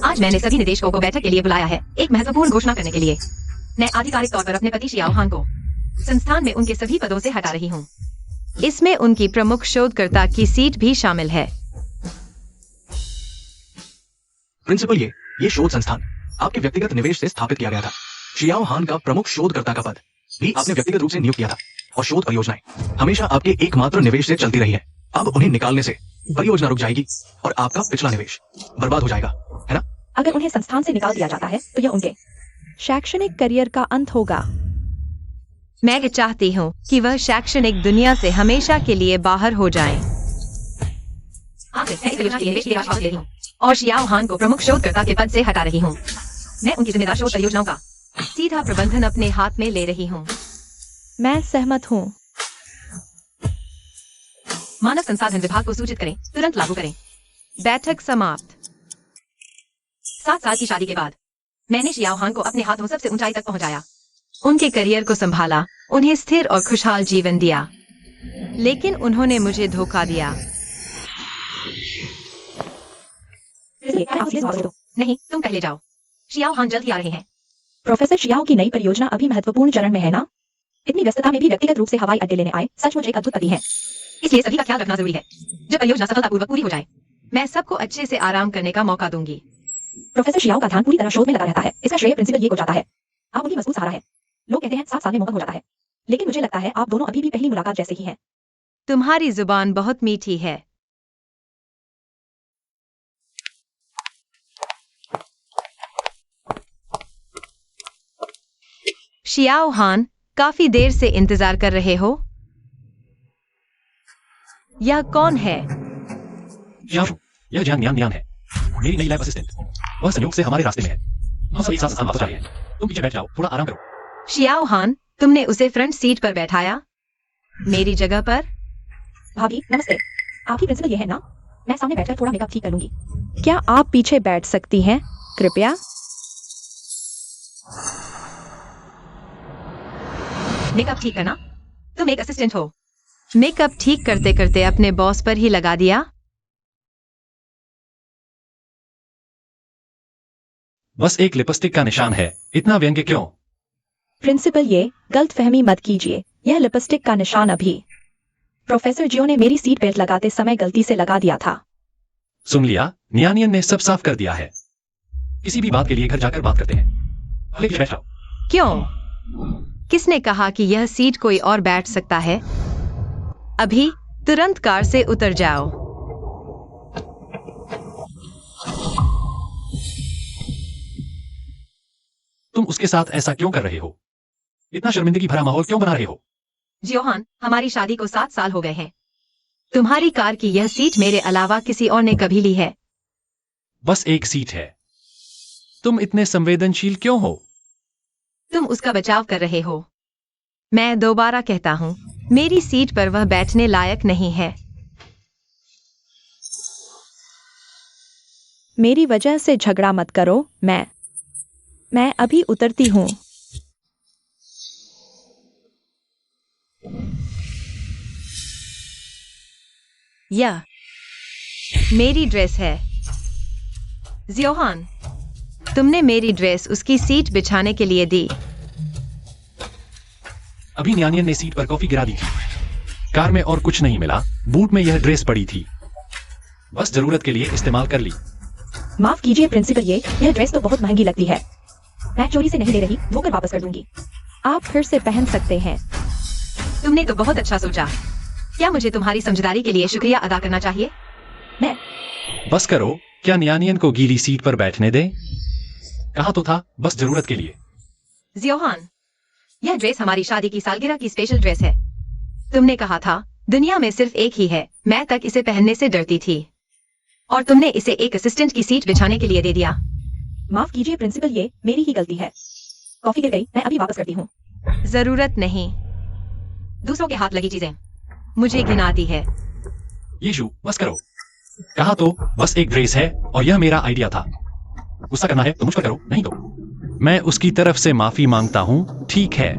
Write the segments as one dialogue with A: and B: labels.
A: आज मैंने सभी निदेशकों को बैठक के लिए बुलाया है, एक महत्वपूर्ण घोषणा करने के लिए। मैं आधिकारिक तौर पर अपने पति शियाओ हान को संस्थान में उनके सभी पदों से हटा रही हूँ।
B: इसमें उनकी प्रमुख शोधकर्ता की सीट भी शामिल है।
C: प्रिंसिपल, ये शोध संस्थान आपके व्यक्तिगत निवेश से स्थापित किया गया था। शियाओ हान का प्रमुख शोधकर्ता का पद भी आपने व्यक्तिगत रूप से नियुक्त किया था और शोध परियोजनाएं हमेशा आपके एकमात्र निवेश से चलती रही है। अब उन्हें निकालने से परियोजना रुक जाएगी और आपका पिछला निवेश बर्बाद हो जाएगा, है ना?
A: अगर उन्हें संस्थान से निकाल दिया जाता है तो यह उनके
B: शैक्षणिक करियर का अंत होगा। मैं चाहती हूँ कि वह शैक्षणिक दुनिया से हमेशा के लिए बाहर हो जाएं।
A: और शियाओ हान को प्रमुख शोधकर्ता के पद से हटा रही हूँ। मैं उनकी जिम्मेदार शोध परियोजनाओं का
B: सीधा प्रबंधन अपने हाथ में ले रही हूँ। मैं सहमत हूँ।
A: मानव संसाधन विभाग को सूचित करें, तुरंत लागू करें।
B: बैठक समाप्त।
A: 7 साल की शादी के बाद मैंने शियाओ हान को अपने हाथों सबसे ऊंचाई तक पहुंचाया।
B: उनके करियर को संभाला, उन्हें स्थिर और खुशहाल जीवन दिया, लेकिन उन्होंने मुझे धोखा दिया।
A: नहीं, तुम पहले जाओ। शियाओ हान जल्द ही आ रहे हैं। प्रोफेसर शियाओ की नई परियोजना अभी महत्वपूर्ण चरण में है ना? इतनी व्यस्तता में भी व्यक्तिगत रूप से हवाई अड्डे लेने आए, सचमुच एक अद्भुत पति हैं। इसलिए सभी का ख्याल रखना जरूरी है। जब परियोजना सफलतापूर्वक पूरी हो जाए,
B: मैं सबको अच्छे से आराम करने का मौका दूंगी।
A: प्रोफेसर शियाओ का ध्यान पूरी तरह शोध में लगा रहता है। इसका श्रेय प्रिंसिपल ये को जाता है। आप उनकी मजबूत सहारा है। लोग कहते हैं 7 साल में मुकम्मल हो जाता है, लेकिन मुझे लगता है आप दोनों अभी भी पहली मुलाकात जैसे ही हैं।
B: तुम्हारी जुबान बहुत मीठी है। शियाओ हान, काफी देर से इंतजार कर रहे हो? यह कौन है?
C: यह जियांग नियांग है, मेरी नई लैब असिस्टेंट। वह संयोग से हमारे रास्ते में है। हम सभी साथ वापस आ रहे हैं। तुम पीछे बैठ जाओ, थोड़ा आराम करो।
B: शियाओ हान, तुमने उसे फ्रंट सीट पर बैठाया, मेरी जगह पर।
A: भाभी नमस्ते। आप ही प्रिंसिपल ये है ना? मैं सामने बैठकर थोड़ा मेकअप ठीक कर लूंगी।
B: क्या आप पीछे बैठ सकती हैं, कृपया?
A: मेकअप ठीक करना? तुम एक असिस्टेंट हो।
B: मेकअप ठीक करते करते अपने बॉस पर ही लगा दिया।
C: बस एक लिपस्टिक का निशान है, इतना व्यंग्य क्यों?
A: प्रिंसिपल ये गलतफहमी मत कीजिए, यह लिपस्टिक का निशान अभी प्रोफेसर जियो ने मेरी सीट बेल्ट लगाते समय गलती से लगा दिया था।
C: सुन लिया, नियानियन ने सब साफ कर दिया है। किसी भी बात के लिए घर जाकर बात करते हैं। लेकिन बैठ जाओ।
B: क्यों? किसने कहा कि यह सीट कोई और बैठ सकता है? अभी तुरंत कार से उतर जाओ।
C: तुम उसके साथ ऐसा क्यों कर रहे हो? इतना शर्मिंदगी भरा माहौल क्यों बना रहे हो?
A: जियोहान, हमारी शादी को 7 साल हो गए हैं।
B: तुम्हारी कार की यह सीट मेरे अलावा किसी और ने कभी ली है?
C: बस एक सीट है। तुम इतने संवेदनशील क्यों हो?
A: तुम उसका बचाव कर रहे हो।
B: मैं दोबारा कहता हूँ, मेरी सीट पर वह बैठने लायक नहीं है। मेरी वजह से झगड़ा मत करो। मैं अभी उतरती हूँ। यह मेरी ड्रेस है।
A: जियोहान,
B: तुमने मेरी ड्रेस उसकी सीट बिछाने के लिए दी।
C: अभी नियानियन ने सीट पर कॉफी गिरा दी थी। कार में और कुछ नहीं मिला, बूट में यह ड्रेस पड़ी थी। बस जरूरत के लिए इस्तेमाल कर ली।
A: माफ कीजिए प्रिंसिपल, यह ड्रेस तो बहुत महंगी लगती है। मैं चोरी से नहीं ले रही, धोकर वापस कर दूंगी।
B: आप फिर से पहन सकते हैं।
A: तुमने तो बहुत अच्छा सोचा। क्या मुझे तुम्हारी समझदारी के लिए शुक्रिया अदा करना चाहिए? मैं
C: बस करो, क्या नियानियन को गीली सीट पर बैठने दे? कहा तो था, बस जरूरत के लिए।
A: जियोहान, यह ड्रेस हमारी शादी की सालगिरह की स्पेशल ड्रेस है। तुमने कहा था दुनिया में सिर्फ एक ही है। मैं तक इसे पहनने से डरती थी और तुमने इसे एक असिस्टेंट की सीट बिछाने के लिए दे दिया। माफ कीजिए प्रिंसिपल, ये मेरी ही गलती है। कॉफी गिर गई, मैं अभी वापस करती हूँ।
B: जरूरत नहीं।
A: दूसरों के हाथ लगी चीजें
B: मुझे घिन आती है।
C: यीशु, बस करो। कहा तो बस एक ड्रेस है और यह मेरा आइडिया था। गुस्सा करना है तो मुझ पर करो, नहीं तो मैं उसकी तरफ से माफी मांगता हूँ, ठीक है?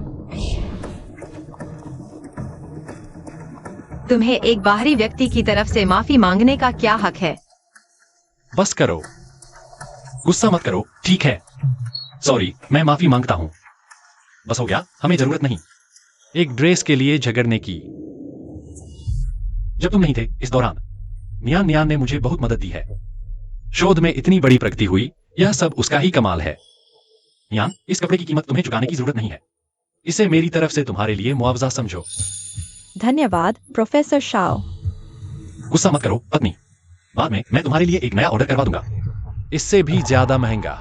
B: तुम्हें एक बाहरी व्यक्ति की तरफ से माफी मांगने का क्या हक है?
C: बस करो।
D: गुस्सा मत करो, ठीक है। सॉरी, मैं माफी मांगता हूं। बस हो गया, हमें जरूरत नहीं एक ड्रेस के लिए झगड़ने की। जब तुम नहीं थे इस दौरान नियान नियान ने मुझे बहुत मदद दी है। शोध में इतनी बड़ी प्रगति हुई, यह सब उसका ही कमाल है। नियान, इस कपड़े की कीमत तुम्हें चुकाने की जरूरत नहीं है। इसे मेरी तरफ से तुम्हारे लिए मुआवजा समझो।
B: धन्यवाद प्रोफेसर शाओ।
D: गुस्सा मत करो पत्नी, बाद में मैं तुम्हारे लिए एक नया ऑर्डर करवा दूंगा, इससे भी ज्यादा महंगा।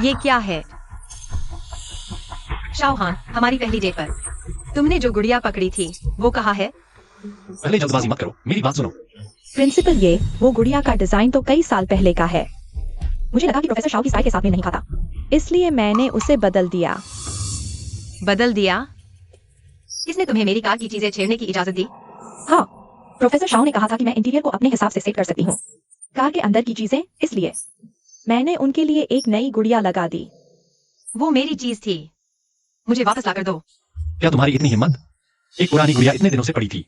B: ये क्या है?
A: शाओहान, हमारी पहली डेट पर तुमने जो गुड़िया पकड़ी थी वो कहाँ है?
D: पहले जल्दबाजी मत करो, मेरी बात सुनो।
B: प्रिंसिपल, ये वो गुड़िया का डिजाइन तो कई साल पहले का है। मुझे लगा कि प्रोफेसर शाओ की स्टाइल के साथ में नहीं खाता, इसलिए मैंने उसे बदल दिया।
A: बदल दिया? किसने तुम्हें मेरी कार की चीजें छेड़ने की इजाजत दी?
B: हाँ, प्रोफेसर शाओ ने कहा था कि मैं इंटीरियर को अपने हिसाब से सेट कर सकती हूँ, कार के अंदर की चीजें, इसलिए मैंने उनके लिए एक नई गुड़िया लगा दी।
A: वो मेरी चीज थी, मुझे वापस लाकर दो।
D: क्या तुम्हारी इतनी हिम्मत? एक पुरानी गुड़िया इतने दिनों से पड़ी थी,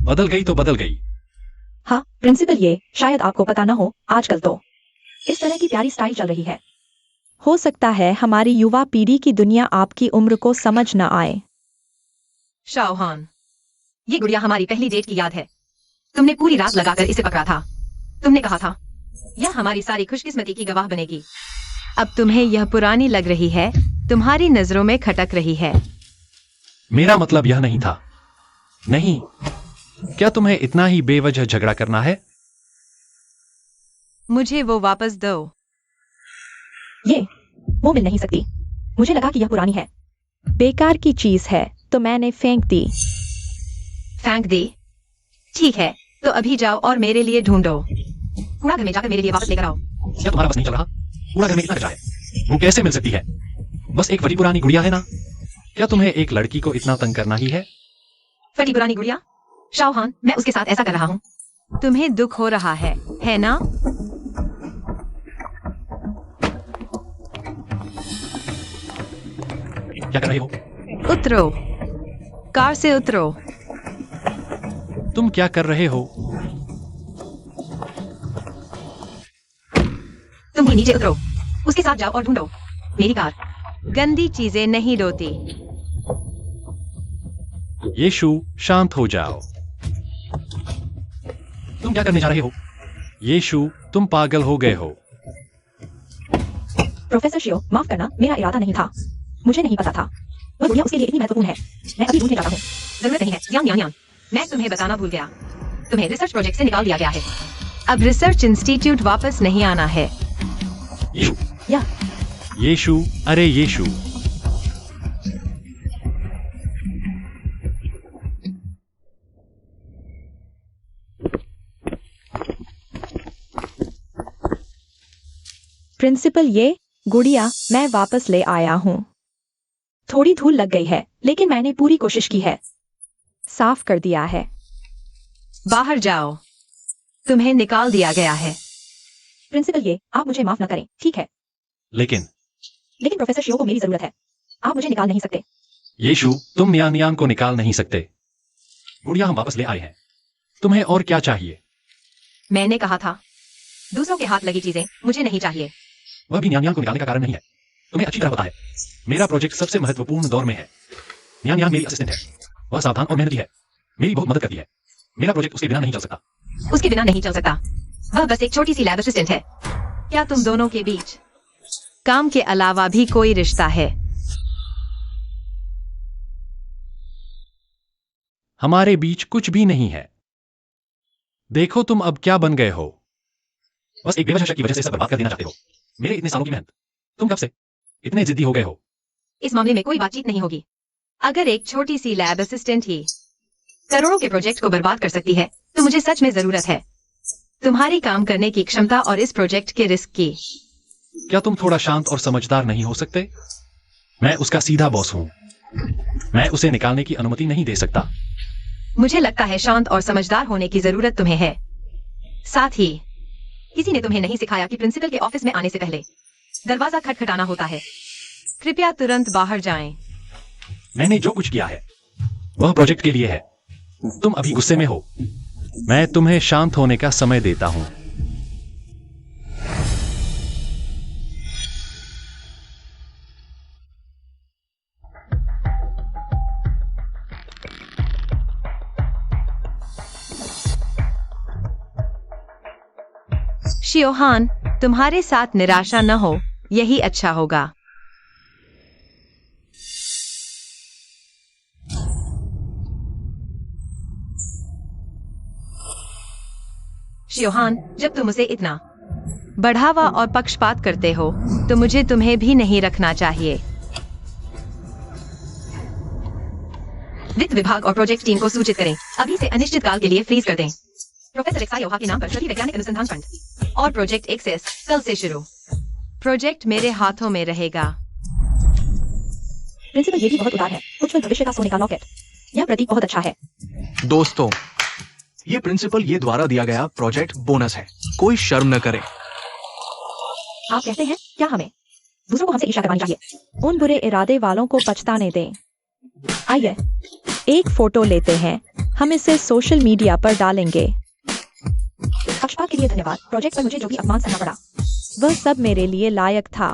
D: बदल गई तो बदल गई।
B: हाँ प्रिंसिपल, ये शायद आपको पता ना हो, आजकल तो इस तरह की प्यारी स्टाइल चल रही है। हो सकता है हमारी युवा पीढ़ी की दुनिया आपकी उम्र को समझ न आए।
A: शाओहान, ये गुड़िया हमारी पहली डेट की याद है। तुमने पूरी रात लगाकर इसे पकड़ा था। तुमने कहा था यह हमारी सारी खुशकिस्मती की गवाह बनेगी।
B: अब तुम्हें यह पुरानी लग रही है, तुम्हारी नजरों में खटक रही है।
D: मेरा मतलब यह नहीं था। नहीं, क्या तुम्हें इतना ही बेवजह झगड़ा करना है?
B: मुझे वो वापस दो।
A: ये वो मिल नहीं सकती, मुझे लगा कि यह पुरानी है।
B: बेकार की चीज है तो मैंने फेंक दी।
A: फेंक दी? ठीक है, तो अभी जाओ और मेरे लिए ढूंढो। कूड़ा घर में जाकर मेरे लिए वापस लेकर आओ।
D: क्या तुम्हारा बस नहीं चल रहा? पूरा घर में इतना कचरा है, वो कैसे मिल सकती है? बस एक फटी पुरानी गुड़िया है ना। क्या तुम्हें एक लड़की को इतना तंग करना ही है?
A: फटी पुरानी गुड़िया? शाओहान, मैं उसके साथ ऐसा कर रहा हूँ।
B: तुम्हें दुख हो रहा है ना?
D: क्या कर रहे हो?
B: उतरो, कार से उतरो।
D: तुम क्या कर रहे हो?
A: तुम भी नीचे उतरो, उसके साथ जाओ और ढूंढो मेरी कार।
B: गंदी चीजें नहीं ढोती।
D: यीशु, शांत हो जाओ। तुम क्या करने जा रहे हो? यीशु, तुम पागल हो गए हो।
A: प्रोफेसर शियो, माफ करना, मेरा इरादा नहीं था। मुझे नहीं पता था वह गुड़िया उसके लिए इतनी महत्वपूर्ण है। मैं अभी ढूंढने जाता हूँ। जरूरत नहीं है। यान यान यान, मैं तुम्हें बताना भूल गया, तुम्हें रिसर्च प्रोजेक्ट से निकाल दिया गया है।
B: अब रिसर्च इंस्टीट्यूट वापस नहीं आना है।
D: यीशु,
A: या
D: यीशु, अरे यीशु।
B: प्रिंसिपल, ये गुड़िया मैं वापस ले आया हूँ।
A: थोड़ी धूल लग गई है, लेकिन मैंने पूरी कोशिश की है।
B: साफ कर दिया है।
A: बाहर जाओ, तुम्हें निकाल दिया गया है। प्रिंसिपल, ये आप मुझे माफ न करें, ठीक है?
D: लेकिन
A: प्रोफेसर शियो को मेरी जरूरत है, आप मुझे निकाल नहीं सकते।
D: यीशु, तुम नियान नियान को निकाल नहीं सकते। गुड़िया हम वापस ले आए हैं, तुम्हें और क्या चाहिए?
A: मैंने कहा था दूसरों के हाथ लगी चीजें मुझे नहीं चाहिए।
D: वह भी न्यान को निकालने का कारण नहीं है। तुम्हें अच्छी तरह पता है, मेरा प्रोजेक्ट सबसे महत्वपूर्ण दौर में है। न्यान मेरी असिस्टेंट है, वह सावधान और मेहनती है, मेरी बहुत मदद करती है। मेरा प्रोजेक्ट उसके बिना नहीं चल सकता।
A: उसके बिना नहीं चल सकता, वह बस एक छोटी सी लैब असिस्टेंट है। क्या तुम दोनों के बीच
B: काम के अलावा भी कोई रिश्ता है?
D: हमारे बीच कुछ भी नहीं है। देखो तुम अब क्या बन गए हो। बस एक बेवजह शक की वजह से सब बर्बाद कर देना चाहते हो। मेरे इतने सालों की मेहनत, तुम कब से इतने जिद्दी हो गए हो?
A: इस मामले में कोई बातचीत नहीं होगी। अगर एक छोटी सी लैब असिस्टेंट ही करोड़ों के प्रोजेक्ट को बर्बाद कर सकती है, तो मुझे सच में जरूरत है तुम्हारी काम करने की क्षमता और इस प्रोजेक्ट के रिस्क की।
D: क्या तुम थोड़ा शांत और समझदार नहीं हो सकते? मैं उसका सीधा बॉस हूं, मैं उसे निकालने की अनुमति नहीं दे सकता।
A: मुझे लगता है शांत और समझदार होने की जरूरत तुम्हें है। साथ ही किसी ने तुम्हें नहीं सिखाया कि प्रिंसिपल के ऑफिस में आने से पहले दरवाजा खटखटाना होता है।
B: कृपया तुरंत बाहर जाएं।
D: मैंने जो कुछ किया है वह प्रोजेक्ट के लिए है। तुम अभी गुस्से में हो, मैं तुम्हें शांत होने का समय देता हूं।
A: शियोहान, तुम्हारे साथ निराशा न हो, यही अच्छा होगा। शियोहान, जब तुम उसे इतना बढ़ावा और पक्षपात करते हो, तो मुझे तुम्हें भी नहीं रखना चाहिए। वित्त विभाग और प्रोजेक्ट टीम को सूचित करें, अभी से अनिश्चित काल के लिए फ्रीज कर दें। प्रोफेसर एक्सायोहा के नाम पर सभी वैज्ञानिक अनुसंधान फंड और प्रोजेक्ट एक्सेस कल से शुरू। प्रोजेक्ट मेरे हाथों में रहेगा।
B: प्रिंसिपल ये भी बहुत उदार है। उज्जवल भविष्य का सोने का लॉकेट। यह प्रतीक बहुत अच्छा है।
C: दोस्तों, ये प्रिंसिपल ये द्वारा दिया गया प्रोजेक्ट बोनस है। कोई शर्म न करे।
B: आप कहते हैं क्या हमें दूसरों को हमसे ईर्ष्या करवानी चाहिए? उन बुरे इरादे वालों को पछताने दें। आइए एक फोटो लेते हैं, हम इसे सोशल मीडिया पर डालेंगे। पक्षपात के लिए धन्यवाद। प्रोजेक्ट पर मुझे जो भी अपमान सहना पड़ा, वह सब मेरे लिए लायक था।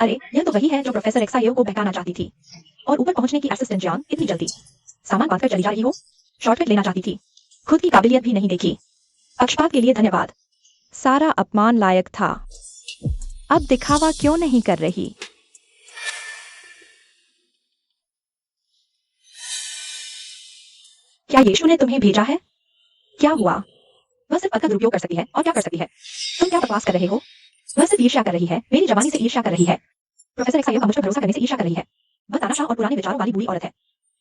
B: अरे यह तो वही है जो प्रोफेसर एक्सायो को बहकाना चाहती थी। और ऊपर पहुंचने की असिस्टेंट जान इतनी जल्दी सामान बांधकर चली जा रही हो। शॉर्टकट लेना चाहती थी, खुद की काबिलियत भी नहीं देखी। पक्षपात के लिए धन्यवाद। सारा अपमान लायक था। अब दिखावा क्यों नहीं कर रही? क्या यीशु ने तुम्हें भेजा है? क्या हुआ? वह सिर्फ पद का दुरुपयोग कर सकती है और क्या कर सकती है? तुम क्या बकवास कर रहे हो? वह सिर्फ ईर्ष्या कर रही है, मेरी जवानी से ईर्ष्या कर रही है। प्रोफेसर एक्सायो का मुझ पर भरोसा करने से ईर्ष्या कर रही है। वह तानाशाह और पुराने विचारों वाली बुरी औरत है।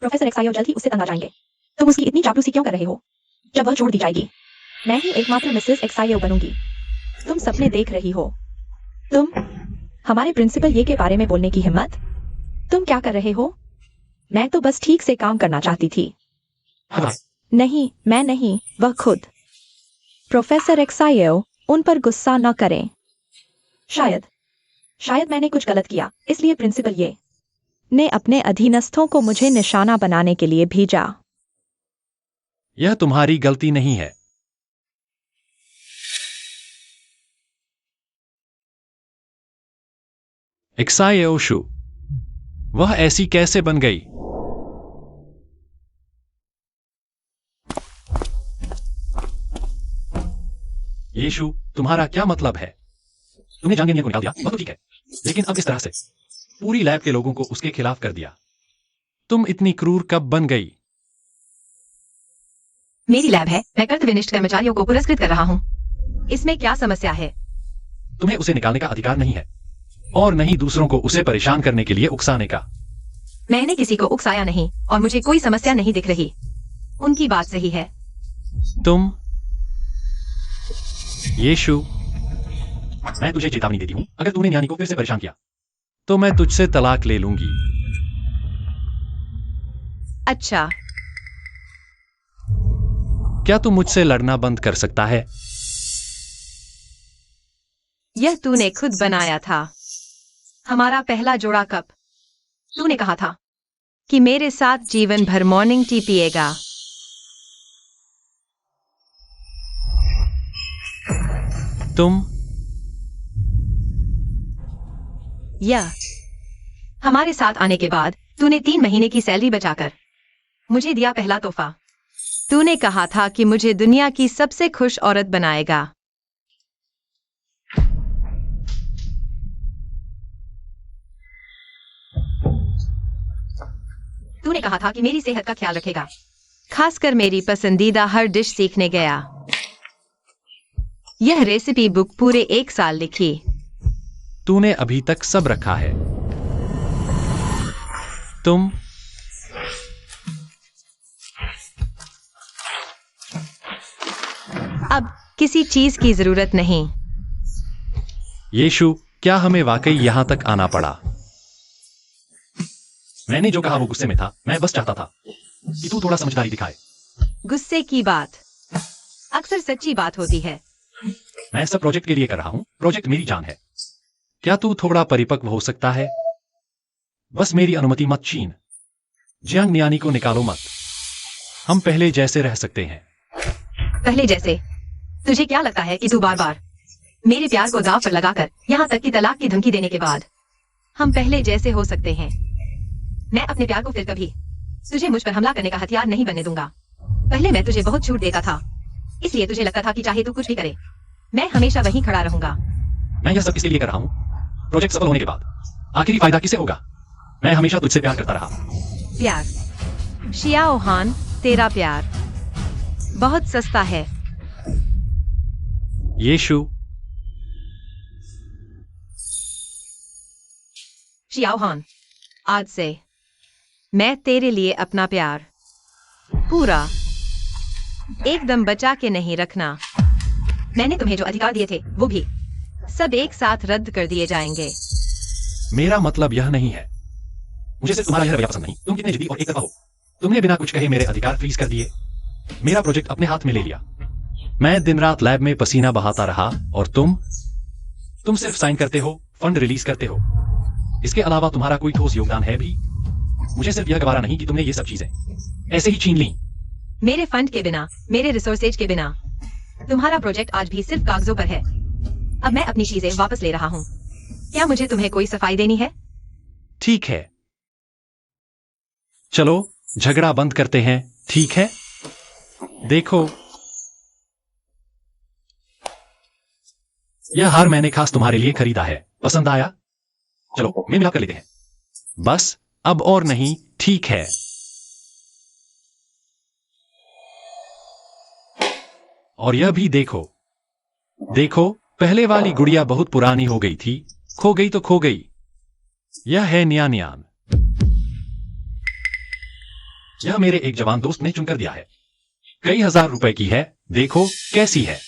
B: प्रोफेसर एक्सायो जल्द ही उससे तंग आ जाएंगे। तुम उसकी इतनी चापलूसी क्यों कर रहे हो? जब वह छोड़ दी जाएगी, मैं ही एकमात्र मिसेस एक्सायो बनूंगी। तुम सपने देख रही हो। तुम हमारे प्रिंसिपल ये के बारे में बोलने की हिम्मत? तुम क्या कर रहे हो? मैं तो बस ठीक से काम करना चाहती थी। नहीं, मैं नहीं, वह खुद। प्रोफेसर एक्सायो, उन पर गुस्सा न करें। शायद मैंने कुछ गलत किया, इसलिए प्रिंसिपल ये ने अपने अधीनस्थों को मुझे निशाना बनाने के लिए भेजा।
D: यह तुम्हारी गलती नहीं है। एक्सायोशु, वह ऐसी कैसे बन गई? यीशु, तुम्हारा क्या मतलब है? तुमने जांगे को निकाल दिया, वह तो ठीक है, लेकिन अब इस तरह से पूरी लैब के लोगों को उसके खिलाफ कर दिया। तुम इतनी क्रूर कब बन गई?
A: मेरी लैब है, मैं कर्तव्यनिष्ठ कर्मचारियों को पुरस्कृत कर रहा हूँ। इसमें क्या समस्या है?
D: तुम्हें उसे निकालने का अधिकार नहीं है, और नहीं दूसरों को उसे परेशान करने के लिए उकसाने का।
A: मैंने किसी को उकसाया नहीं और मुझे कोई समस्या नहीं दिख रही। उनकी बात सही है।
D: तुम यीशु, मैं तुझे चेतावनी देती हूं, अगर तूने न्यानी को फिर से परेशान किया तो मैं तुझसे तलाक ले लूंगी।
A: अच्छा,
D: क्या तू मुझसे लड़ना बंद कर सकता है?
A: यह तूने खुद बनाया था। हमारा पहला जोड़ा कप। तूने कहा था कि मेरे साथ जीवन भर मॉर्निंग टी पिएगा।
D: तुम
A: यह हमारे साथ आने के बाद तूने 3 महीने की सैलरी बचाकर मुझे दिया पहला तोहफा। तूने कहा था कि मुझे दुनिया की सबसे खुश औरत बनाएगा। तूने कहा था कि मेरी सेहत का ख्याल रखेगा, खासकर मेरी पसंदीदा हर डिश सीखने गया। यह रेसिपी बुक पूरे 1 साल लिखी।
D: तूने अभी तक सब रखा है। तुम
A: अब किसी चीज की जरूरत नहीं।
D: यीशु, क्या हमें वाकई यहां तक आना पड़ा? मैंने जो कहा वो गुस्से में था। मैं बस चाहता था कि तू थोड़ा समझदारी दिखाए।
A: गुस्से की बात अक्सर सच्ची बात होती है।
D: मैं सब प्रोजेक्ट के लिए कर रहा हूं। प्रोजेक्ट मेरी जान है। क्या तू थोड़ा परिपक्व हो सकता है? बस मेरी अनुमति मत छीन। जियांग नियानी को निकालो मत। हम पहले जैसे रह सकते हैं।
A: पहले जैसे? तुझे क्या लगता है कि तू बार बार मेरे प्यार को दांव पर लगाकर यहाँ तक कि तलाक की धमकी देने के बाद हम पहले जैसे हो सकते हैं? मैं अपने प्यार को फिर कभी तुझे मुझ पर हमला करने का हथियार नहीं बनने दूंगा। पहले मैं तुझे बहुत छूट देता था, इसलिए तुझे लगता था कि चाहे तू कुछ भी करे मैं हमेशा वहीं खड़ा रहूंगा।
D: मैं यह सब इसके लिए कर रहा हूँ, प्रोजेक्ट सफल होने के बाद आखिरी फायदा किसे होगा? मैं हमेशा तुझसे प्यार करता रहा।
A: प्यार? शियाओ हान, तेरा प्यार बहुत सस्ता है।
D: येशु,
A: शियाओ हान, आज से मैं तेरे लिए अपना प्यार पूरा एकदम बचा के नहीं रखना। मैंने तुम्हें जो अधिकार दिए थे वो भी सब एक साथ रद्द कर दिए जाएंगे।
D: मेरा मतलब यह नहीं है। मुझे सिर्फ तुम्हारा यह रवैया पसंद नहीं। तुम कितने जिद्दी और एक तरफा हो। तुमने बिना कुछ कहे मेरे अधिकार फ्रीज कर दिए, मेरा प्रोजेक्ट अपने हाथ में ले लिया। मैं दिन रात लैब में पसीना बहाता रहा और तुम सिर्फ साइन करते हो, फंड रिलीज करते हो। इसके अलावा तुम्हारा कोई ठोस योगदान है भी? मुझे सिर्फ यह गवारा नहीं कि तुमने ये सब चीजें ऐसे ही छीन ली।
A: मेरे फंड के बिना, मेरे रिसोर्सेज के बिना तुम्हारा प्रोजेक्ट आज भी सिर्फ कागजों पर है। अब मैं अपनी चीजें वापस ले रहा हूँ। क्या मुझे तुम्हें कोई सफाई देनी है?
D: ठीक है, चलो झगड़ा बंद करते हैं, ठीक है? देखो, यह हार मैंने खास तुम्हारे लिए खरीदा है। पसंद आया? चलो मेल मिलाप कर लेते हैं। बस अब और नहीं, ठीक है? और यह भी देखो, देखो, पहले वाली गुड़िया बहुत पुरानी हो गई थी, खो गई तो खो गई। यह है नियान नियान। यह मेरे एक जवान दोस्त ने चुनकर दिया है। कई हजार रुपए की है, देखो कैसी है।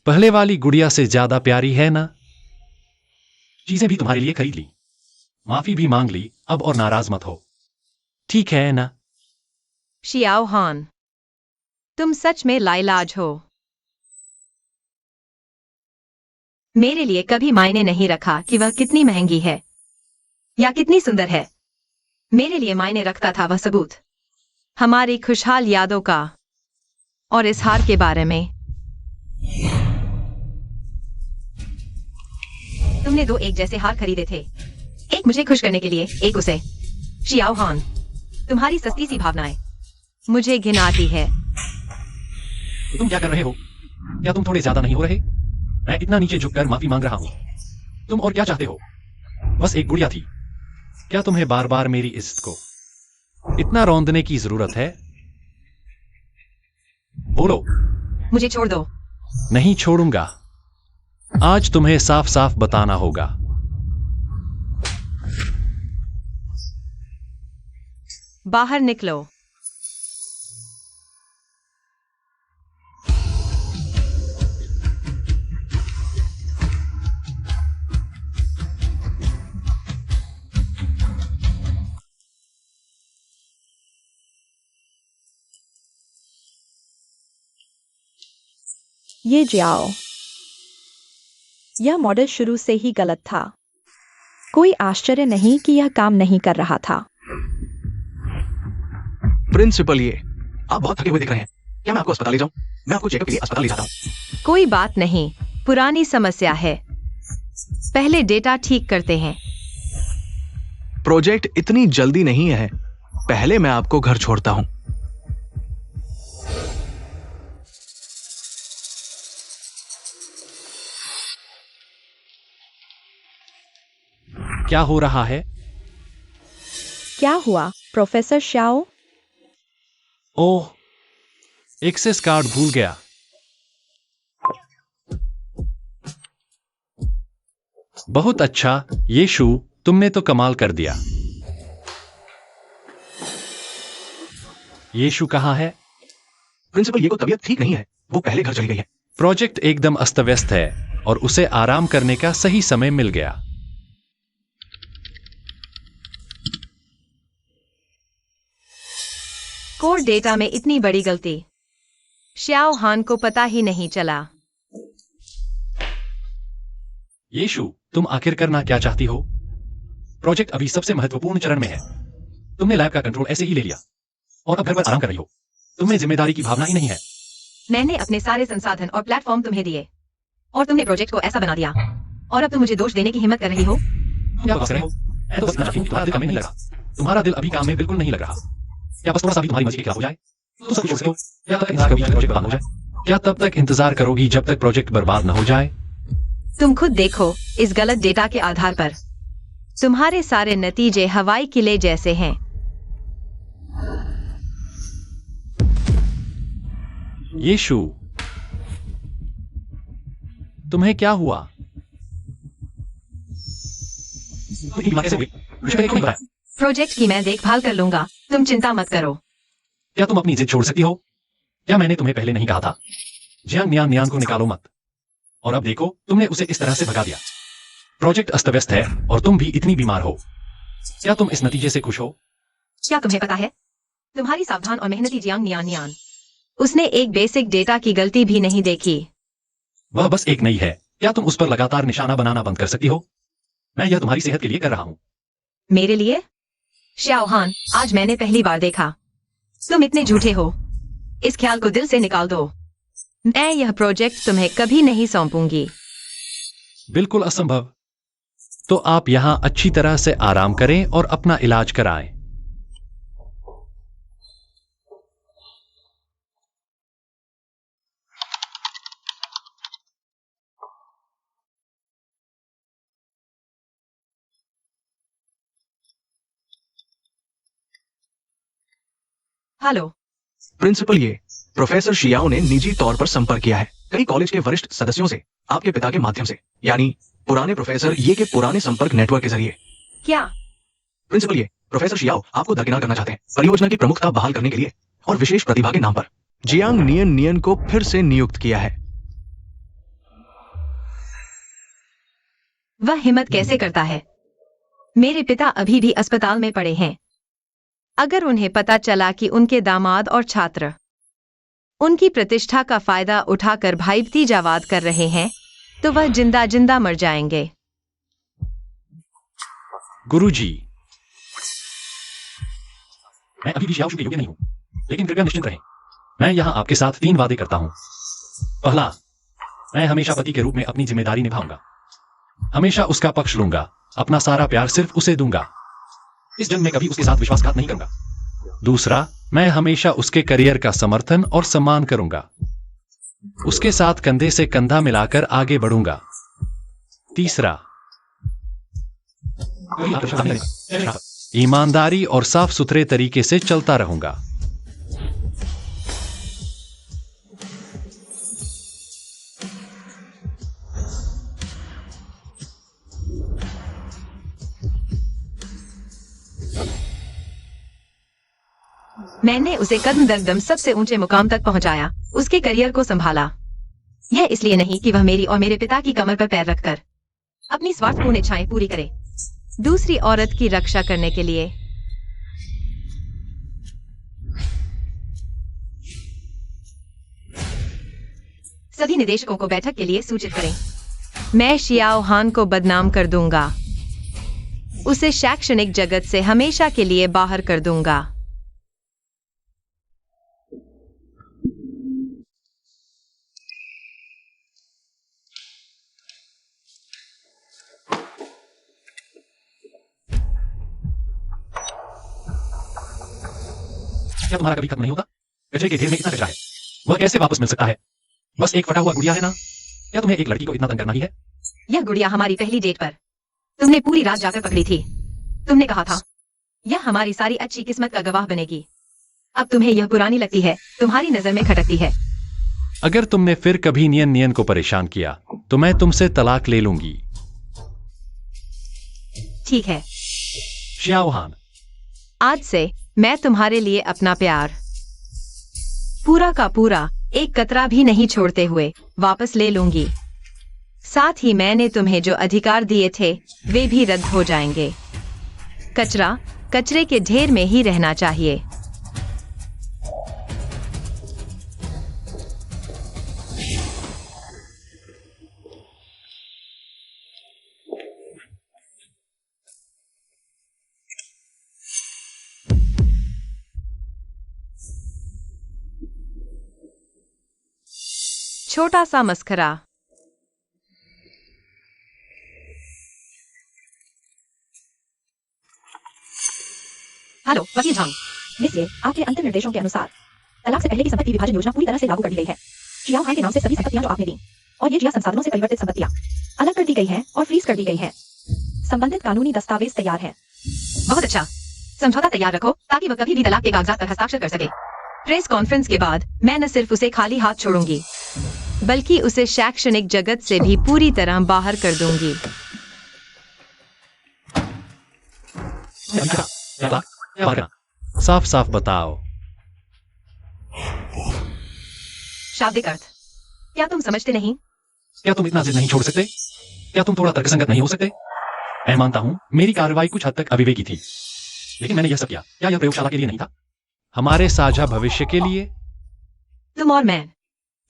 D: पहले वाली गुड़िया से ज्यादा प्यारी है ना? चीजें भी तुम्हारे लिए खरीद ली, माफी भी मांग ली, अब और नाराज मत हो, ठीक है ना?
A: शियाओ हान, तुम सच में लाइलाज हो। मेरे लिए कभी मायने नहीं रखा कि वह कितनी महंगी है या कितनी सुंदर है। मेरे लिए मायने रखता था वह सबूत, हमारी खुशहाल यादों का और इस हार के बारे में। तुमने दो एक जैसे हार खरीदे थे, एक मुझे खुश करने के लिए, एक उसे। शियाओ हान, तुम्हारी सस्ती सी भावनाएं मुझे घिन आती है।
D: तुम क्या कर रहे हो? क्या तुम थोड़े ज्यादा नहीं हो रहे? मैं इतना नीचे झुककर माफी मांग रहा हूं। तुम और क्या चाहते हो? बस एक गुड़िया थी। क्या तुम्हें बार बार मेरी इज्जत को इतना रौंदने की जरूरत है? बोलो।
A: मुझे छोड़ दो।
D: नहीं छोड़ूंगा। आज तुम्हें साफ साफ बताना होगा।
A: बाहर निकलो।
B: ये जाओ। यह मॉडल शुरू से ही गलत था। कोई आश्चर्य नहीं कि यह काम नहीं कर रहा था।
C: प्रिंसिपल, ये आप बहुत थके हुए दिख रहे हैं। क्या मैं आपको अस्पताल ले जाऊं? मैं आपको चेकअप के लिए अस्पताल ले जाता हूं।
A: कोई बात नहीं, पुरानी समस्या है, पहले डेटा ठीक करते हैं।
C: प्रोजेक्ट इतनी जल्दी नहीं है, पहले मैं आपको घर छोड़ता हूं।
D: क्या हो रहा है?
B: क्या हुआ प्रोफेसर श्याओ?
D: ओह, एक्सेस कार्ड भूल गया। बहुत अच्छा येशु, तुमने तो कमाल कर दिया। येशु कहाँ है?
C: प्रिंसिपल, ये को तबीयत ठीक नहीं है, वो पहले घर चली गई है।
D: प्रोजेक्ट एकदम अस्त व्यस्त है और उसे आराम करने का सही समय मिल गया।
A: कोड डेटा में इतनी बड़ी गलती श्याओ हान को पता ही नहीं चला।
D: येशु, तुम आखिर करना क्या चाहती हो? प्रोजेक्ट अभी सबसे महत्वपूर्ण चरण में है। तुमने लैब का कंट्रोल ऐसे ही ले लिया और अब घर पर आराम कर रही हो। तुम्हें जिम्मेदारी की भावना ही नहीं है।
A: मैंने अपने सारे संसाधन और प्लेटफॉर्म तुम्हें दिए और तुमने प्रोजेक्ट को ऐसा बना दिया और अब तुम मुझे दोष देने की हिम्मत कर रही हो।
D: क्या बस कर रहे हो? मैं तो बस इतना चाहती हूँ कि तुम्हारा दिल काम में नहीं लग रहा। तुम्हारा दिल अभी काम में बिल्कुल नहीं लग रहा। क्या बस थोड़ा सा भी तुम्हारी मर्जी के खिलाफ हो जाए तो सब कुछ छोड़ सकते हो? क्या तब तक इंतजार करोगी जब तक प्रोजेक्ट बर्बाद न हो जाए?
A: तुम खुद देखो, इस गलत डेटा के आधार पर तुम्हारे सारे नतीजे हवाई किले जैसे हैं।
D: यीशु, तुम्हें क्या हुआ?
A: प्रोजेक्ट की मैं देखभाल कर लूंगा, तुम चिंता मत करो।
D: क्या तुम अपनी जिद छोड़ सकती हो? क्या मैंने तुम्हें पहले नहीं कहा था? जियांग नियान नियान को निकालो मत। और अब देखो, तुमने उसे इस तरह से भगा दिया। प्रोजेक्ट अस्त व्यस्त है और तुम भी इतनी बीमार हो। क्या तुम इस नतीजे से खुश हो?
A: क्या तुम्हें पता है, तुम्हारी सावधान और मेहनती जियांग नियान नियान, उसने एक बेसिक डेटा की गलती भी नहीं देखी।
D: वह बस एक नहीं है। क्या तुम उस पर लगातार निशाना बनाना बंद कर सकती हो? मैं यह तुम्हारी सेहत के लिए कर रहा हूं।
A: मेरे लिए? श्याओहान, आज मैंने पहली बार देखा। तुम इतने झूठे हो। इस ख्याल को दिल से निकाल दो। मैं यह प्रोजेक्ट तुम्हें कभी नहीं सौंपूंगी।
D: बिल्कुल असंभव। तो आप यहां अच्छी तरह से आराम करें और अपना इलाज कराएं।
A: हेलो।
C: प्रिंसिपल ये प्रोफेसर शियाओ ने निजी तौर पर संपर्क किया है कई कॉलेज के वरिष्ठ सदस्यों से, आपके पिता के माध्यम से, यानी पुराने प्रोफेसर ये के पुराने संपर्क नेटवर्क के जरिए।
A: क्या?
C: प्रिंसिपल ये प्रोफेसर शियाओ आपको दरकिनार करना चाहते हैं परियोजना की प्रमुखता बहाल करने के लिए और विशेष प्रतिभा के नाम पर जियांग नियन नियन को फिर से नियुक्त किया है।
A: वह हिम्मत कैसे करता है? मेरे पिता अभी भी अस्पताल में पड़े हैं। अगर उन्हें पता चला कि उनके दामाद और छात्र उनकी प्रतिष्ठा का फायदा उठाकर भाईबती जावाद कर रहे हैं, तो वह जिंदा जिंदा मर जाएंगे।
D: गुरुजी, मैं अभी भी शियाओशु के योग्य नहीं हूं, लेकिन कृपया निश्चिंत रहें। मैं यहां आपके साथ 3 वादे करता हूं। पहला, मैं हमेशा पति के रूप में अपनी जिम्मेदारी निभाऊंगा, हमेशा उसका पक्ष लूंगा, अपना सारा प्यार सिर्फ उसे दूंगा, इस जंग में कभी उसके साथ विश्वासघात नहीं करूंगा। दूसरा, मैं हमेशा उसके करियर का समर्थन और सम्मान करूंगा, उसके साथ कंधे से कंधा मिलाकर आगे बढ़ूंगा। तीसरा, ईमानदारी और साफ सुथरे तरीके से चलता रहूंगा।
A: मैंने उसे कदम दर कदम सबसे ऊंचे मुकाम तक पहुंचाया, उसके करियर को संभाला। यह इसलिए नहीं कि वह मेरी और मेरे पिता की कमर पर पैर रखकर अपनी स्वार्थपूर्ण इच्छाएं पूरी करे, दूसरी औरत की रक्षा करने के लिए। सभी निदेशकों को बैठक के लिए सूचित करें। मैं शियाओ हान को बदनाम कर दूंगा, उसे शैक्षणिक जगत से हमेशा के लिए बाहर कर दूंगा।
D: क्या तुम्हारा कभी खत्म नहीं होता? कचरे के ढेर में इतना कचरा है, वह कैसे वापस मिल सकता है? बस एक फटा हुआ गुड़िया है ना? क्या तुम्हें एक लड़की को इतना तंग करना ही है?
A: यह गुड़िया हमारी पहली डेट पर तुमने पूरी रात जाकर पकड़ी थी। तुमने कहा था यह हमारी सारी अच्छी किस्मत का गवाह बनेगी। अब तुम्हें यह पुरानी लगती है, तुम्हारी नजर में खटकती है।
D: अगर तुमने फिर कभी नियन नियन को परेशान किया तो मैं तुमसे तलाक ले लूंगी।
A: ठीक है,
D: शियाओहान,
A: आज से मैं तुम्हारे लिए अपना प्यार पूरा का पूरा, एक कतरा भी नहीं छोड़ते हुए वापस ले लूंगी। साथ ही मैंने तुम्हें जो अधिकार दिए थे वे भी रद्द हो जाएंगे। कचरा कचरे के ढेर में ही रहना चाहिए। छोटा सा मस्करा।
B: हेलो वकील झांग, मिस्टर, आपके अंतिम निर्देशों के अनुसार तलाक से पहले की संपत्ति विभाजन योजना पूरी तरह से लागू कर दी गई है। शियाओ हान के नाम से सभी संपत्तियां जो आपने दी और ये जिया संसाधनों से परिवर्तित संपत्तियां अलग कर दी गई हैं और फ्रीज कर दी गई हैं। संबंधित कानूनी दस्तावेज तैयार है।
A: बहुत अच्छा, समझौता तैयार रखो ताकि वह कभी भी तलाक के कागजात पर हस्ताक्षर कर सके। प्रेस कॉन्फ्रेंस के बाद मैं न सिर्फ उसे खाली हाथ छोड़ूंगी बल्कि उसे शैक्षणिक जगत से भी पूरी तरह बाहर कर दूंगी।
D: साफ साफ बताओ।
A: शाब्दिक अर्थ, क्या तुम समझते नहीं?
D: क्या तुम इतना जिद नहीं छोड़ सकते? क्या तुम थोड़ा तर्कसंगत नहीं हो सकते? मैं मानता हूं मेरी कार्रवाई कुछ हद तक अविवेकी थी, लेकिन मैंने यह सब किया क्या यह प्रयोगशाला के लिए नहीं था? हमारे साझा भविष्य के लिए।
A: तुम और मैं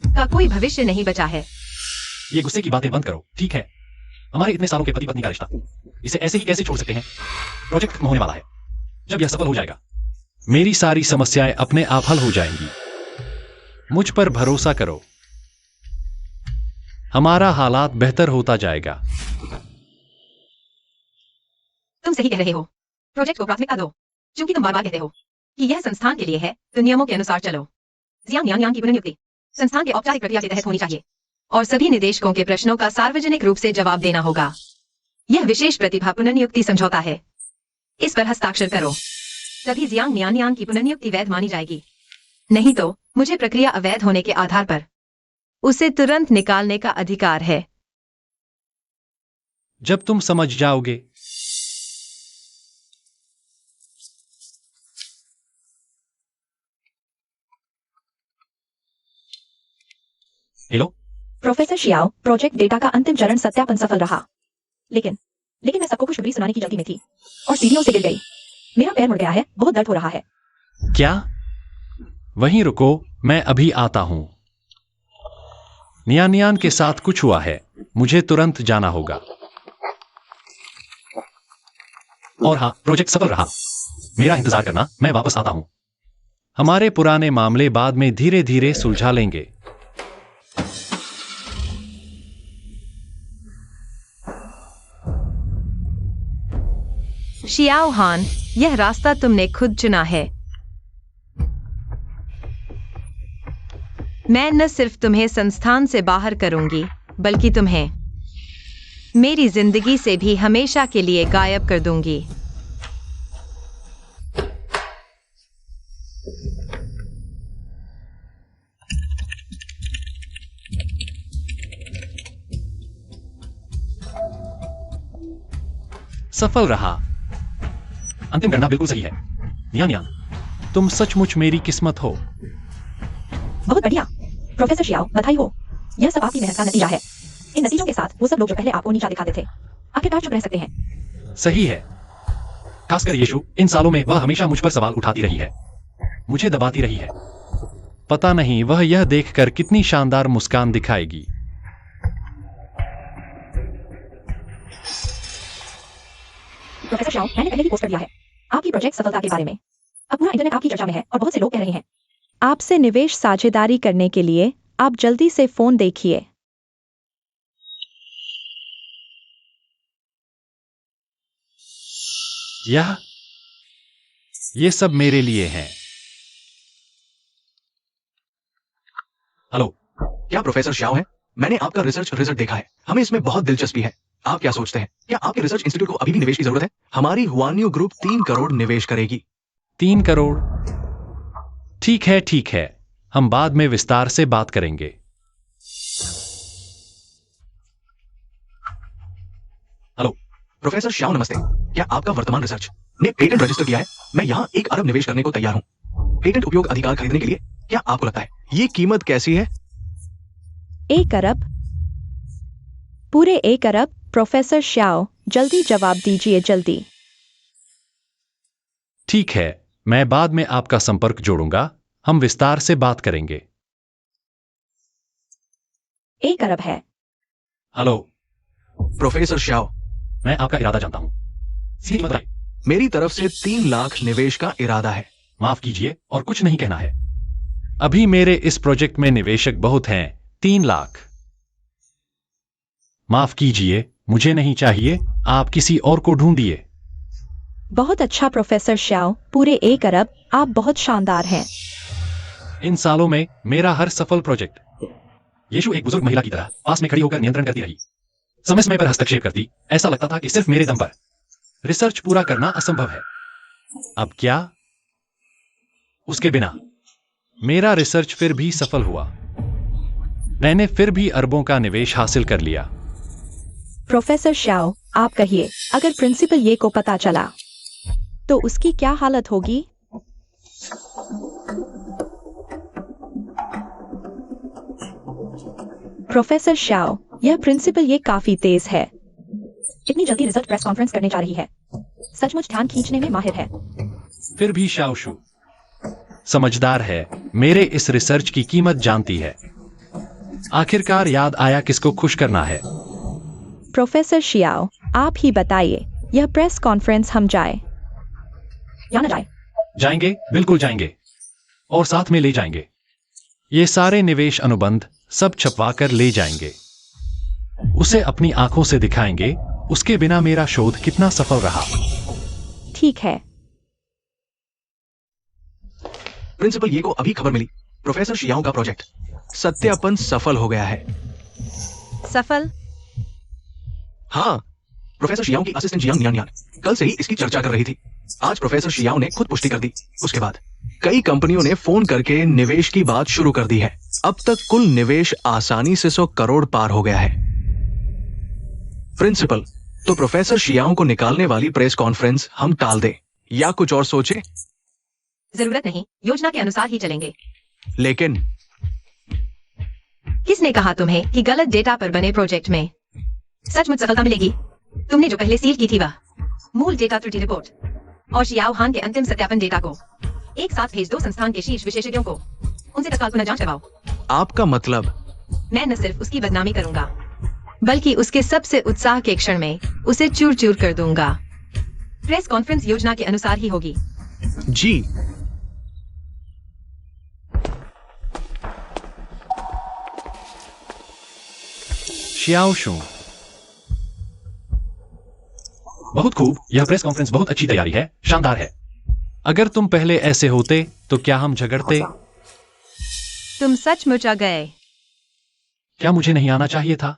A: का कोई भविष्य नहीं बचा है।
D: ये गुस्से की बातें बंद करो, ठीक है? हमारे इतने सालों के पति पत्नी का रिश्ता, इसे ऐसे ही कैसे छोड़ सकते हैं? प्रोजेक्ट खत्म होने वाला है। जब यह सफल हो जाएगा मेरी सारी समस्याएं अपने आप हल हो जाएंगी। मुझ पर भरोसा करो, हमारा हालात बेहतर होता जाएगा।
A: तुम सही कह रहे हो। प्रोजेक्ट को प्राथमिकता दो, क्योंकि तुम बार बार कहते हो कि यह संस्थान के लिए है, तो नियमों के अनुसार चलो। जियांग नियांग की पुनर्नियुक्ति संस्थान के औपचारिक प्रक्रिया के तहत होनी चाहिए और सभी निदेशकों के प्रश्नों का सार्वजनिक रूप से जवाब देना होगा। यह विशेष प्रतिभा पुनर्नियुक्ति समझौता है। इस पर हस्ताक्षर करो, तभी जियांग नियांग की पुनर्नियुक्ति वैध मानी जाएगी। नहीं तो मुझे प्रक्रिया अवैध होने के आधार पर उसे तुरंत निकालने का अधिकार है।
D: जब तुम समझ जाओगे। Hello
B: professor Xiao, project data का अंतिम चरण सत्यापन सफल रहा, लेकिन मैं सबको खुशखबरी सुनाने की जल्दी में थी और सीढ़ियों से गिर गई। मेरा पैर मुड़ गया है, बहुत दर्द हो रहा है।
D: क्या? वहीं रुको, मैं अभी आता हूं। नियान के साथ कुछ हुआ है, मुझे तुरंत जाना होगा। और हाँ, प्रोजेक्ट सफल रहा। मेरा इंतजार करना, मैं वापस आता हूं। हमारे पुराने मामले बाद में धीरे धीरे सुलझा लेंगे।
A: शियाओ हान, यह रास्ता तुमने खुद चुना है। मैं न सिर्फ तुम्हें संस्थान से बाहर करूंगी, बल्कि तुम्हें मेरी जिंदगी से भी हमेशा के लिए गायब कर दूंगी।
D: सफल रहा। अंतिम गणना बिल्कुल सही है। नियान, तुम सचमुच मेरी किस्मत हो।
B: बहुत बढ़िया प्रोफेसर शियाओ, बधाई हो। यह सब आपकी मेहनत का नतीजा है। इन नतीजों के साथ वो सब लोग जो पहले आपको नीचा दिखाते थे आखिरकार चुप रह सकते हैं।
D: सही है। खासकर यीशु, इन सालों में वह हमेशा मुझ पर सवाल उठाती रही है, मुझे दबाती रही है। पता नहीं वह यह देखकर कितनी शानदार मुस्कान दिखाएगी।
B: प्रोफेसर शियाओ, मैंने पहले ही पोस्ट कर दिया है आपकी प्रोजेक्ट सफलता के बारे में। अब पूरा इंटरनेट आपकी चर्चा में है और बहुत से लोग कह रहे हैं
E: आपसे निवेश साझेदारी करने के लिए आप जल्दी से फोन देखिए।
D: ये सब मेरे लिए है। हेलो,
C: क्या प्रोफेसर श्याओ है? मैंने आपका रिसर्च देखा है, हमें इसमें बहुत दिलचस्पी है। आप क्या सोचते हैं, क्या आपके रिसर्च इंस्टीट्यूट को अभी भी निवेश की जरूरत है? हमारी हुआनियो ग्रुप 3 करोड़ निवेश करेगी।
D: 3 करोड़? ठीक है, हम बाद में विस्तार से बात करेंगे। हेलो
C: प्रोफेसर श्याओ, नमस्ते। क्या आपका वर्तमान रिसर्च ने पेटेंट रजिस्टर किया है? मैं यहाँ 1 अरब निवेश करने को तैयार हूँ। पेटेंट उपयोग अधिकार खरीदने के लिए क्या आपको लगता है ये कीमत कैसी है?
E: 1 अरब? पूरे 1 अरब? प्रोफेसर श्याओ, जल्दी जवाब दीजिए, जल्दी।
D: ठीक है, मैं बाद में आपका संपर्क जोड़ूंगा, हम विस्तार से बात करेंगे।
B: 1 अरब है।
D: हेलो
C: प्रोफेसर श्याओ,
D: मैं आपका इरादा जानता हूं। सीधी मत आइए।
C: मेरी तरफ से 3 लाख निवेश का इरादा है।
D: माफ कीजिए और कुछ नहीं कहना है। अभी मेरे इस प्रोजेक्ट में निवेशक बहुत हैं, 3 लाख। माफ कीजिए, मुझे नहीं चाहिए, आप किसी और को ढूंढिए।
E: बहुत अच्छा प्रोफेसर श्याओ, पूरे 1 अरब, आप बहुत शानदार हैं।
D: इन सालों में मेरा हर सफल प्रोजेक्ट। यीशु एक बुजुर्ग महिला की तरह पास में खड़ी होकर नियंत्रण करती रही। समय समय पर हस्तक्षेप करती। ऐसा लगता था कि सिर्फ मेरे दम पर रिसर्च पूरा करना असंभव है। अब क्या? उसके बिना मेरा रिसर्च फिर भी सफल हुआ। मैंने फिर भी अरबों का निवेश हासिल कर लिया।
E: प्रोफेसर श्याओ, आप कहिए, अगर प्रिंसिपल ये को पता चला तो उसकी क्या हालत होगी? प्रोफेसर श्याओ, यह प्रिंसिपल ये काफी तेज है।
B: इतनी जल्दी रिजल्ट प्रेस कॉन्फ्रेंस करने जा रही है। सचमुच ध्यान खींचने में माहिर है।
D: फिर भी शाओशू समझदार है, मेरे इस रिसर्च की कीमत जानती है। आखिरकार याद आया किसको खुश करना है।
E: प्रोफेसर शियाओ, आप ही बताइए, यह प्रेस कॉन्फ्रेंस हम जाए
B: या न जाए?
D: जाएंगे, बिल्कुल जाएंगे, और साथ में ले जाएंगे। ये सारे निवेश अनुबंध सब छपवा कर ले जाएंगे। उसे अपनी आंखों से दिखाएंगे उसके बिना मेरा शोध कितना सफल रहा।
E: ठीक है।
C: प्रिंसिपल ये को अभी खबर मिली, प्रोफेसर शियाओ का प्रोजेक्ट सत्यापन सफल हो गया है।
A: सफल?
C: हाँ, प्रोफेसर शियाओ की असिस्टेंट जियांग नियान कल से ही इसकी चर्चा कर रही थी। आज प्रोफेसर शियाओ ने खुद पुष्टि कर दी। उसके बाद कई कंपनियों ने फोन करके निवेश की बात शुरू कर दी है। अब तक कुल निवेश आसानी से 100 करोड़ पार हो गया है। प्रिंसिपल, तो प्रोफेसर शियाओ को निकालने वाली प्रेस कॉन्फ्रेंस हम टाल दें या कुछ और सोचे?
A: जरूरत नहीं, योजना के अनुसार ही चलेंगे।
C: लेकिन
A: किसने कहा तुम्हें कि गलत डेटा पर बने प्रोजेक्ट में सचमुच सफलता मिलेगी? तुमने जो पहले सील की थी वह मूल डेटा त्रुटि रिपोर्ट और शियाओ हान के अंतिम सत्यापन डेटा को एक साथ भेज दो संस्थान के शीर्ष विशेषज्ञों को। उनसे तत्काल पुनः जांच करवाओ।
C: आपका मतलब?
A: मैं न सिर्फ उसकी बदनामी करूंगा बल्कि उसके सबसे उत्साह के क्षण में उसे चूर चूर कर दूंगा। प्रेस कॉन्फ्रेंस योजना के अनुसार ही होगी।
C: जी।
D: शियाओशू, बहुत खूब, यह प्रेस कॉन्फ्रेंस बहुत अच्छी तैयारी है, शानदार है। अगर तुम पहले ऐसे होते तो क्या हम झगड़ते?
A: तुम सचमुच आ गए।
D: क्या मुझे नहीं आना चाहिए था?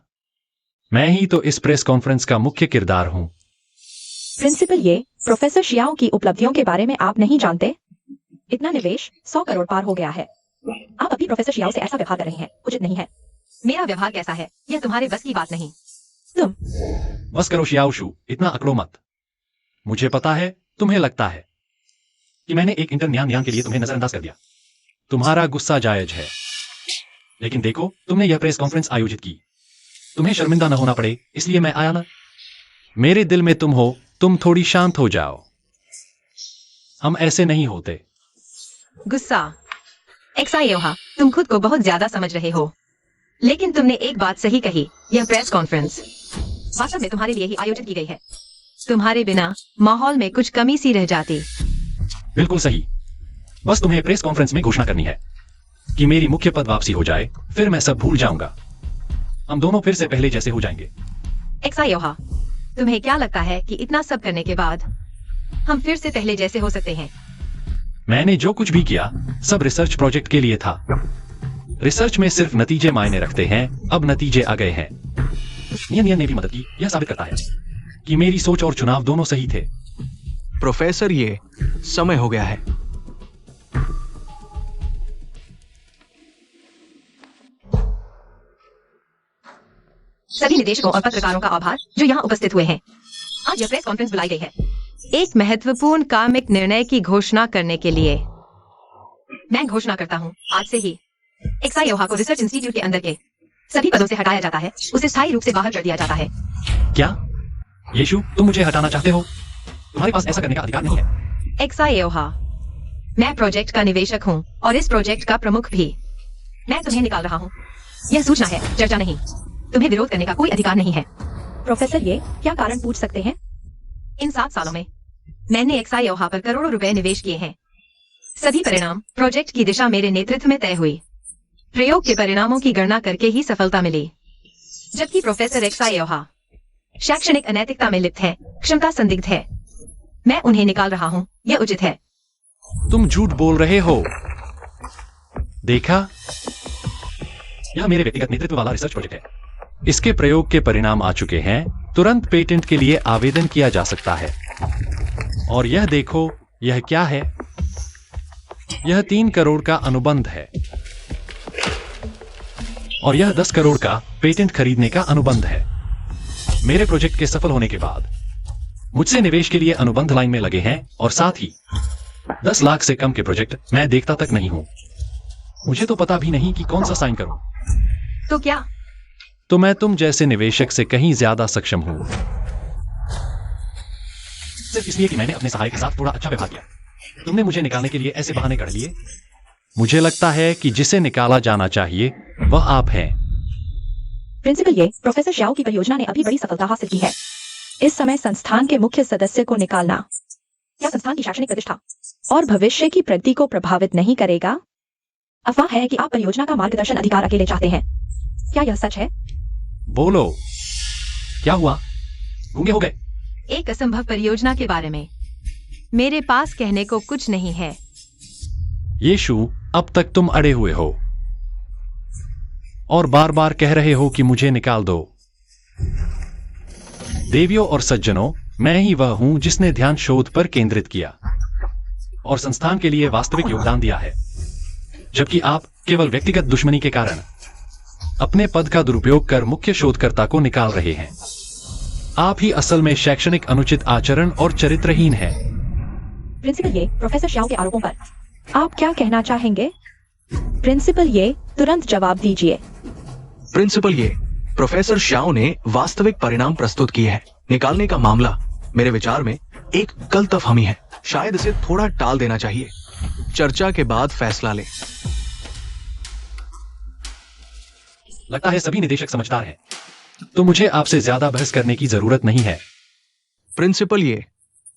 D: मैं ही तो इस प्रेस कॉन्फ्रेंस का मुख्य किरदार हूं।
B: प्रिंसिपल, ये प्रोफेसर शियाओ की उपलब्धियों के बारे में आप नहीं जानते? इतना निवेश 100 करोड़ पार हो गया है। आप अभी प्रोफेसर शियाओ से ऐसा व्यवहार कर रही हैं, उचित नहीं है।
A: मेरा व्यवहार कैसा है यह तुम्हारे बस की बात नहीं।
B: तुम
D: बस करो शियाओशू, इतना अकड़ो मत। मुझे पता है तुम्हें लगता है कि मैंने एक इंटर्न न्यान के लिए तुम्हें नजरअंदाज कर दिया। तुम्हारा गुस्सा जायज है, लेकिन देखो तुमने यह प्रेस कॉन्फ्रेंस आयोजित की। तुम्हें शर्मिंदा न होना पड़े इसलिए मैं आया ना। मेरे दिल में तुम हो, तुम थोड़ी शांत हो जाओ। हम ऐसे नहीं होते।
A: गुस्सा? एक्सायोहा, तुम खुद को बहुत ज्यादा समझ रहे हो। लेकिन तुमने एक बात सही कही, यह प्रेस कॉन्फ्रेंस वास्तव में तुम्हारे लिए ही आयोजित की गई है। तुम्हारे बिना माहौल में कुछ कमी सी रह जाती।
D: बिल्कुल सही। बस तुम्हें प्रेस कॉन्फ्रेंस में घोषणा करनी है कि मेरी मुख्य पद वापसी हो जाए, फिर मैं सब भूल जाऊंगा। हम दोनों फिर से पहले जैसे हो जाएंगे।
A: एक्सायोहा, तुम्हें क्या लगता है कि इतना सब करने के बाद हम फिर से पहले जैसे हो सकते हैं?
D: मैंने जो कुछ भी किया सब रिसर्च प्रोजेक्ट के लिए था। रिसर्च में सिर्फ नतीजे मायने रखते हैं। अब नतीजे आ गए हैं। नियन ने भी मदद की। यह साबित करता है कि मेरी सोच और चुनाव दोनों सही थे।
C: प्रोफेसर, ये समय हो गया है।
A: सभी निदेशकों और पत्रकारों का आभार जो यहाँ उपस्थित हुए हैं। आज यह प्रेस कॉन्फ्रेंस बुलाई गई है एक महत्वपूर्ण कामिक निर्णय की घोषणा करने के लिए। मैं घोषणा करता हूँ, आज से ही एक्सायोहा को रिसर्च इंस्टीट्यूट के अंदर के सभी पदों से हटाया जाता है। उसे स्थायी रूप से बाहर कर दिया जाता है।
D: क्या यीशु, तुम मुझे हटाना चाहते हो? तुम्हारे पास ऐसा करने का अधिकार नहीं है।
A: एक्सायोहा, मैं प्रोजेक्ट का निवेशक हूँ और इस प्रोजेक्ट का प्रमुख भी। मैं तुम्हें निकाल रहा हूँ। यह सूचना है, चर्चा नहीं। तुम्हें विरोध करने का कोई अधिकार नहीं है।
B: प्रोफेसर, ये क्या कारण पूछ सकते हैं?
A: इन 7 सालों में मैंने एक्सायोहा पर करोड़ों रुपए निवेश किए हैं। सभी परिणाम प्रोजेक्ट की दिशा मेरे नेतृत्व में तय हुई। प्रयोग के परिणामों की गणना करके ही सफलता मिली, जबकि प्रोफेसर एक्सायोहा शैक्षणिक अनैतिकता में लिप्त है, क्षमता संदिग्ध है। मैं उन्हें निकाल रहा हूँ, यह उचित है।
D: तुम झूठ बोल रहे हो। देखा, यह मेरे व्यक्तिगत नेतृत्व वाला रिसर्च प्रोजेक्ट है। इसके प्रयोग के परिणाम आ चुके हैं। तुरंत पेटेंट के लिए आवेदन किया जा सकता है। और यह देखो, यह क्या है? यह 3 करोड़ का अनुबंध है और यह 10 करोड़ का पेटेंट खरीदने का अनुबंध है। मेरे प्रोजेक्ट के सफल होने के बाद मुझसे निवेश के लिए अनुबंध लाइन में लगे हैं और साथ ही 10 लाख से कम के प्रोजेक्ट मैं देखता तक नहीं हूं। मुझे तो पता भी नहीं कि कौन सा साइन करूं।
A: तो क्या?
D: तो मैं तुम जैसे निवेशक से कहीं ज्यादा सक्षम हूं, सिर्फ इसलिए कि मैंने अपने सहायक के साथ थोड़ा अच्छा व्यवहार किया। तुमने मुझे निकालने के लिए ऐसे बहाने कर लिए। मुझे लगता है कि जिसे निकाला जाना चाहिए वह आप हैं।
B: प्रिंसिपल ये, प्रोफेसर श्याओ की परियोजना ने अभी बड़ी सफलता हासिल की है। इस समय संस्थान के मुख्य सदस्य को निकालना क्या संस्थान की शैक्षणिक प्रतिष्ठा और भविष्य की प्रगति को प्रभावित नहीं करेगा? अफवाह है कि आप परियोजना का मार्गदर्शन अधिकार अकेले चाहते हैं। क्या यह सच है?
D: बोलो, क्या हुआ? गूंगे हो गए?
A: एक असंभव परियोजना के बारे में मेरे पास कहने को कुछ नहीं है।
D: यीशु, अब तक तुम अड़े हुए हो और बार बार कह रहे हो कि मुझे निकाल दो। देवियों और सज्जनों, मैं ही वह हूं जिसने ध्यान शोध पर केंद्रित किया और संस्थान के लिए वास्तविक योगदान दिया है, जबकि आप केवल व्यक्तिगत दुश्मनी के कारण अपने पद का दुरुपयोग कर मुख्य शोधकर्ता को निकाल रहे हैं। आप ही असल में शैक्षणिक अनुचित आचरण और चरित्रहीन हैं।
B: प्रिंसिपल ये, प्रोफेसर श्याओ के आरोपों पर आप क्या कहना चाहेंगे? प्रिंसिपल ये, तुरंत जवाब दीजिए।
C: प्रिंसिपल ये, प्रोफेसर श्याओ ने वास्तविक परिणाम प्रस्तुत किए हैं। निकालने का मामला मेरे विचार में एक गलतफहमी है। शायद इसे थोड़ा टाल देना चाहिए। चर्चा के बाद फैसला ले।
D: लगता है सभी निदेशक समझदार हैं, तो मुझे आपसे ज्यादा बहस करने की जरूरत नहीं है।
C: प्रिंसिपल ये,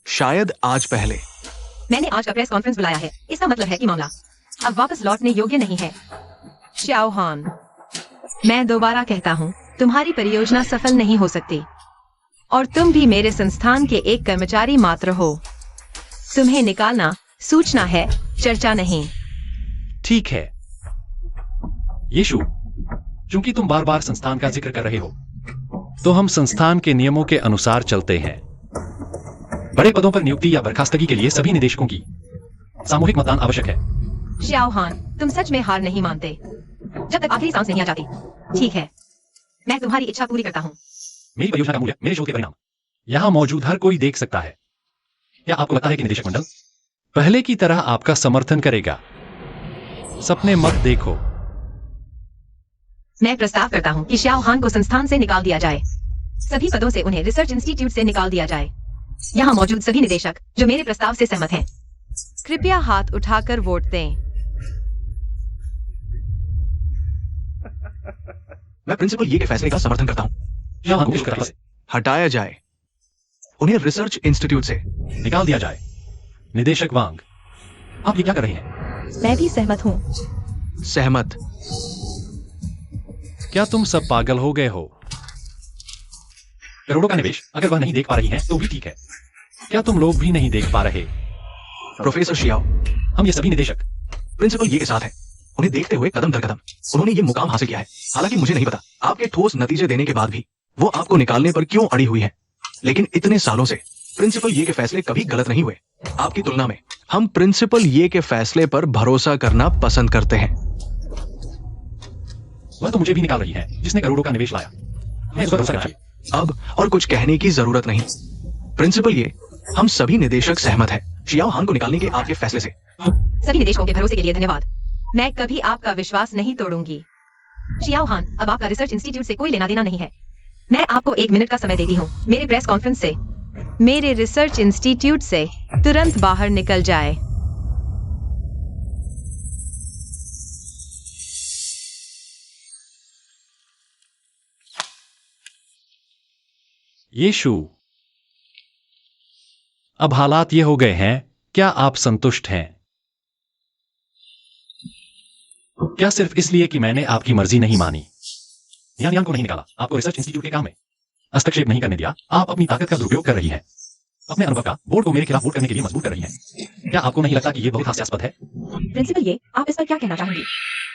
C: शायद आज पहले
A: मैंने आज का प्रेस कॉन्फ्रेंस बुलाया है। इसका मतलब है कि मामला अब वापस लौटने योग्य नहीं है। श्याओ हान, मैं दोबारा कहता हूँ, तुम्हारी परियोजना सफल नहीं हो सकती और तुम भी मेरे संस्थान के एक कर्मचारी मात्र हो। तुम्हें निकालना सूचना है, चर्चा नहीं।
D: ठीक है यीशु, चूंकि तुम बार बार संस्थान का जिक्र कर रहे हो, तो हम संस्थान के नियमों के अनुसार चलते हैं। बड़े पदों पर नियुक्ति या बर्खास्तगी के लिए सभी निदेशकों की सामूहिक मतदान आवश्यक है।
A: श्याओ हान, तुम सच में हार नहीं मानते जब तक आखिरी सांस नहीं आ जाती। ठीक है, मैं तुम्हारी इच्छा पूरी करता हूँ।
D: मेरी परियोजना का मूल्य, मेरे शोध के परिणाम यहां मौजूद हर कोई देख सकता है। क्या आपको लगता है कि निदेशक मंडल पहले की तरह आपका समर्थन करेगा? सपने मत देखो।
A: मैं प्रस्ताव करता हूँ कि श्याओ हान को संस्थान से निकाल दिया जाए। सभी पदों से उन्हें रिसर्च इंस्टीट्यूट से निकाल दिया जाए। यहाँ मौजूद सभी निदेशक जो मेरे प्रस्ताव से सहमत हैं, कृपया हाथ उठाकर वोट दें।
C: मैं प्रिंसिपल ये के फैसले का समर्थन करता हूँ।
D: श्याओ हान को शोधकर्ता से
C: हटाया जाए, उन्हें रिसर्च इंस्टीट्यूट से
D: निकाल दिया जाए। निदेशक वांग, आप ये क्या कर रहे हैं?
B: मैं भी सहमत हूँ।
C: सहमत।
D: क्या तुम सब पागल हो गए हो? करोड़ों का निवेश अगर वह नहीं देख पा रही हैं, तो भी ठीक है। क्या तुम लोग भी नहीं देख पा रहे?
C: प्रोफेसर श्याओ,
D: हम ये सभी निदेशक
C: प्रिंसिपल ये के साथ है। उन्हें देखते हुए कदम दर कदम उन्होंने ये मुकाम हासिल किया है। हालांकि मुझे नहीं पता आपके ठोस नतीजे देने के बाद भी वो आपको निकालने पर क्यों अड़ी हुई है, लेकिन इतने सालों से प्रिंसिपल ये के फैसले कभी गलत नहीं हुए। आपकी तुलना में हम प्रिंसिपल ये के फैसले पर भरोसा करना पसंद करते हैं।
D: वह तो मुझे भी निकाल रही है जिसने करोड़ों का निवेश लाया। मैं इस पर भरोसा करना चाहिए।
C: अब और कुछ कहने की जरूरत नहीं। प्रिंसिपल ये, हम सभी निदेशक सहमत हैं श्याओ हान को निकालने के आपके फैसले से।
A: सभी निदेशकों के भरोसे के लिए धन्यवाद। मैं कभी आपका विश्वास नहीं तोड़ूंगी। श्याओ हान, अब आपका रिसर्च इंस्टीट्यूट से कोई लेना देना नहीं है। मैं आपको 1 मिनट का समय देती हूँ। मेरे प्रेस कॉन्फ्रेंस से, मेरे रिसर्च इंस्टीट्यूट से तुरंत बाहर निकल जाए।
D: यीशु, अब हालात ये हो गए हैं, क्या आप संतुष्ट हैं? क्या सिर्फ इसलिए कि मैंने आपकी मर्जी नहीं मानी? यान को नहीं निकाला, आपको रिसर्च इंस्टीट्यूट के काम में हस्तक्षेप नहीं करने दिया, आप अपनी ताकत का दुरुपयोग कर रही हैं। अपने अनुभव का बोर्ड को मेरे खिलाफ वोट करने के लिए मजबूर कर रही हैं। क्या आपको नहीं लगता कि ये बहुत हास्यास्पद है?
B: प्रिंसिपल ये, आप इस पर क्या कहना चाहेंगी?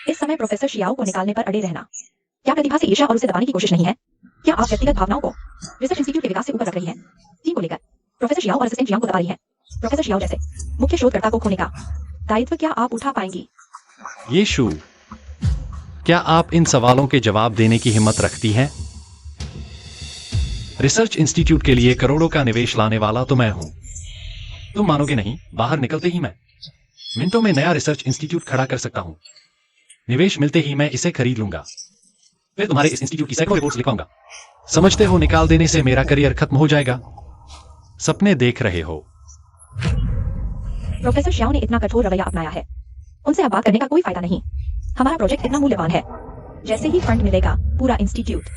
B: इस समय प्रोफेसर शियाओ को निकालने पर अड़े रहना क्या प्रतिभा से ईर्ष्या और उसे दबाने की कोशिश नहीं है? क्या आप व्यक्तिगत भावनाओं को रिसर्च इंस्टीट्यूट के विकास से ऊपर रख रही हैं? टीम को लेकर प्रोफेसर शियाओ और असिस्टेंट जियांग को दबा रही हैं। प्रोफेसर शियाओ जैसे मुख्य शोधकर्ता को खोने का दायित्व क्या आप उठा पाएंगी?
D: ये शू, क्या आप इन सवालों के जवाब देने की हिम्मत रखती हैं? रिसर्च इंस्टीट्यूट के लिए करोड़ों का निवेश लाने वाला तो मैं हूं। तुम मानोगे नहीं, बाहर निकलते ही मैं मिनटों में नया रिसर्च इंस्टीट्यूट खड़ा कर सकता हूं। निवेश मिलते ही मैं इसे खरीद लूंगा, फिर तुम्हारे इस इंस्टीट्यूट की सैकड़ों रिपोर्ट्स लिखवाऊंगा। समझते हो निकाल देने से मेरा करियर खत्म हो जाएगा? सपने देख रहे हो?
B: प्रोफेसर शियाओ ने इतना कठोर रवैया अपनाया है, उनसे अब बात करने का कोई फायदा नहीं। हमारा प्रोजेक्ट इतना मूल्यवान है, जैसे ही फंड मिलेगा पूरा इंस्टीट्यूट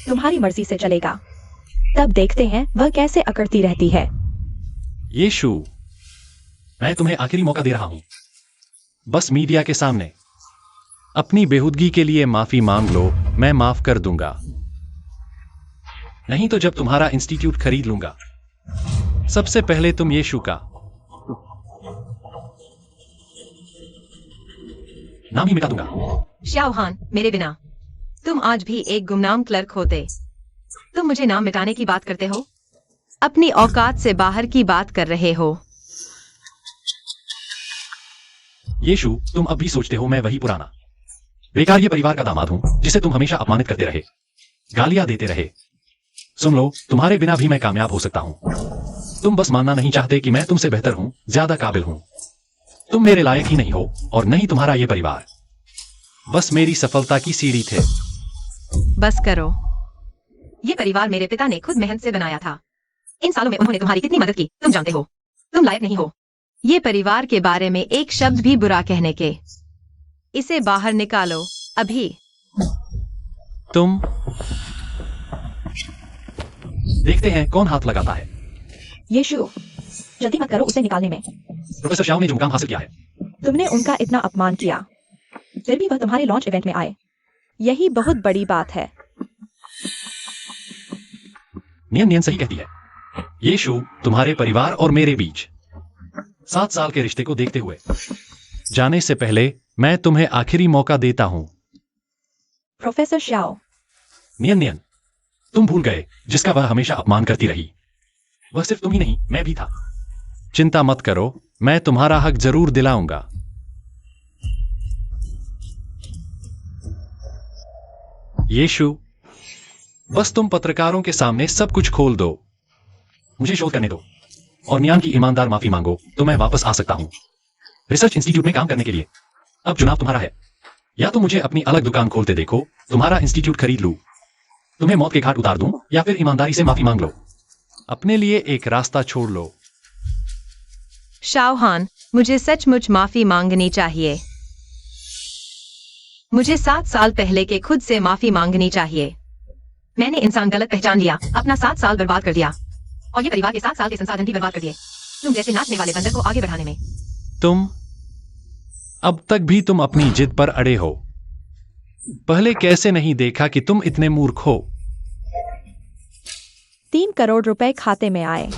B: तुम्हारी मर्जी से चलेगा। तब देखते हैं वह कैसे अकड़ती रहती है।
D: ये शू, मैं तुम्हें आखिरी मौका दे रहा हूं। बस मीडिया के सामने अपनी बेहूदगी के लिए माफी मांग लो, मैं माफ कर दूंगा। नहीं तो जब तुम्हारा इंस्टीट्यूट खरीद लूंगा, सबसे पहले तुम ये शू का नाम ही मिटा दूंगा।
A: श्याओ हान, मेरे बिना तुम आज भी एक गुमनाम क्लर्क होते। तुम मुझे नाम मिटाने की बात करते हो? अपनी औकात से बाहर की बात कर रहे हो।
D: ये शू, तुम अब भी सोचते हो मैं वही पुराना बेकार ये परिवार का दामाद हूं जिसे तुम हमेशा अपमानित करते रहे, गालियां देते रहे। सुन लो, तुम्हारे बिना भी मैं कामयाब हो सकता हूं। तुम बस मानना नहीं चाहते कि मैं तुमसे बेहतर हूं, ज्यादा काबिल हूं। तुम मेरे लायक ही नहीं हो, और नहीं तुम्हारा ये परिवार। बस मेरी सफलता की सीढ़ी थे।
A: बस करो। ये परिवार मेरे पिता ने खुद मेहनत से बनाया था। इन सालों में उन्होंने तुम्हारी कितनी मदद की तुम जानते हो। तुम लायक नहीं हो ये परिवार के बारे में एक शब्द भी बुरा कहने के। इसे बाहर निकालो अभी।
D: तुम देखते हैं कौन हाथ लगाता है।
B: यीशु, जल्दी मत करो उसे निकालने में।
D: प्रोफेसर शाओ ने जो मुकाम हासिल किया है,
B: तुमने उनका इतना अपमान किया, फिर भी वह तुम्हारे लॉन्च इवेंट में आए।
E: यही बहुत बड़ी बात है।
D: नियन सही कहती है। ये शू तुम्हारे परिवार और मेरे बीच 7 साल के रिश्ते को देखते हुए जाने से पहले मैं तुम्हें आखिरी मौका देता हूं।
B: प्रोफेसर शियाओ,
D: नियन, तुम भूल गए जिसका वह हमेशा अपमान करती रही। वह सिर्फ तुम ही नहीं, मैं भी था। चिंता मत करो, मैं तुम्हारा हक जरूर दिलाऊंगा। यीशु, बस तुम पत्रकारों के सामने सब कुछ खोल दो। मुझे शोध करने दो और नियान की ईमानदार माफी मांगो तो मैं वापस आ सकता हूं रिसर्च इंस्टीट्यूट में काम करने के लिए। अब चुनाव तुम्हारा है। या तो मुझे अपनी अलग दुकान खोलते देखो, तुम्हारा इंस्टीट्यूट खरीद लूं, तुम्हें मौत के घाट उतार दूं, या फिर ईमानदारी से माफी मांग लो। अपने लिए एक रास्ता छोड़ लो।
A: शाओ हान, मुझे सचमुच माफी मांगनी चाहिए। मुझे 7 साल पहले के खुद से माफी मांगनी चाहिए। मैंने इंसान गलत पहचान लिया, अपना 7 साल बर्बाद कर दिया, और ये परिवार के 7 साल के संसाधन भी बर्बाद कर दिए तुम जैसे नाचने वाले बंदर को आगे बढ़ाने में।
D: तुम अब तक भी तुम अपनी जिद पर अड़े हो। पहले कैसे नहीं देखा कि तुम इतने मूर्ख हो?
E: 3 करोड़ रुपए खाते में आए।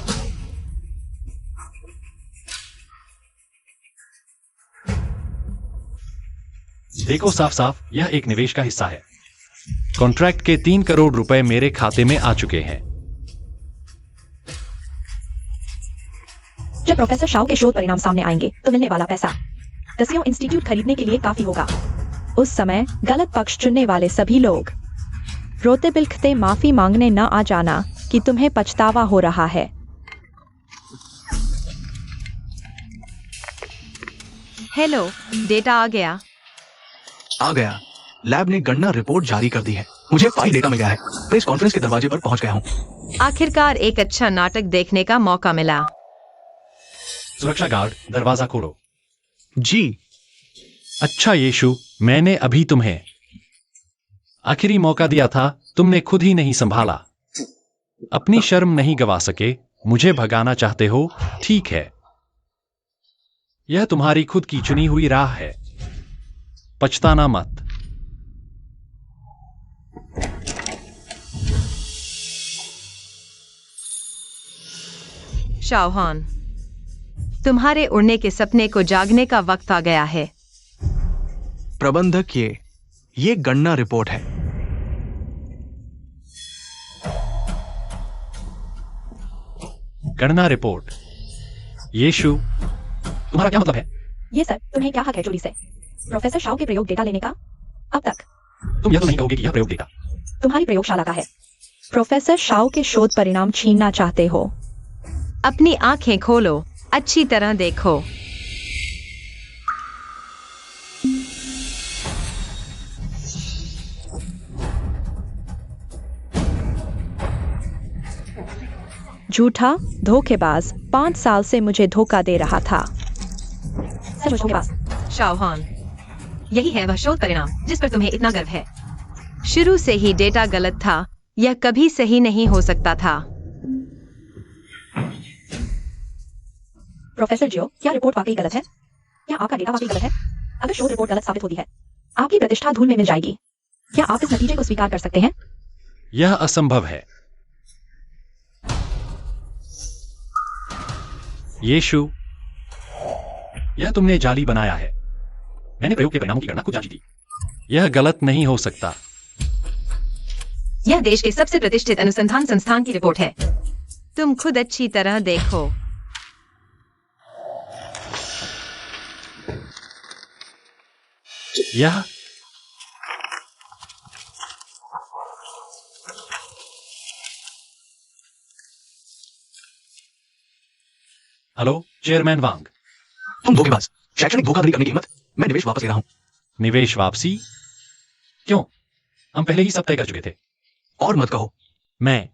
D: देखो साफ साफ यह एक निवेश का हिस्सा है। कॉन्ट्रैक्ट के 3 करोड़ रुपए मेरे खाते में आ चुके हैं।
B: जब प्रोफेसर शाओ के शोध परिणाम सामने आएंगे तो मिलने वाला पैसा 10 इंस्टीट्यूट खरीदने के लिए काफी होगा।
E: उस समय गलत पक्ष चुनने वाले सभी लोग रोते बिलखते माफी मांगने न आ जाना कि तुम्हें पछतावा हो रहा है।
A: हेलो, डेटा आ गया।
C: आ गया। लैब ने गणना रिपोर्ट जारी कर दी है। मुझे फाइल डेटा मिल गया है। प्रेस कॉन्फ्रेंस के दरवाजे पर पहुंच गया हूँ।
A: आखिरकार एक अच्छा नाटक देखने का मौका मिला।
D: सुरक्षा गार्ड, दरवाजा खोलो।
C: जी।
D: अच्छा यीशु, मैंने अभी तुम्हें आखिरी मौका दिया था, तुमने खुद ही नहीं संभाला। अपनी शर्म नहीं गवा सके, मुझे भगाना चाहते हो? ठीक है, यह तुम्हारी खुद की चुनी हुई राह है। पछताना मत।
A: शाओहान, तुम्हारे उड़ने के सपने को जागने का वक्त आ गया है।
C: प्रबंधक, ये गणना रिपोर्ट है।
D: गणना रिपोर्ट। यीशु, तुम्हारा क्या मतलब है?
B: ये सर, तुम्हें क्या हक है चोरी से? प्रोफेसर शाओ के प्रयोग डेटा लेने का? अब तक
D: तुम यह तो नहीं कहोगे कि यह प्रयोग डेटा
B: तुम्हारी प्रयोगशाला का है।
E: प्रोफेसर शाओ के शोध परिणाम छीनना चाहते हो?
A: अपनी आंखें खोलो, अच्छी तरह देखो।
E: झूठा धोखेबाज 5 साल से मुझे धोखा दे रहा था।
B: सर, मुझे पास
A: शाओहान, यही है वह शोध परिणाम जिस पर तुम्हें इतना गर्व है। शुरू से ही डेटा गलत था, यह कभी सही नहीं हो सकता था।
B: प्रोफेसर जियो, क्या रिपोर्ट वाकई गलत है? क्या आपका डेटा वाकई गलत है? अगर शोध रिपोर्ट गलत साबित होती है, आपकी प्रतिष्ठा धूल में मिल जाएगी। क्या आप इस नतीजे को स्वीकार कर सकते हैं?
D: यह असंभव है। यीशु, यह तुमने जाली बनाया है। मैंने प्रयोग के परिणामों की गणना खुद जांची थी। यह गलत नहीं हो सकता।
A: यह देश के सबसे प्रतिष्ठित अनुसंधान संस्थान की रिपोर्ट है। तुम खुद अच्छी तरह देखो।
D: यह हेलो चेयरमैन वांग।
C: तुम धोखेबाज, शैक्षणिक धोखाधड़ी करने की हिम्मत। मैं निवेश वापस ले रहा हूं।
D: निवेश वापसी क्यों? हम पहले ही सब तय कर चुके थे।
C: और मत कहो।
D: मैं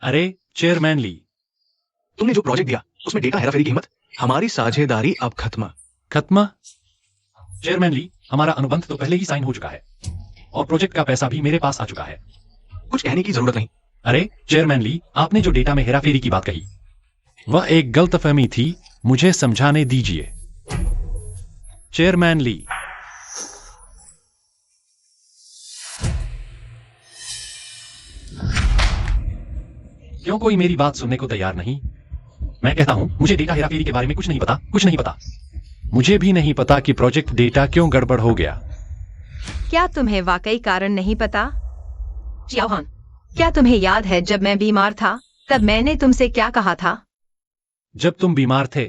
D: अरे चेयरमैन ली,
C: तुमने जो प्रोजेक्ट दिया उसमें डेटा हेराफेरी की हिम्मत। हमारी साझेदारी अब खत्म।
D: खत्म? चेयरमैन ली, हमारा अनुबंध तो पहले ही साइन हो चुका है और प्रोजेक्ट का पैसा भी मेरे पास आ चुका है।
C: कुछ कहने की जरूरत नहीं।
D: अरे चेयरमैन ली, आपने जो डेटा में हेराफेरी की बात कही वह एक गलतफहमी थी। मुझे समझाने दीजिए। चेयरमैन ली, क्यों कोई मेरी बात सुनने को तैयार नहीं? मैं कहता हूं मुझे डेटा हेराफेरी के बारे में कुछ नहीं पता, कुछ नहीं पता। मुझे भी नहीं पता कि प्रोजेक्ट डेटा क्यों गड़बड़ हो गया।
A: क्या तुम्हें वाकई कारण नहीं पता? शाओहान, क्या तुम्हें याद है जब मैं बीमार था तब मैंने तुमसे क्या कहा था?
D: जब तुम बीमार थे?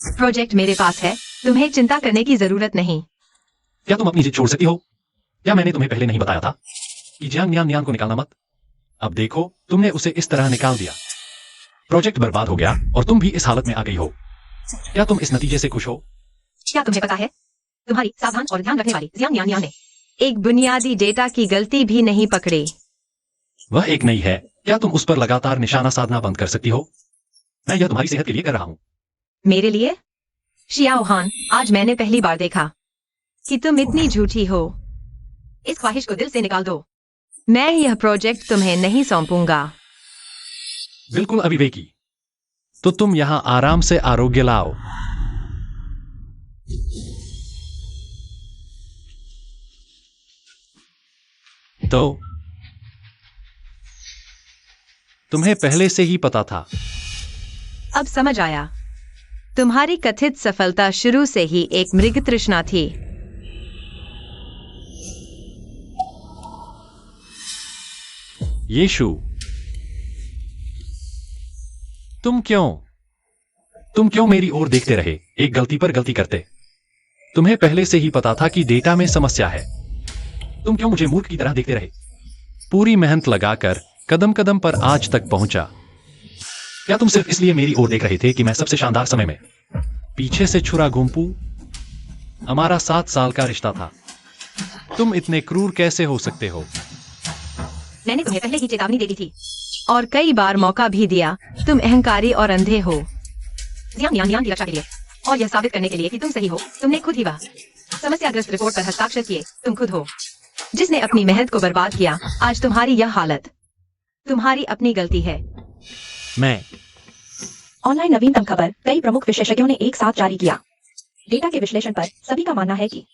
A: प्रोजेक्ट मेरे पास है, तुम्हें चिंता करने की जरूरत नहीं।
D: क्या तुम अपनी जिद छोड़ सकती हो? क्या मैंने तुम्हें पहले नहीं बताया था कि जियांग नियान नियान को निकालना मत? अब देखो, तुमने उसे इस तरह निकाल दिया। प्रोजेक्ट बर्बाद हो गया और तुम भी इस हालत में आ गई हो। क्या तुम इस नतीजे से खुश हो?
A: क्या तुम्हें पता है, तुम्हारी सावधान और ध्यान रखने वाली जियांग नियान नियान ने एक बुनियादी डेटा की गलती भी नहीं पकड़ी।
D: वह एक नहीं है। क्या तुम उस पर लगातार निशाना साधना बंद कर सकती हो? मैं यह तुम्हारी सेहत के लिए कर रहा हूं।
A: मेरे लिए? शाओहान, आज मैंने पहली बार देखा कि तुम इतनी झूठी हो। इस ख्वाहिश को दिल से निकाल दो। मैं यह प्रोजेक्ट तुम्हें नहीं सौंपूंगा।
D: बिल्कुल अविवेकी। तो तुम यहां आराम से आरोग्य लाओ। तो तुम्हें पहले से ही पता था।
A: अब समझ आया। तुम्हारी कथित सफलता शुरू से ही एक मृग तृष्णा थी।
D: यीशु, तुम क्यों मेरी ओर देखते रहे, एक गलती पर गलती करते? तुम्हें पहले से ही पता था कि डेटा में समस्या है। तुम क्यों मुझे मूर्ख की तरह देखते रहे? पूरी मेहनत लगाकर कदम कदम पर आज तक पहुंचा। क्या तुम सिर्फ इसलिए मेरी ओर देख रहे थे कि मैं सबसे शानदार समय में पीछे से छुरा घूमूं? हमारा 7 साल का रिश्ता था। तुम इतने क्रूर कैसे हो सकते हो?
A: मैंने तुम्हें पहले ही चेतावनी दे दी थी और कई बार मौका भी दिया। तुम अहंकारी और अंधे हो। जियांग नियान की रक्षा के लिए और यह साबित करने के लिए कि तुम सही हो, तुमने खुद ही वह समस्याग्रस्त रिपोर्ट पर हस्ताक्षर किए। तुम खुद हो जिसने अपनी मेहनत को बर्बाद किया। आज तुम्हारी यह हालत। तुम्हारी अपनी गलती है।
D: मैं
B: ऑनलाइन नवीनतम खबर कई प्रमुख विशेषज्ञों ने एक साथ जारी किया। डेटा के विश्लेषण पर सभी का मानना है कि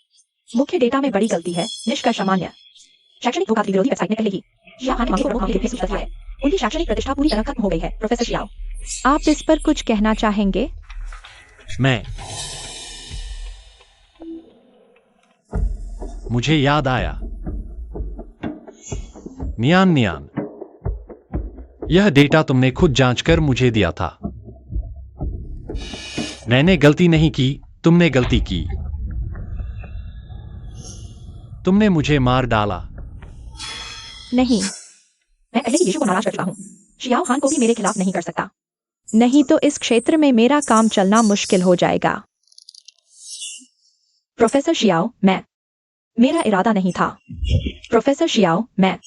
B: मुख्य डेटा में बड़ी गलती है। निष्कर्ष सामान्य। शैक्षणिक धोखाधड़ी विरोधी वेबसाइट ने पहले ही शियाओ हान के मामले को प्रमुख मामले के रूप में सूचीबद्ध किया है। उनकी शैक्षणिक प्रतिष्ठा पूरी तरह खत्म हो गई है। प्रोफेसर शियाओ,
E: आप इस पर कुछ कहना चाहेंगे?
D: मैं मुझे याद आया। नियान नियान, यह डेटा तुमने खुद जांच कर मुझे दिया था। मैंने गलती नहीं की, तुमने गलती की। तुमने मुझे मार डाला।
E: नहीं,
B: मैं पहले ही यीशु को नाराज कर चुका हूँ। शियाओ हान को भी मेरे खिलाफ नहीं कर सकता।
E: नहीं तो इस क्षेत्र में मेरा काम चलना मुश्किल हो जाएगा।
B: प्रोफेसर शियाओ, मेरा इरादा नहीं था। प्रोफेसर शियाओ, मैं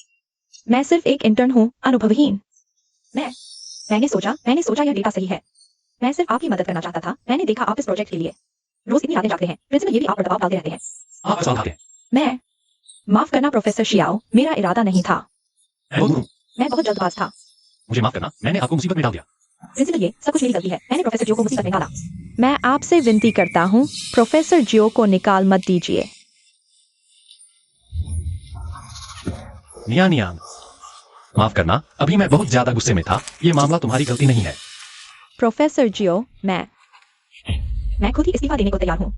B: सिर्फ एक इंटर्न हूँ, अनुभवहीन। मैंने सोचा यह डेटा सही है। मैं सिर्फ आपकी मदद करना चाहता था। मैंने देखा आप इस प्रोजेक्ट के लिए रोज इतनी रातें जागते हैं। प्रिंसिपल ये भी आप पर दबाव डालते रहते हैं।
D: आप ऐसा उठाते हैं।
B: मैं माफ करना प्रोफेसर शियाओ, मेरा इरादा नहीं था। मैं बहुत जल्दबाज था।
D: मुझे माफ करना, मैंने आपको मुसीबत में डाल दिया।
B: प्रिंसिपल ये सब कुछ मेरी गलती है। मैंने प्रोफेसर जियो को मुसीबत में डाला।
E: मैं आपसे विनती करता हूँ, प्रोफेसर जियो को निकाल मत दीजिए।
D: नियान नियान, माफ करना, अभी मैं बहुत ज्यादा गुस्से में था। ये मामला तुम्हारी गलती नहीं है।
E: प्रोफेसर जियो,
B: मैं खुद ही इस्तीफा देने को तैयार हूँ।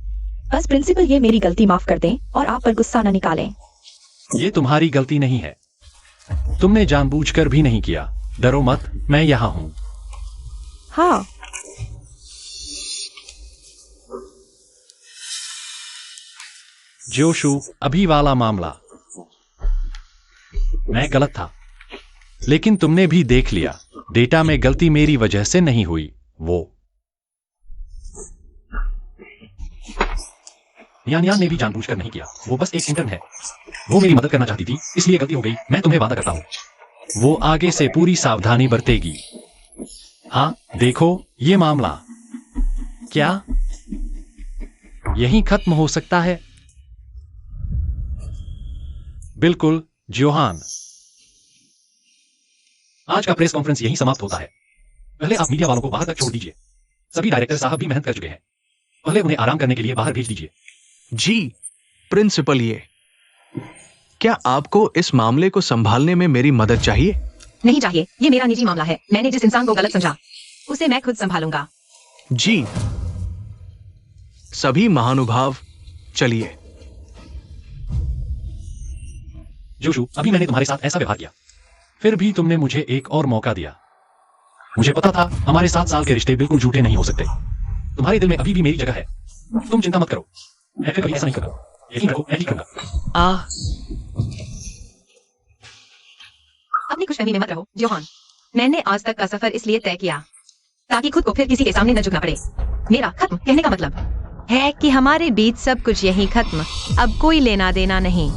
B: बस प्रिंसिपल ये मेरी गलती माफ कर दें और आप पर गुस्सा न निकालें।
D: ये तुम्हारी गलती नहीं है। तुमने जानबूझकर भी नहीं किया। डरो मत, मैं यहां हूं।
E: हाँ,
D: जोशु, अभी वाला मामला मैं गलत था, लेकिन तुमने भी देख लिया, डेटा में गलती मेरी वजह से नहीं हुई। वो यान ने भी जानबूझकर नहीं किया। वो बस एक इंटर्न है। वो मेरी मदद करना चाहती थी, इसलिए गलती हो गई। मैं तुम्हें वादा करता हूं वो आगे से पूरी सावधानी बरतेगी। हाँ, देखो ये मामला क्या यहीं खत्म हो सकता है? बिल्कुल जोहान। आज का प्रेस कॉन्फ्रेंस यहीं समाप्त होता है। पहले आप मीडिया वालों को बाहर तक छोड़ दीजिए। सभी डायरेक्टर साहब भी मेहनत कर चुके हैं। पहले उन्हें आराम करने के लिए बाहर भेज दीजिए।
C: जी प्रिंसिपल, क्या आपको इस मामले को संभालने में मेरी मदद चाहिए?
A: नहीं चाहिए, ये मेरा निजी मामला है। मैंने जिस इंसान को गलत समझा उसे मैं खुद संभालूंगा।
C: जी सभी महानुभाव, चलिए।
D: जोशु, अभी मैंने तुम्हारे साथ ऐसा व्यवहार किया, फिर भी तुमने मुझे एक और मौका दिया। मुझे पता था हमारे 7 साल के रिश्ते बिल्कुल झूठे नहीं हो सकते। तुम्हारे दिल में अभी भी मेरी जगह है। तुम चिंता मत करो, मैं फिर कभी ऐसा नहीं करूंगा। यकीन रखो, मैं ठीक करूंगा।
A: अपनी खुशफहमी में मत रहो जोहान। मैंने आज तक का सफर इसलिए तय किया ताकि खुद को फिर किसी के सामने न झुकना पड़े। मेरा खत्म कहने का मतलब है कि हमारे बीच सब कुछ यहीं खत्म। अब कोई लेना देना नहीं।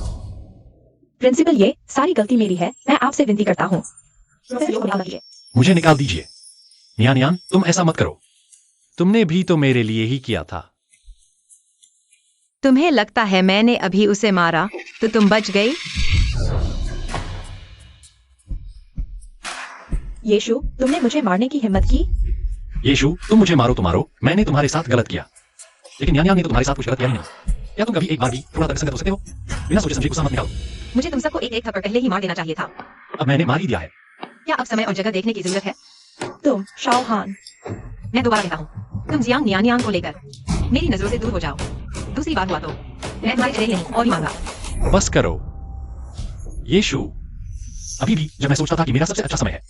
B: प्रिंसिपल ये सारी गलती मेरी है। मैं आपसे विनती करता हूँ। प्रोफेसर जियो को निकाल दीजिए।
D: मुझे निकाल दीजिए। नियान, तुम ऐसा मत करो। तुमने भी तो मेरे लिए ही किया था।
A: तुम्हें लगता है मैंने अभी उसे मारा तो तुम बच गई?
B: यीशु, तुमने मुझे मारने की हिम्मत की?
D: यीशु, तुम मुझे मारो तो मारो, मैंने तुम्हारे साथ गलत किया, लेकिन नियान ने तो तुम्हारे साथ कुछ गलत किया ही नहीं। क्या तुम कभी एक बार भी थोड़ा तर्कसंगत हो सकते हो? बिना सोचे समझे गुस्सा मत निकालो।
A: मुझे तुम सबको एक थप्पड़ पहले ही मार देना चाहिए था।
D: अब मैंने मार ही दिया है।
A: क्या अब समय और जगह देखने की जरूरत है?
B: तुम शाओ हान।
A: मैं दोबारा कहता हूँ, तुम जियांग नियान को लेकर मेरी नजरों से दूर हो जाओ। दूसरी बार हुआ तो मैं तुम्हारी जगह नहीं और ही मांगा।
D: बस करो यीशु। अभी भी जब मैं सोचता था कि मेरा सबसे अच्छा समय है,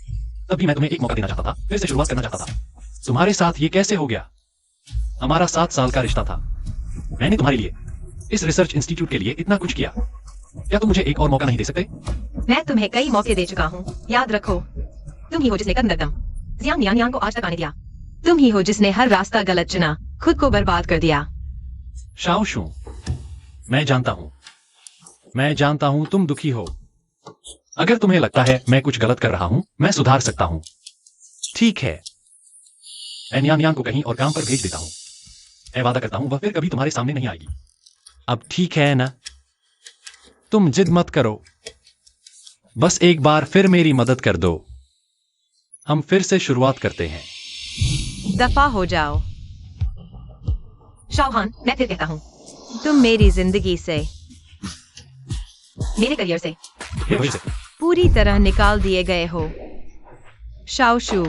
D: तब भी मैं तुम्हें एक मौका देना चाहता था, फिर से शुरुआत करना चाहता था। तुम्हारे साथ ये कैसे हो गया? हमारा 7 साल का रिश्ता था। मैंने तुम्हारे लिए, इस रिसर्च इंस्टीट्यूट के लिए इतना कुछ किया। क्या तुम मुझे एक और मौका नहीं दे सकते?
A: मैं तुम्हें कई मौके दे चुका हूँ, याद रखो। तुम ही हो जिसने कदम दर कदम जियांग नियान को आज तक आने दिया। तुम ही हो जिसने हर रास्ता गलत चुना, खुद को बर्बाद कर दिया।
D: शाओशू, मैं जानता हूं तुम दुखी हो। अगर तुम्हें लगता है मैं कुछ गलत कर रहा हूं, मैं सुधार सकता हूं। ठीक है, मैं नियान को कहीं और काम पर भेज देता हूं। मैं वादा करता हूं वह फिर कभी तुम्हारे सामने नहीं आएगी। अब ठीक है ना? तुम जिद मत करो, बस एक बार फिर मेरी मदद कर दो। हम फिर से शुरुआत करते हैं।
A: दफा हो जाओ। शाओहान, मैं फिर कहता हूँ, तुम मेरी जिंदगी से, मेरे करियर से
D: ये वजह से
A: पूरी तरह निकाल दिए गए हो। शाओशू,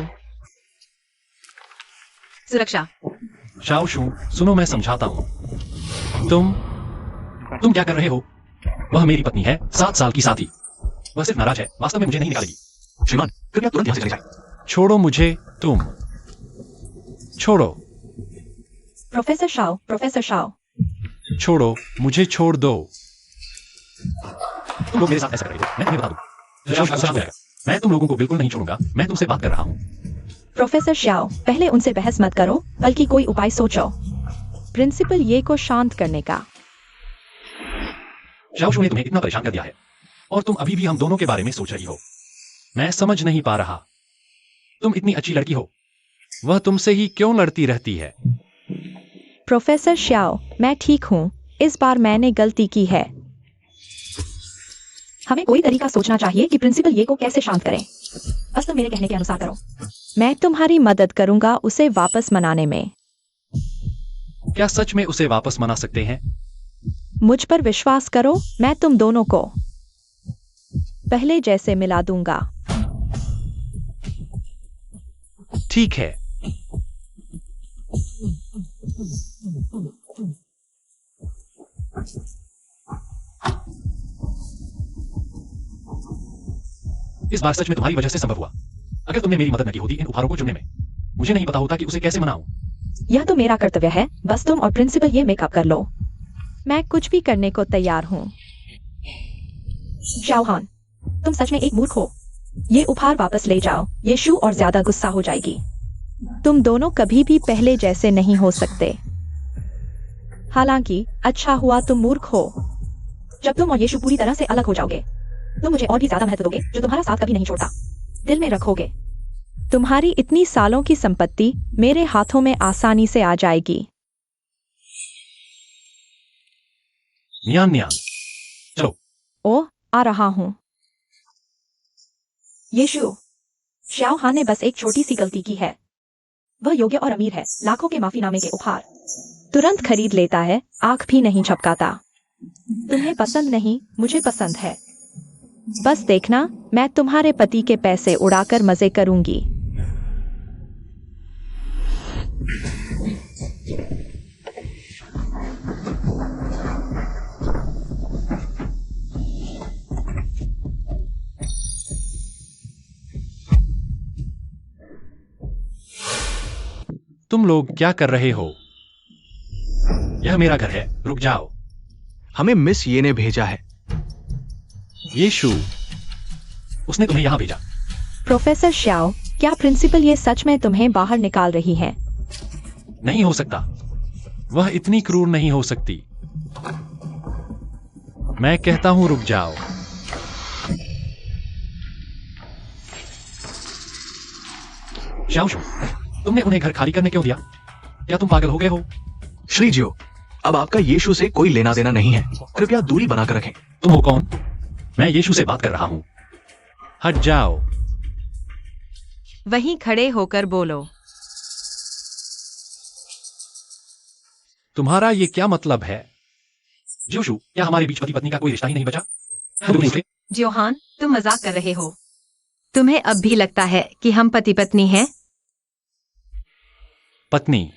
A: सुरक्षा।
D: शाओ शू, सुनो मैं समझाता हूँ। तुम क्या कर रहे हो? वह मेरी पत्नी है, 7 साल की साथी। वह सिर्फ नाराज है, वास्तव में मुझे नहीं निकालेगी।
C: श्रीमान, कृपया तुरंत यहाँ से चले जाएं।
D: छोड़ो मुझे, तुम छोड़ो,
B: प्रोफेसर शाओ,
D: छोड़ो मुझे, छोड़ दो। तुम लोग मेरे साथ ऐसा कर रहे हो, मैं तुम्हें बता दूं। शाओ, शाओ, शाओ, मैं तुम लोगों को बिल्कुल नहीं छोड़ूंगा। मैं तुमसे बात कर रहा हूँ।
B: प्रोफेसर शाओ, पहले उनसे बहस मत करो, बल्कि कोई उपाय सोचो।
E: प्रिंसिपल ये को शांत करने का।
D: शाओ शू ने तुम्हें इतना परेशान कर दिया है और तुम अभी भी हम दोनों के बारे में सोच रही हो। मैं समझ नहीं पा रहा। तुम इतनी अच्छी लड़की हो, वह तुमसे ही क्यों लड़ती रहती है?
E: प्रोफेसर श्याओ, मैं ठीक हूँ। इस बार मैंने गलती की है।
B: हमें कोई तरीका सोचना चाहिए कि प्रिंसिपल ये को कैसे शांत करें। बस तुम मेरे कहने के अनुसार करो।
E: मैं तुम्हारी मदद करूंगा उसे वापस मनाने में।
D: क्या सच में उसे वापस मना सकते हैं?
E: मुझ पर विश्वास करो, मैं तुम दोनों को पहले जैसे मिला दूंगा।
D: ठीक है। इस बार सच में तुम्हारी वजह से संभव हुआ। अगर तुमने मेरी मदद न की होती इन उपहारों को चुनने में, मुझे नहीं पता होता कि उसे कैसे मनाऊं।
B: यह तो मेरा कर्तव्य है, बस तुम और प्रिंसिपल ये मेकअप कर लो।
E: मैं कुछ भी करने को तैयार हूँ।
B: शाओहान, तुम सच में एक मूर्ख हो। ये उपहार वापस ले जाओ, ये शू और ज्यादा गुस्सा हो जाएगी।
E: तुम दोनों कभी भी पहले जैसे नहीं हो सकते। हालांकि अच्छा हुआ तुम मूर्ख हो।
B: जब तुम और ये शू पूरी तरह से अलग हो जाओगे, तुम मुझे और भी ज्यादा महत्व दोगे, जो तुम्हारा साथ कभी नहीं छोड़ता। दिल में रखोगे।
E: तुम्हारी इतनी सालों की संपत्ति मेरे हाथों में आसानी से आ जाएगी।
D: नियान नियान, चलो।
E: ओ, आ रहा हूँ।
B: ये शू, शाओहान ने बस एक छोटी सी गलती की है। वह योग्य और अमीर है, लाखों के माफीनामे के उपहार
E: तुरंत खरीद लेता है, आंख भी नहीं झपकाता। तुम्हें पसंद नहीं, मुझे पसंद है। बस देखना, मैं तुम्हारे पति के पैसे उड़ाकर मजे करूंगी।
D: तुम लोग क्या कर रहे हो? यह मेरा घर है, रुक जाओ।
C: हमें मिस ये ने भेजा है।
D: ये शू, उसने तुम्हें यहां भेजा।
E: प्रोफेसर श्याओ, क्या प्रिंसिपल ये सच में तुम्हें बाहर निकाल रही है?
D: नहीं हो सकता, वह इतनी क्रूर नहीं हो सकती। मैं कहता हूं रुक जाओ। श्याओ शू, तुमने उन्हें घर खाली करने क्यों दिया? क्या तुम पागल हो गए हो?
C: श्री जियो, अब आपका यीशु से कोई लेना देना नहीं है। कृपया दूरी बनाकर रखें।
D: तुम हो कौन? मैं यीशु से बात कर रहा हूं। हट जाओ।
A: वहीं खड़े होकर बोलो।
D: तुम्हारा ये क्या मतलब है? जोशु, क्या हमारे बीच पति पत्नी का कोई रिश्ता ही नहीं बचा? तुम निकले।
A: जोहान, तुम मजाक कर रहे हो। तुम्हें अब भी लगता है कि हम पति पत्नी हैं?
D: पत्नी,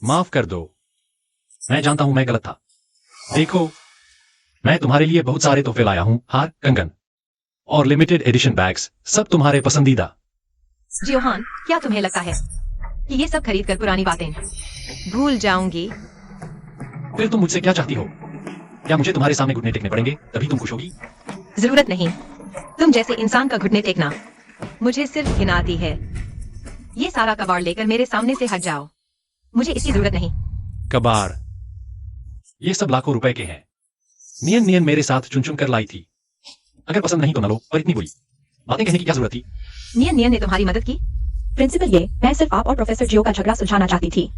D: माफ कर दो। मैं जानता हूं मैं गलत था। देखो, मैं तुम्हारे लिए बहुत सारे तोहफे लाया हूं, हार, कंगन और लिमिटेड एडिशन बैग्स, सब तुम्हारे पसंदीदा।
A: जोहान, क्या तुम्हें लगता है कि ये सब खरीद कर पुरानी बातें भूल जाऊंगी?
D: फिर तुम मुझसे क्या चाहती हो? क्या मुझे तुम्हारे सामने घुटने टेकने पड़ेंगे तभी तुम खुश होगी?
A: जरूरत नहीं। तुम जैसे इंसान का घुटने टेकना मुझे सिर्फ घिनाती है। ये सारा कबाड़ लेकर मेरे सामने से हट जाओ। मुझे इसकी जरूरत नहीं।
D: कबाड़, ये सब लाखों रुपए के हैं। नियन नियन मेरे साथ चुन चुन कर लाई थी। अगर पसंद नहीं तो न लो, पर इतनी बुरी बातें कहने की क्या जरूरत थी?
A: नियन नियन ने तुम्हारी मदद की।
B: प्रिंसिपल ये, मैं सिर्फ आप और प्रोफेसर जियो का झगड़ा सुलझाना चाहती थी।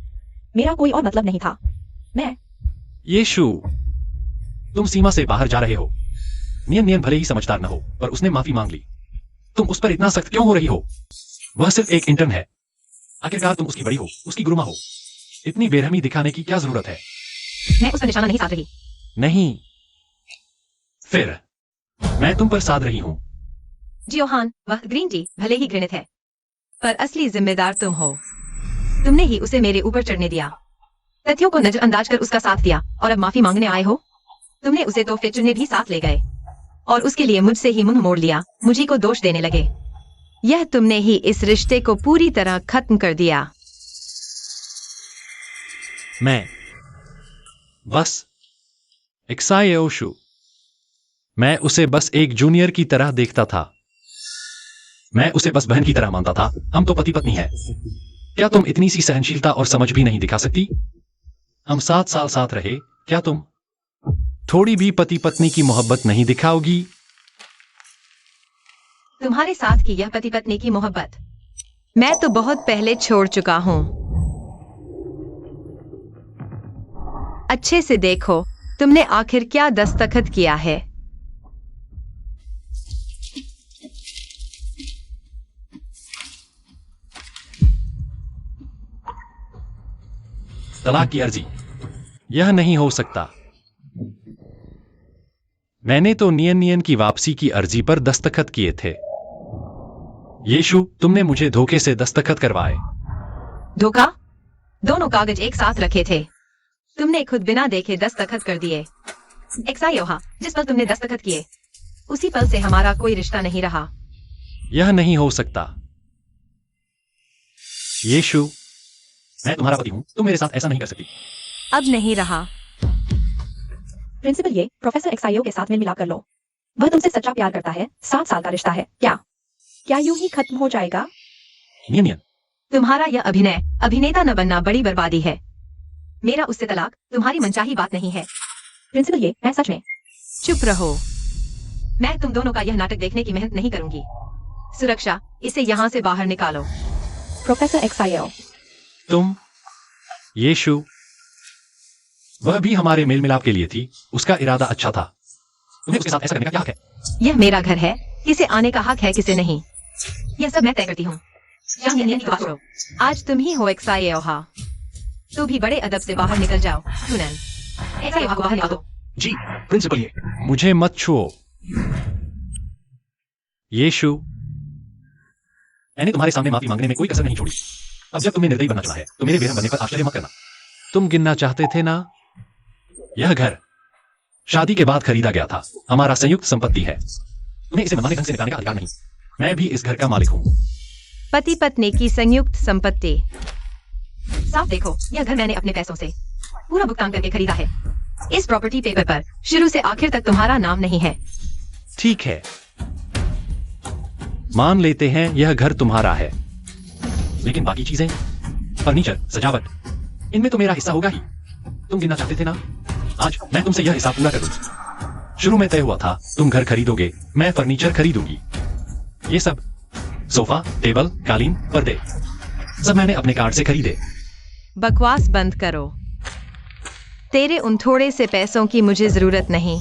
B: मेरा कोई और मतलब नहीं था। मैं
D: यीशु, तुम सीमा से बाहर जा रहे हो। नियन नियन भले ही समझदार न हो, पर उसने माफी मांग ली। तुम उस पर इतना सख्त क्यों हो रही हो? वह सिर्फ एक इंटर्न है। आखिरकार तुम उसकी बड़ी हो, उसकी गुरुमा हो। इतनी बेरहमी दिखाने की क्या जरूरत है?
A: मैं उस पर निशाना नहीं साध रही।
D: नहीं। फिर मैं तुम पर साध रही हूं।
A: जियोहान, वह ग्रीन टी भले ही घृणित है, पर असली जिम्मेदार तुम हो। तुमने ही उसे मेरे ऊपर चढ़ने दिया, तथ्यों को नजरअंदाज कर उसका साथ दिया, और अब माफी मांगने आए हो। तुमने उसे तो फिर चुनने भी साथ ले गए, और उसके लिए मुझसे ही मुंह मोड़ लिया, मुझी को दोष देने लगे। यह तुमने ही इस रिश्ते को पूरी तरह खत्म कर दिया।
D: मैं बस एक्सायोशु, मैं उसे बस एक जूनियर की तरह देखता था। मैं उसे बस बहन की तरह मानता था। हम तो पति पत्नी हैं। क्या तुम इतनी सी सहनशीलता और समझ भी नहीं दिखा सकती? हम 7 साल साथ रहे, क्या तुम थोड़ी भी पति पत्नी की मोहब्बत नहीं दिखाओगी?
A: तुम्हारे साथ की यह पति पत्नी की मोहब्बत मैं तो बहुत पहले छोड़ चुका हूं। अच्छे से देखो, तुमने आखिर क्या दस्तखत किया है।
D: तलाक की अर्जी। यह नहीं हो सकता। मैंने तो नियन की वापसी की अर्जी पर दस्तखत किए थे। यीशु, तुमने मुझे धोखे से दस्तखत करवाए।
A: धोखा? दोनों कागज एक साथ रखे थे, तुमने खुद बिना देखे दस्तखत कर दिए। एक्सायोहा, जिस पल तुमने दस्तखत किए, उसी पल से हमारा कोई रिश्ता नहीं रहा।
D: यह नहीं हो सकता। यीशु, मैं तुम्हारा पति हूं, तुम मेरे साथ ऐसा नहीं कर सकती।
A: अब नहीं रहा।
B: प्रिंसिपल, ये प्रोफेसर एक्साइयो के साथ मेल मिलाप कर लो। वह तुमसे सच्चा प्यार करता है। 7 साल का रिश्ता है। क्या यूं ही खत्म हो जाएगा?
D: नियन,
A: तुम्हारा यह अभिनय अभिनेता न बनना बड़ी बर्बादी है। मेरा उससे तलाक तुम्हारी मनचाही बात नहीं है।
B: प्रिंसिपल, ये मैं सच में।
A: चुप रहो। मैं तुम दोनों का यह नाटक देखने की मेहनत नहीं करूंगी। सुरक्षा, इसे यहाँ से बाहर निकालो।
B: प्रोफेसर एक्साइयो,
D: तुम यीशु, वह भी हमारे मेल मिलाप के लिए थी। उसका इरादा अच्छा था। तुम्हें उसके साथ ऐसा करने का क्या हक है?
A: यह मेरा घर है, किसे आने का हक है, किसे नहीं, यह सब मैं तय करती हूँ। आज तुम ही हो एक्सायोहा। तू भी बड़े अदब से बाहर निकल जाओ। सुनन, एक्सायोहा को बाहर निकाल दो।
C: जी प्रिंसिपल, ये
D: मुझे मत छुओ। यीशु, मैंने तुम्हारे सामने माफी मांगने में कोई कसर नहीं छोड़ी। अब जब तुमने निर्दयी बनना चुना है, तो मेरे बेरहम बनने पर आश्चर्य मत करना। तुम गिनना चाहते थे ना? यह घर शादी के बाद खरीदा गया था, हमारा संयुक्त संपत्ति है। तुम्हें इसे मनमाने ढंग से निकालने का अधिकार नहीं। मैं भी इस घर का मालिक हूँ।
A: पति पत्नी की संयुक्त संपत्ति। साफ देखो, यह घर मैंने अपने पैसों से पूरा भुगतान करके खरीदा है। इस प्रॉपर्टी पेपर पर शुरू से आखिर तक तुम्हारा नाम नहीं है।
D: ठीक है, मान लेते हैं यह घर तुम्हारा है, लेकिन बाकी चीजें, फर्नीचर, सजावट, इनमें तो मेरा हिस्सा होगा ही। तुम गिनना चाहते थे ना? आज मैं तुमसे यह हिसाब पूरा करूंगा। शुरू में तय हुआ था तुम घर खरीदोगे, मैं फर्नीचर खरीदूंगी। ये सब सोफा, टेबल, कालीन, पर्दे, सब मैंने अपने कार्ड से खरीदे।
A: बकवास बंद करो। तेरे उन थोड़े से पैसों की मुझे जरूरत नहीं।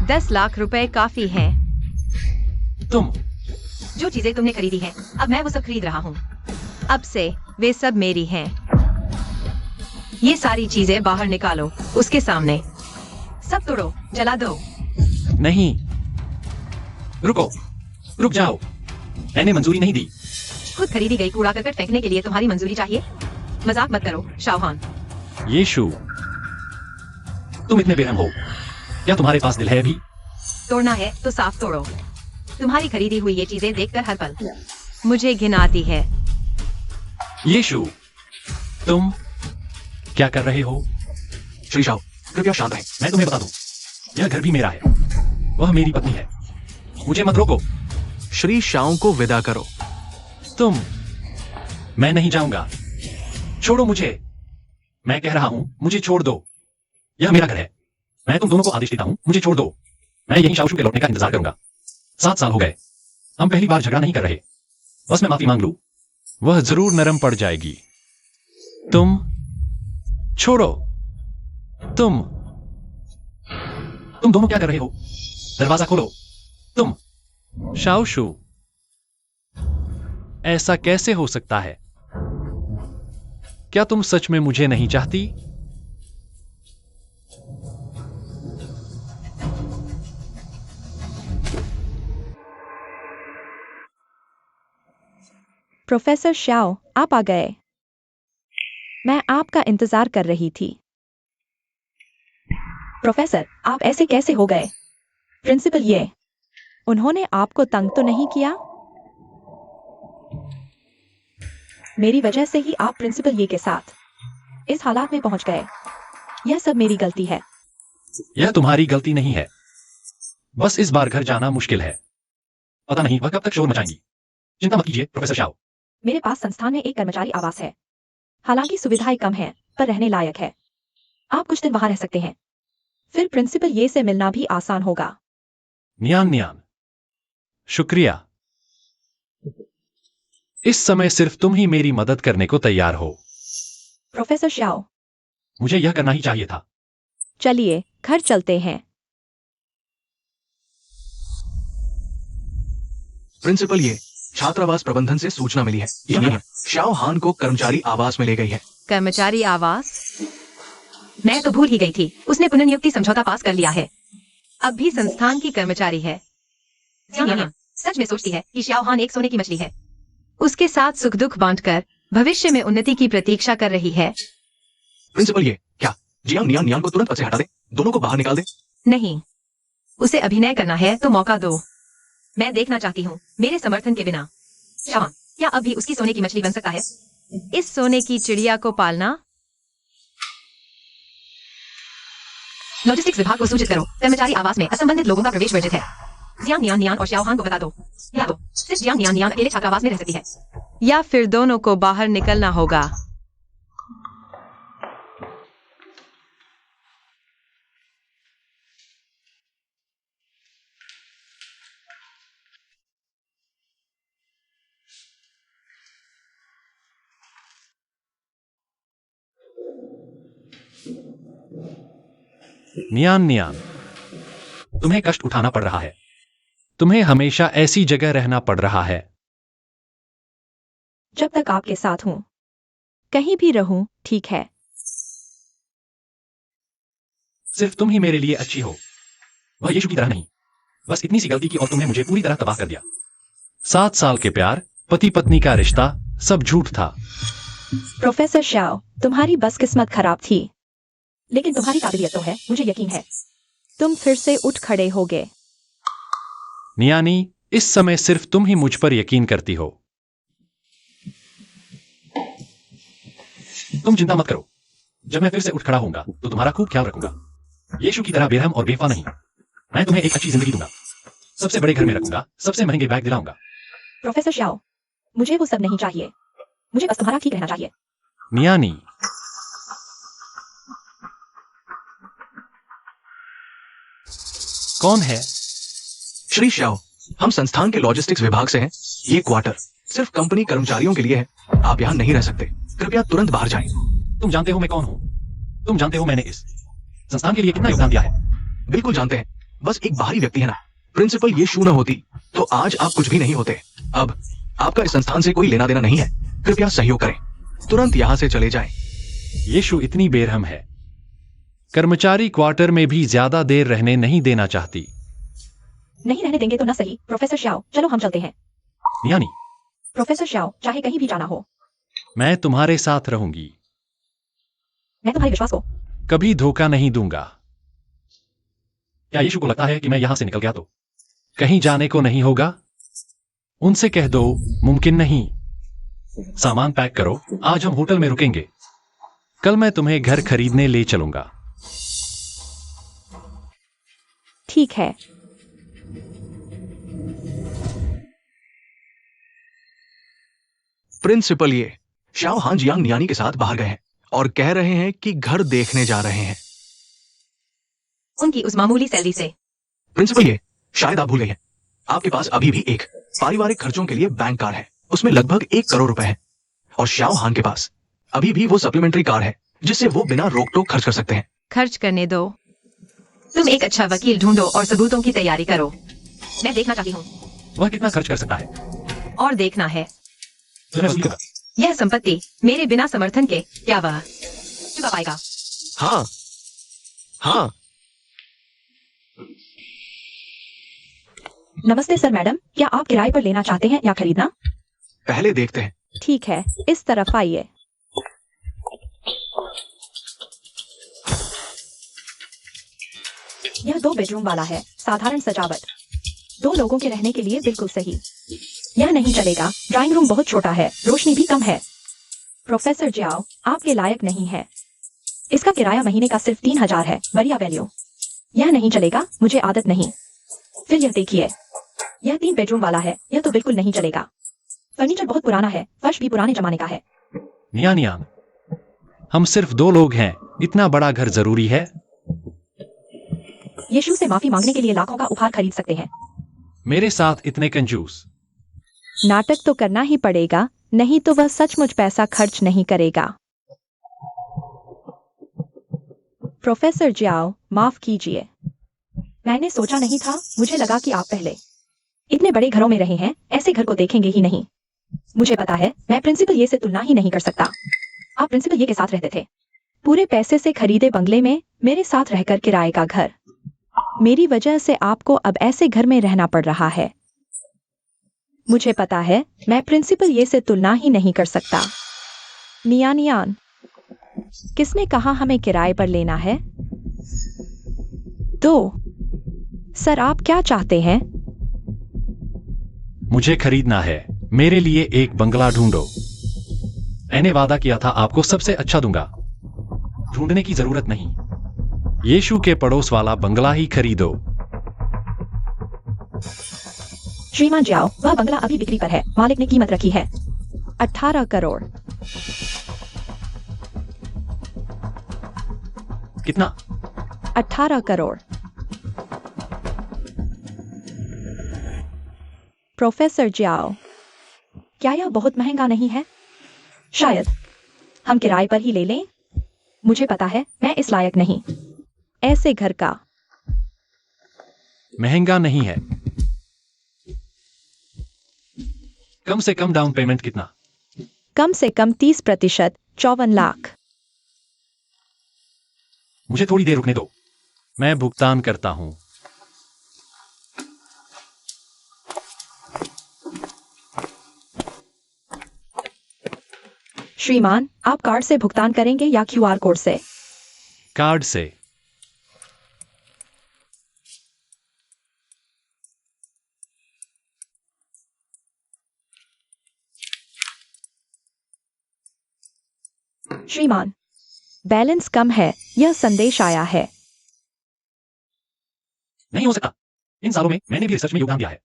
A: ₹10,00,000 काफी है।
D: तुम
A: जो चीजें तुमने खरीदी हैं, अब मैं वो सब खरीद रहा हूँ। अब से वे सब मेरी हैं। ये सारी चीजें बाहर निकालो, उसके सामने। सब तोड़ो, जला दो।
D: नहीं, रुको, रुक जाओ। मैंने मंजूरी नहीं दी।
A: खुद खरीदी गई कूड़ा करकट फेंकने के लिए तुम्हारी मंजूरी चाहिए? मजाक मत करो, शाहहान।
D: यीशु, तुम इतने बेरहम हो। क्या तुम्हारे पास दिल है अभी?
A: तोड़ना है तो साफ तोड़ो। तुम्हारी खरीदी हुई ये चीजें देखकर हर पल मुझे घिन आती है।
D: यीशु, तुम क्या कर रहे हो?
C: श्री शाह, कृपया शांत रहें।
D: मैं तुम्हें बता दूं, यह घर भी मेरा है। वह मेरी पत्नी है। मुझे मत रोको।
C: श्री शाह को विदा करो।
D: तुम, मैं नहीं जाऊंगा। छोड़ो मुझे। मैं कह रहा हूं, मुझे छोड़ दो। यह मेरा घर है। मैं तुम दोनों को आदेश देता हूं, मुझे छोड़ दो। मैं यहीं शाओशु के लौटने का इंतजार करूंगा। 7 साल हो गए। हम पहली बार झगड़ा नहीं कर रहे। बस मैं माफी मांग लूं, वह जरूर नरम पड़ जाएगी। तुम छोड़ो। तुम दोनों क्या कर रहे हो? दरवाजा खोलो। तुम शाओशू, ऐसा कैसे हो सकता है? क्या तुम सच में मुझे नहीं चाहती?
E: प्रोफेसर शाओ, आप आ गए। मैं आपका इंतजार कर रही थी।
B: प्रोफेसर, आप ऐसे कैसे हो गए? प्रिंसिपल ये।
E: उन्होंने आपको तंग तो नहीं किया?
B: मेरी वजह से ही आप प्रिंसिपल ये के साथ इस हालात में पहुंच गए। यह सब मेरी गलती है।
D: यह तुम्हारी गलती नहीं है। बस इस बार घर जाना मुश्किल है। पता नहीं वह कब तक शोर मचाएंगी। चिंता मत कीजिए प्रोफेसर शाओ।
B: मेरे पास संस्थान में एक कर्मचारी आवास है। हालांकि सुविधाएं कम हैं, पर रहने लायक है। आप कुछ दिन वहां रह सकते हैं। फिर प्रिंसिपल ये से मिलना भी आसान होगा।
D: नियान, शुक्रिया। इस समय सिर्फ तुम ही मेरी मदद करने को तैयार हो।
B: प्रोफेसर शाओ,
D: मुझे यह करना ही चाहिए था।
E: चलिए घर चलते हैं।
C: प्रिंसिपल ये छात्रावास प्रबंधन से सूचना मिली है। ये शाओ हान को कर्मचारी आवास में ले गई है।
A: कर्मचारी आवास? मैं तो भूल ही गई थी, उसने पुनर्नियुक्ति समझौता पास कर लिया है। अब भी संस्थान की कर्मचारी है। सच में सोचती है कि शाओ हान एक सोने की मछली है। उसके साथ सुख दुख बांटकर भविष्य में उन्नति की प्रतीक्षा कर रही है।
C: प्रिंसिपल ये क्या जियांग नियान को तुरंत पद से हटा दे, दोनों को बाहर निकाल दे।
A: नहीं, उसे अभिनय करना है तो मौका दो। मैं देखना चाहती हूँ मेरे समर्थन के बिना शाओ क्या अब भी उसकी सोने की मछली बन सकता है? इस सोने की चिड़िया को पालना। लॉजिस्टिक्स विभाग को सूचित करो, कर्मचारी आवास में असंबंधित लोगों का प्रवेश वर्जित है। जियांग नियान और शाओ हान को बता दो। या तो सिर्फ जियांग नियान अकेले छात्रावास में रह सकती है, या फिर दोनों को बाहर निकलना होगा।
D: नियान, तुम्हें कष्ट उठाना पड़ रहा है। तुम्हें हमेशा ऐसी जगह रहना पड़ रहा है।
B: जब तक आपके साथ हूँ।
E: कहीं भी रहूं, ठीक है।
D: सिर्फ तुम ही मेरे लिए अच्छी हो, वह यीशु की तरह नहीं। बस इतनी सी गलती की और तुमने मुझे पूरी तरह तबाह कर दिया। 7 साल के प्यार, पति पत्नी का रिश्ता, सब झूठ था।
B: प्रोफेसर शाओ, तुम्हारी बस किस्मत खराब थी, लेकिन तुम्हारी काबिलियत तो है, मुझे यकीन है।
E: तुम फिर से उठ खड़े होगे।
D: नियानी, इस समय सिर्फ तुम ही मुझ पर यकीन करती हो। तुम चिंता मत करो, जब मैं फिर से उठ खड़ा होऊंगा तो तुम्हारा खूब ख्याल रखूंगा। यीशु की तरह बेरहम और बेवफा नहीं। मैं तुम्हें एक अच्छी जिंदगी दूंगा, सबसे बड़े घर में रखूंगा, सबसे महंगे बैग दिलाऊंगा।
B: प्रोफेसर शाओ, मुझे वो सब नहीं चाहिए। मुझे बस तुम्हारा ठीक रहना चाहिए।
D: नियानी, कौन है?
C: श्री शाओ, हम संस्थान के लॉजिस्टिक्स विभाग से हैं। ये क्वार्टर सिर्फ कंपनी कर्मचारियों के लिए है। आप यहाँ नहीं रह सकते। कृपया तुरंत बाहर जाएं।
D: तुम जानते हो मैं कौन हूं। तुम जानते हो मैंने इस संस्थान के लिए कितना योगदान दिया है।
C: बिल्कुल जानते हैं, बस एक बाहरी व्यक्ति है ना। प्रिंसिपल ये शू न होती तो आज आप कुछ भी नहीं होते। अब आपका इस संस्थान से कोई लेना देना नहीं है। कृपया सहयोग करें, तुरंत यहाँ से चले जाएं।
D: यीशु इतनी बेरहम है, कर्मचारी क्वार्टर में भी ज्यादा देर रहने नहीं देना चाहती।
B: नहीं रहने देंगे तो ना सही। प्रोफेसर शाओ, चलो हम चलते हैं।
D: नियानी,
B: प्रोफेसर शाओ, चाहे कहीं भी जाना हो,
D: मैं तुम्हारे साथ रहूंगी।
B: मैं तुम्हारे विश्वास को
D: कभी धोखा नहीं दूंगा। क्या यीशु को लगता है कि मैं यहां से निकल गया तो कहीं जाने को नहीं होगा? उनसे कह दो मुमकिन नहीं। सामान पैक करो, आज हम होटल में रुकेंगे। कल मैं तुम्हें घर खरीदने ले चलूंगा।
E: ठीक है।
C: प्रिंसिपल ये शाओ हान जियांग नियानी के साथ बाहर गए हैं और कह रहे हैं कि घर देखने जा रहे हैं।
A: उनकी उस मामूली सैलरी से।
C: प्रिंसिपल ये शायद आप भूल गए हैं, आपके पास अभी भी एक पारिवारिक खर्चों के लिए बैंक कार है, उसमें लगभग 1 करोड़ रुपए है। और शाओ हान के पास अभी भी वो सप्लीमेंट्री कार है जिससे वो बिना रोक टोक खर्च कर सकते हैं।
A: खर्च करने दो। तुम एक अच्छा वकील ढूंढो और सबूतों की तैयारी करो। मैं देखना चाहती हूँ
D: वह कितना खर्च कर सकता है?
A: और देखना है
D: तो मैं वसूल करूंगा।
A: यह संपत्ति मेरे बिना समर्थन के क्या वह चुका पाएगा?
C: हाँ हाँ।
B: नमस्ते सर मैडम, क्या आप किराए पर लेना चाहते हैं या खरीदना?
C: पहले देखते हैं।
E: ठीक है, इस तरफ आइए।
B: यह 2 बेडरूम वाला है, साधारण सजावट, 2 लोगों के रहने के लिए बिल्कुल सही। यह नहीं चलेगा, ड्राइंग रूम बहुत छोटा है, रोशनी भी कम है। प्रोफेसर जियाओ, आपके लायक नहीं है। इसका किराया महीने का सिर्फ 3000 है, बढ़िया वैल्यू। यह नहीं चलेगा, मुझे आदत नहीं। फिर यह देखिए, यह 3 बेडरूम वाला है, यह तो बिल्कुल नहीं चलेगा। फर्नीचर बहुत पुराना है, फर्श भी पुराने जमाने का है।
D: नियान नियान, हम सिर्फ 2 लोग हैं, इतना बड़ा घर जरूरी है?
B: यीशु से माफी मांगने के लिए लाखों का उपहार खरीद सकते हैं।
D: मेरे साथ इतने कंजूस।
E: नाटक तो करना ही पड़ेगा, नहीं तो वह सचमुच पैसा खर्च नहीं करेगा। प्रोफेसर जियाओ, माफ कीजिए।
B: मैंने सोचा नहीं था, मुझे लगा कि आप पहले इतने बड़े घरों में रहे हैं, ऐसे घर को देखेंगे ही नहीं। मुझे पता है, मैं प्रिंसिपल ये से तुलना ही नहीं कर सकता। आप प्रिंसिपल ये के साथ रहते थे।
E: पूरे पैसे से खरीदे बंगले में मेरे साथ रहकर किराए का घर। मेरी वजह से आपको अब ऐसे घर में रहना पड़ रहा है। मुझे पता है, मैं प्रिंसिपल ये से तुलना ही नहीं कर सकता। नियान नियान, किसने कहा हमें किराए पर लेना है? 2। सर, आप क्या चाहते हैं?
D: मुझे खरीदना है, मेरे लिए एक बंगला ढूंढो। मैंने वादा किया था आपको सबसे अच्छा दूंगा। ढूंढने की जरूरत नहीं, यीशु के पड़ोस वाला बंगला ही खरीदो।
B: श्रीमान जियाओ, वह बंगला अभी बिक्री पर है, मालिक ने कीमत रखी है
E: 18 करोड़।
D: कितना?
E: 18 करोड़। प्रोफेसर जियाओ,
B: क्या यह बहुत महंगा नहीं है? शायद हम किराए पर ही ले लें। मुझे पता है, मैं इस लायक नहीं।
E: ऐसे घर का
D: महंगा नहीं है। कम से कम डाउन पेमेंट कितना?
E: कम से कम 30%, 54 लाख।
D: मुझे थोड़ी देर रुकने दो, मैं भुगतान करता हूं।
B: श्रीमान, आप कार्ड से भुगतान करेंगे या QR कोड से?
D: कार्ड से।
B: श्रीमान,
E: बैलेंस कम है, यह संदेश आया है।
D: नहीं हो सकता, इन सालों में मैंने भी रिसर्च में योगदान दिया है।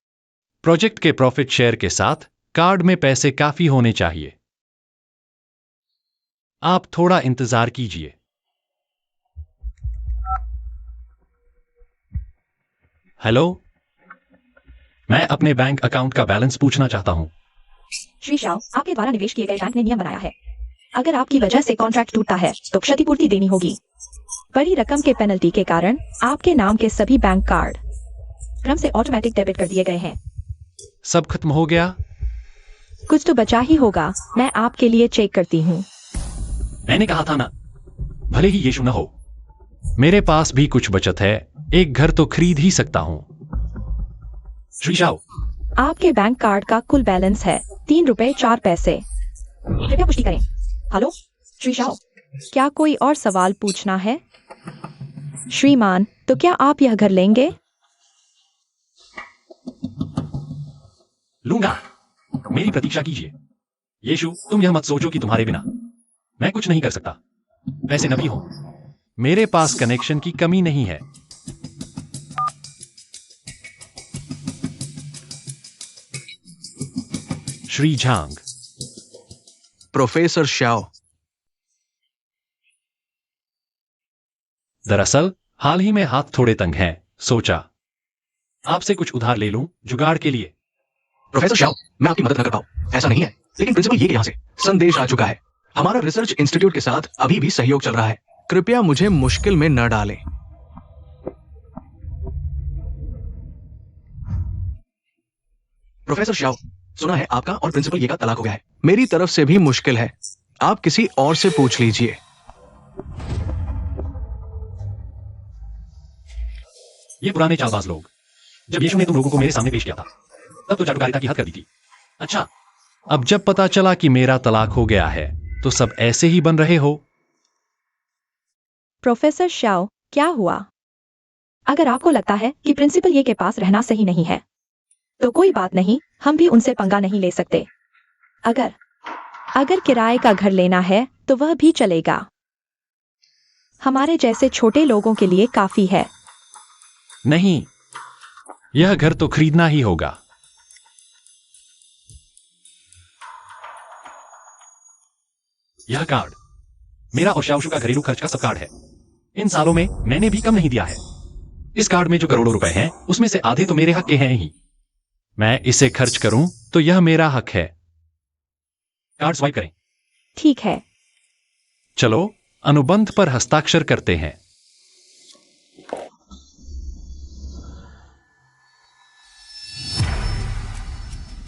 D: प्रोजेक्ट के प्रॉफिट शेयर के साथ कार्ड में पैसे काफी होने चाहिए। आप थोड़ा इंतजार कीजिए। हेलो, मैं अपने बैंक अकाउंट का बैलेंस पूछना चाहता हूं।
B: श्री शाओ, आपके द्वारा निवेश किए गए बैंक ने नियम बनाया है, अगर आपकी वजह से कॉन्ट्रैक्ट टूटता है तो क्षतिपूर्ति देनी होगी।
E: बड़ी रकम के पेनल्टी के कारण आपके नाम के सभी बैंक कार्ड
B: क्रम से ऑटोमेटिक डेबिट कर दिए गए हैं।
D: सब खत्म हो गया?
E: कुछ तो बचा ही होगा, मैं आपके लिए चेक करती हूँ।
D: मैंने कहा था ना, भले ही यीशु न हो, मेरे पास भी कुछ बचत है, एक घर तो खरीद ही सकता हूं। श्री शाओ,
E: आपके बैंक कार्ड का कुल बैलेंस है 3 रुपए 4 पैसे।
B: कृपया पुष्टि करें। हेलो श्री शाओ,
E: क्या कोई और सवाल पूछना है? श्रीमान, तो क्या आप यह घर लेंगे?
D: लूंगा, मेरी प्रतीक्षा कीजिए। यीशु, तुम यह मत सोचो कि तुम्हारे बिना मैं कुछ नहीं कर सकता। वैसे न भी हो, मेरे पास कनेक्शन की कमी नहीं है। श्री झांग।
C: प्रोफेसर श्याओ,
D: दरअसल हाल ही में हाथ थोड़े तंग हैं, सोचा आपसे कुछ उधार ले लूं जुगाड़ के लिए।
C: प्रोफेसर श्याओ, मैं आपकी मदद न कर पाऊं ऐसा नहीं है, लेकिन प्रिंसिपल ये कि यहाँ से संदेश आ चुका है। हमारा रिसर्च इंस्टीट्यूट के साथ अभी भी सहयोग चल रहा है। कृपया मुझे मुश्किल में न डालें। प्रोफेसर शाओ, सुना है आपका और प्रिंसिपल ये का तलाक हो गया है। मेरी तरफ से भी मुश्किल है, आप किसी और से पूछ लीजिए।
D: ये पुराने चालबाज लोग, जब यीशु ने तुम लोगों को मेरे सामने पेश किया था तब तो चाटुकारिता की हद कर दी थी। अच्छा, अब जब पता चला कि मेरा तलाक हो गया है तो सब ऐसे ही बन रहे हो।
E: प्रोफेसर शाओ, क्या हुआ?
B: अगर आपको लगता है कि प्रिंसिपल ये के पास रहना सही नहीं है तो कोई बात नहीं, हम भी उनसे पंगा नहीं ले सकते।
E: अगर किराए का घर लेना है तो वह भी चलेगा। हमारे जैसे छोटे लोगों के लिए काफी है।
D: नहीं, यह घर तो खरीदना ही होगा। यह कार्ड मेरा और शाओशु का घरेलू खर्च का सब कार्ड है। इन सालों में मैंने भी कम नहीं दिया है। इस कार्ड में जो करोड़ों रुपए हैं उसमें से आधे तो मेरे हक के हैं ही। मैं इसे खर्च करूं तो यह मेरा हक है। कार्ड स्वाइप करें।
E: ठीक है।
D: चलो अनुबंध पर हस्ताक्षर करते हैं।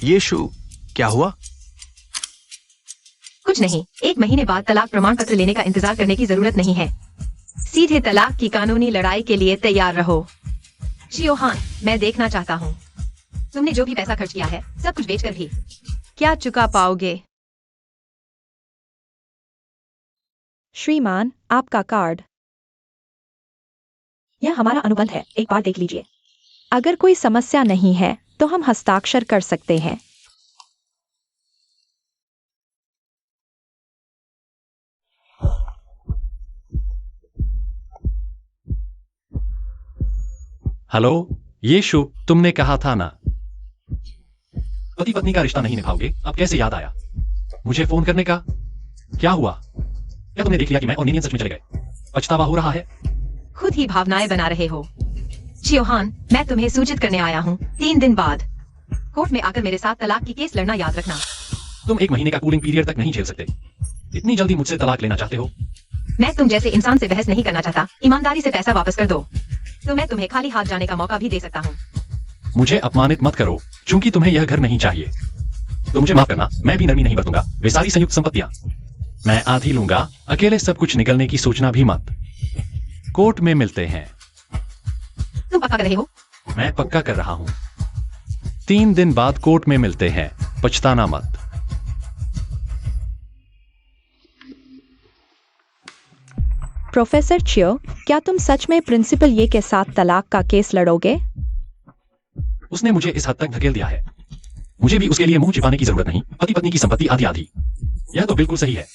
C: यीशु, क्या हुआ?
A: कुछ नहीं, 1 महीने बाद तलाक प्रमाण पत्र लेने का इंतजार करने की जरूरत नहीं है। सीधे तलाक की कानूनी लड़ाई के लिए तैयार रहो। शियोहान, मैं देखना चाहता हूँ तुमने जो भी पैसा खर्च किया है, सब कुछ बेचकर भी क्या चुका पाओगे?
E: श्रीमान, आपका कार्ड।
B: यह हमारा अनुबंध है, एक बार देख लीजिए।
E: अगर कोई समस्या नहीं है तो हम हस्ताक्षर कर सकते हैं।
D: हेलो यीशु, तुमने कहा था ना पति पत्नी का रिश्ता नहीं निभाओगे। अब कैसे याद आया मुझे फोन करने का? क्या हुआ? क्या तुमने देख लिया कि मैं और निनियन सच में चले गए? पछतावा हो रहा है?
A: खुद ही भावनाएं बना रहे हो। शियोहान, मैं तुम्हें सूचित करने आया हूँ 3 दिन बाद कोर्ट में आकर मेरे साथ तलाक की केस लड़ना याद रखना।
D: तुम 1 महीने का कूलिंग पीरियड तक नहीं झेल सकते। इतनी जल्दी मुझसे तलाक लेना चाहते हो?
A: मैं तुम जैसे इंसान से बहस नहीं करना चाहता। ईमानदारी से पैसा वापस कर दो तो मैं तुम्हें खाली हाथ जाने का मौका भी दे सकता हूँ।
D: मुझे अपमानित मत करो, क्योंकि तुम्हें यह घर नहीं चाहिए। तो मुझे माफ करना, मैं भी नरमी नहीं बरतूंगा। वे सारी संयुक्त संपत्तियां मैं आधी लूंगा। अकेले सब कुछ निकलने की सोचना भी मत। कोर्ट में मिलते हैं।
A: तुम पक्का कर रहे हो?
D: मैं पक्का कर रहा हूं। 3 दिन बाद कोर्ट में मिलते हैं, पछताना मत।
E: प्रोफेसर चियो, क्या तुम सच में प्रिंसिपल ये के साथ तलाक का केस लड़ोगे?
D: उसने मुझे इस हद तक धकेल दिया है, मुझे भी उसके लिए मुंह छिपाने की जरूरत नहीं। पति पत्नी की संपत्ति आधी आधी, यह तो बिल्कुल सही है।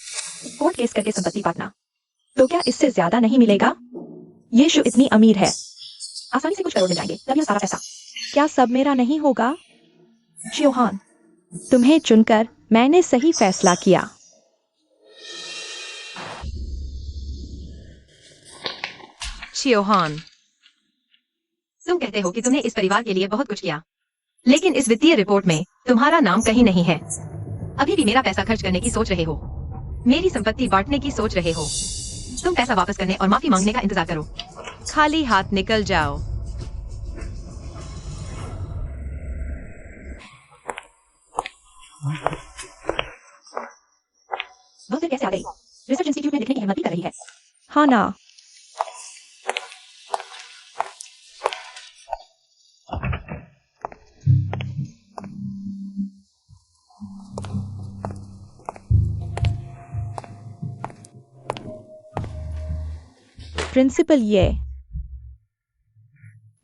B: कोर्ट केस करके संपत्ति बांटना, तो क्या इससे ज्यादा नहीं मिलेगा? यीशु इतनी अमीर है, आसानी से कुछ करोड़ मिल जाएंगे। तब यह सारा पैसा
E: क्या सब मेरा नहीं होगा?
B: शियोहान,
E: तुम्हें चुनकर मैंने सही फैसला किया।
A: शियोहान, तुम कहते हो कि तुमने इस परिवार के लिए बहुत कुछ किया, लेकिन इस वित्तीय रिपोर्ट में तुम्हारा नाम कहीं नहीं है। अभी भी मेरा पैसा खर्च करने की सोच रहे हो, मेरी संपत्ति बांटने की सोच रहे हो। तुम पैसा वापस करने और माफी मांगने का इंतजार करो। खाली हाथ निकल जाओ।
B: वह फिर कैसे आ गई? रिसर्च इंस्टीट्यूट में लिखने की हिम्मत भी कर रही है।
E: हाँ ना। प्रिंसिपल ये,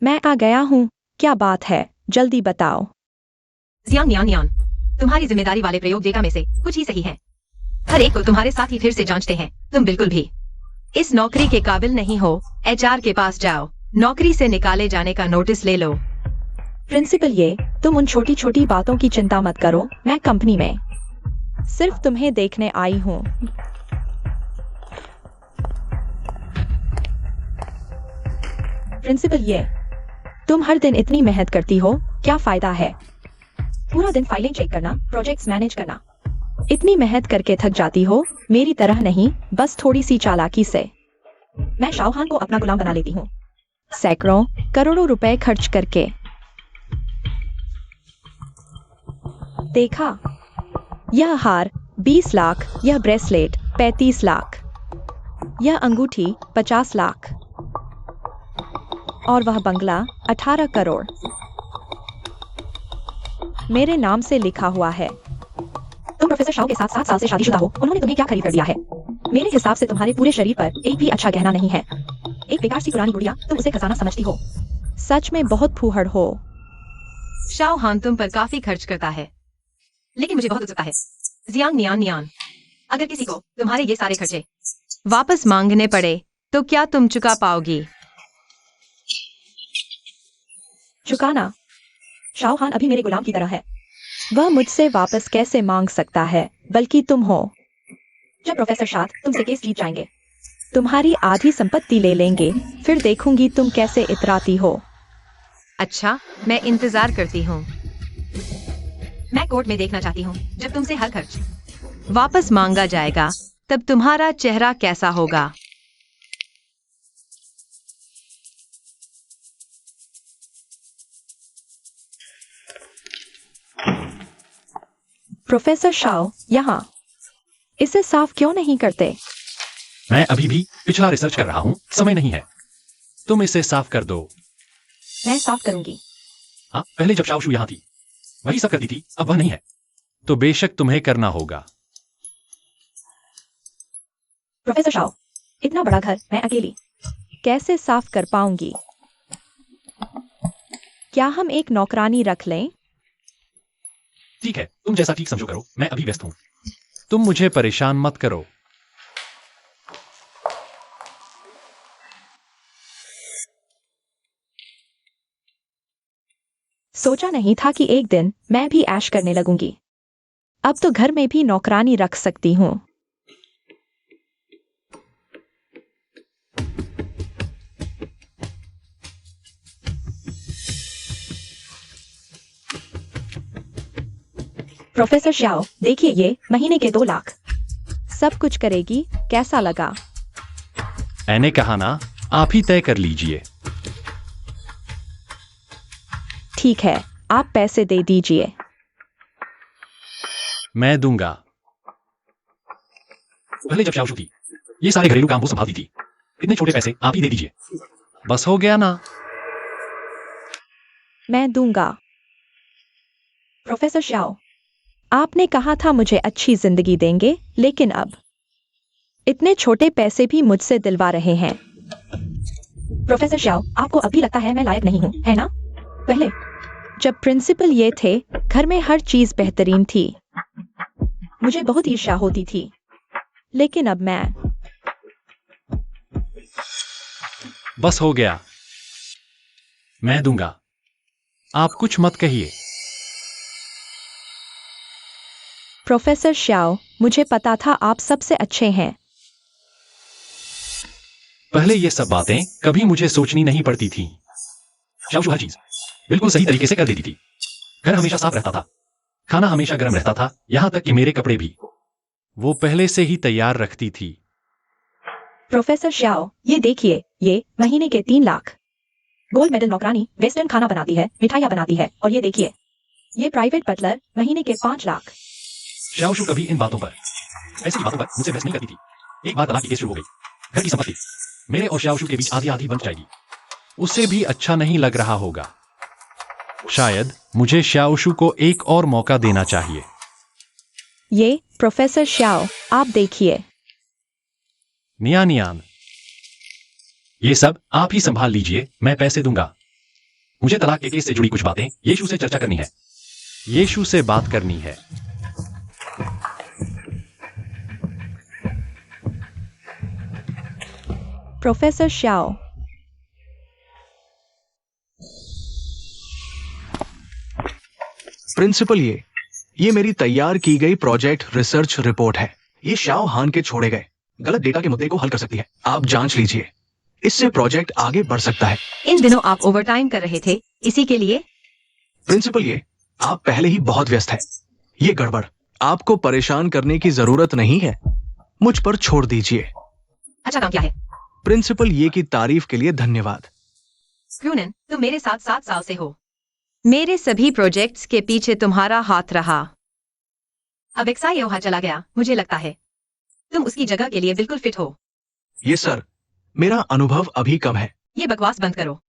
E: मैं आ गया हूँ। क्या बात है, जल्दी बताओ।
A: जियांग नियान नियान, तुम्हारी जिम्मेदारी वाले प्रयोग डेटा में से कुछ ही सही है। हर एक को तुम्हारे साथ ही फिर से जांचते हैं। तुम बिल्कुल भी इस नौकरी के काबिल नहीं हो। HR के पास जाओ, नौकरी से निकाले जाने का नोटिस ले लो।
E: प्रिंसिपल ये, तुम उन छोटी छोटी बातों की चिंता मत करो। मैं कंपनी में सिर्फ तुम्हें देखने आई हूँ।
B: प्रिंसिपल ये,
E: तुम हर दिन इतनी मेहनत करती हो, क्या फायदा है?
B: पूरा दिन फाइलें चेक करना, प्रोजेक्ट्स मैनेज करना।
E: इतनी मेहनत करके थक जाती हो। मेरी तरह नहीं, बस थोड़ी सी चालाकी से।
B: मैं शाओहान को अपना गुलाम बना लेती हूँ।
E: सैकड़ों करोड़ों रुपए खर्च करके। देखा, यह हार 20 लाख, यह ब्रेसलेट 35 लाख, यह अंगूठी 50 लाख और वह बंगला 18 करोड़ मेरे नाम से लिखा हुआ है।
B: तुम प्रोफेसर शाओ के साथ 7 साल से शादीशुदा हो, उन्होंने तुम्हें क्या खरीद कर दिया है? मेरे हिसाब से तुम्हारे पूरे शरीर पर एक भी अच्छा गहना नहीं है। एक बेकार सी पुरानी गुड़िया, तुम उसे खजाना समझती हो।
E: सच में बहुत फूहड़ हो।
A: शाओ हान तुम पर काफी खर्च करता है, लेकिन मुझे बहुत उत्सुकता है। जियांग नियान नियान, अगर किसी को तुम्हारे ये सारे खर्चे वापस मांगने पड़े तो क्या तुम चुका पाओगी?
B: चुकाना? शाओहान अभी मेरे गुलाम की तरह है।
E: वह मुझसे वापस कैसे मांग सकता है, बल्कि तुम हो।
B: जब प्रोफेसर शाद तुमसे केस जीत जाएंगे,
E: तुम्हारी आधी संपत्ति ले लेंगे, फिर देखूंगी तुम कैसे इतराती हो।
A: अच्छा, मैं इंतजार करती हूँ। मैं कोर्ट में देखना चाहती हूँ जब तुमसे हर खर्च वापस मांगा जाएगा, तब तुम्हारा चेहरा कैसा होगा?
E: प्रोफेसर शाओ, यहाँ इसे साफ क्यों नहीं करते?
D: मैं अभी भी पिछला रिसर्च कर रहा हूँ, समय नहीं है। तुम इसे साफ कर दो।
B: मैं साफ करूंगी।
D: हाँ, पहले जब शाओशू यहाँ थी वही सब करती थी, अब वह नहीं है, तो बेशक तुम्हें करना होगा।
B: प्रोफेसर शाओ, इतना बड़ा घर मैं अकेली
E: कैसे साफ कर पाऊंगी? क्या हम एक नौकरानी रख लें?
D: ठीक है, तुम जैसा ठीक समझो करो, मैं अभी व्यस्त हूँ। तुम मुझे परेशान मत करो।
E: सोचा नहीं था कि एक दिन मैं भी ऐश करने लगूंगी। अब तो घर में भी नौकरानी रख सकती हूँ।
B: प्रोफेसर शाओ, देखिए ये महीने के 2 लाख।
E: सब कुछ करेगी, कैसा लगा?
D: मैंने कहा ना, आप ही तय कर लीजिए।
E: ठीक है, आप पैसे दे दीजिए।
D: मैं दूंगा। पहले जब शाओशू थी ये सारे घरेलू काम वो संभालती थी, इतने छोटे पैसे आप ही दे दीजिए। बस हो गया ना?
E: मैं दूंगा।
B: प्रोफेसर शाओ,
E: आपने कहा था मुझे अच्छी जिंदगी देंगे, लेकिन अब इतने छोटे पैसे भी मुझसे दिलवा रहे हैं।
B: प्रोफेसर शाओ, आपको अभी लगता है मैं लायक नहीं हूँ, है ना? पहले
E: जब प्रिंसिपल ये थे, घर में हर चीज बेहतरीन थी।
B: मुझे बहुत ईर्ष्या होती थी।
E: लेकिन अब मैं
D: बस हो गया। मैं दूंगा, आप कुछ मत कहिए।
E: प्रोफेसर शाओ, मुझे पता था आप सबसे अच्छे हैं।
D: पहले ये सब बातें कभी मुझे सोचनी नहीं पड़ती थी। शाओशू हर चीज बिल्कुल सही तरीके से कर देती थी। घर हमेशा साफ रहता था, खाना हमेशा गर्म रहता था, यहां तक कि मेरे कपड़े भी वो पहले से ही तैयार रखती थी।
B: प्रोफेसर शाओ, ये देखिए, ये महीने के 3 लाख। गोल्ड मेडल नौकरानी वेस्टर्न खाना बनाती है, मिठाइयाँ बनाती है, और ये देखिए, ये प्राइवेट बटलर महीने के 5 लाख।
D: शाओशू कभी इन बातों पर, ऐसी बातों पर मुझसे बहस नहीं करती थी। एक बार तलाक की केस शुरू हो गई, घर की संपत्ति मेरे और शाओशू के बीच आधी आधी बन जाएगी। उसे भी अच्छा नहीं लग रहा होगा। शायद मुझे शाओशू को एक और मौका देना चाहिए।
E: ये प्रोफेसर शाओ, आप देखिए।
D: नियान नियान, ये सब आप ही संभाल लीजिए, मैं पैसे दूंगा। मुझे तलाक के केस से जुड़ी कुछ बातें यीशु से चर्चा करनी है। यीशु से बात करनी है।
E: प्रोफेसर शाओ,
C: प्रिंसिपल, ये मेरी तैयार की गई प्रोजेक्ट रिसर्च रिपोर्ट है। ये शाओ हान के छोड़े गए गलत डेटा के मुद्दे को हल कर सकती है। आप जांच लीजिए, इससे प्रोजेक्ट आगे बढ़ सकता है।
A: इन दिनों आप ओवरटाइम कर रहे थे, इसी के लिए?
C: प्रिंसिपल, आप पहले ही बहुत व्यस्त है। ये गड़बड़ आपको परेशान करने की जरूरत नहीं है, मुझ पर छोड़ दीजिए।
A: अच्छा काम क्या है?
C: प्रिंसिपल ये की तारीफ के लिए धन्यवाद।
A: क्रूनन, तुम मेरे साथ 7 साल से हो। मेरे सभी प्रोजेक्ट्स के पीछे तुम्हारा हाथ रहा। अब एक्सायोहा चला गया, मुझे लगता है तुम उसकी जगह के लिए बिल्कुल फिट हो।
C: ये सर, मेरा अनुभव अभी कम है।
A: ये बकवास बंद करो।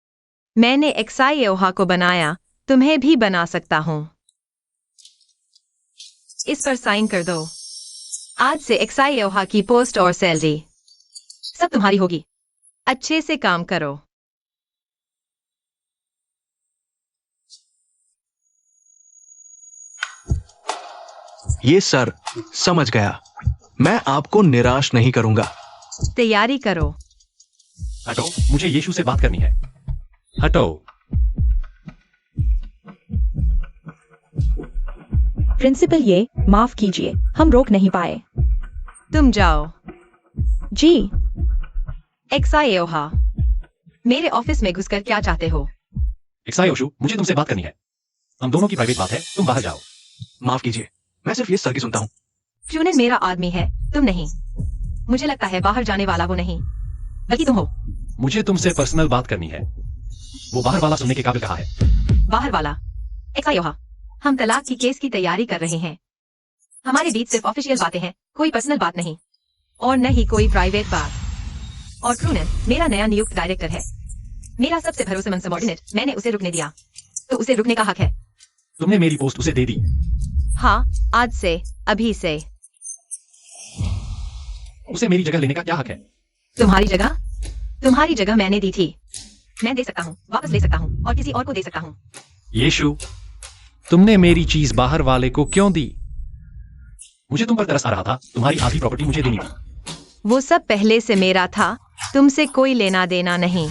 A: मैंने एक्सायोहा को बनाया, तुम्हें भी बना सकता हूँ। इस पर साइन कर दो। आज से एक्सायोहा की पोस्ट और सैलरी सब तुम्हारी होगी। अच्छे से काम करो।
C: ये सर, समझ गया। मैं आपको निराश नहीं करूंगा।
A: तैयारी करो।
D: हटो, मुझे यीशु से बात करनी है। हटो।
B: प्रिंसिपल ये माफ कीजिए, हम रोक नहीं पाए।
A: तुम जाओ।
B: जी।
A: एक्सायोहा, मेरे ऑफिस में घुसकर क्या चाहते हो?
D: एक्सायोशु, मुझे तुमसे बात करनी है। हम दोनों की प्राइवेट बात है, तुम बाहर जाओ।
C: माफ कीजिए, मैं सिर्फ ये सर की सुनता हूँ।
A: क्रूनन मेरा आदमी है, तुम नहीं। मुझे लगता है बाहर जाने वाला वो नहीं, बल्कि तुम हो।
D: मुझे तुमसे पर्सनल बात करनी है। वो बाहर वाला सुनने के काबिल कहा है।
A: बाहर वाला? एक्सायोहा, हम तलाक की केस की तैयारी कर रहे हैं। हमारे बीच सिर्फ ऑफिशियल बातें हैं, कोई पर्सनल बात नहीं, और न ही कोई प्राइवेट बात। और क्रूनन मेरा नया नियुक्त डायरेक्टर है, मेरा सबसे भरोसेमंद सबऑर्डिनेट। मैंने उसे रुकने दिया, तो उसे रुकने का हक है।
D: तुमने मेरी पोस्ट उसे दे दी।
A: हाँ, आज से, अभी से।
D: उसे मेरी जगह लेने का क्या हक है?
A: तुम्हारी जगह? तुम्हारी जगह मैंने दी थी। मैं दे सकता हूँ, वापस ले सकता हूँ, और किसी और को दे सकता हूँ।
D: यीशु, तुमने मेरी चीज बाहर वाले को क्यों दी? मुझे तुम पर तरस आ रहा था, तुम्हारी आधी प्रॉपर्टी मुझे देनी थी।
A: वो सब पहले से मेरा था, तुमसे कोई लेना देना नहीं।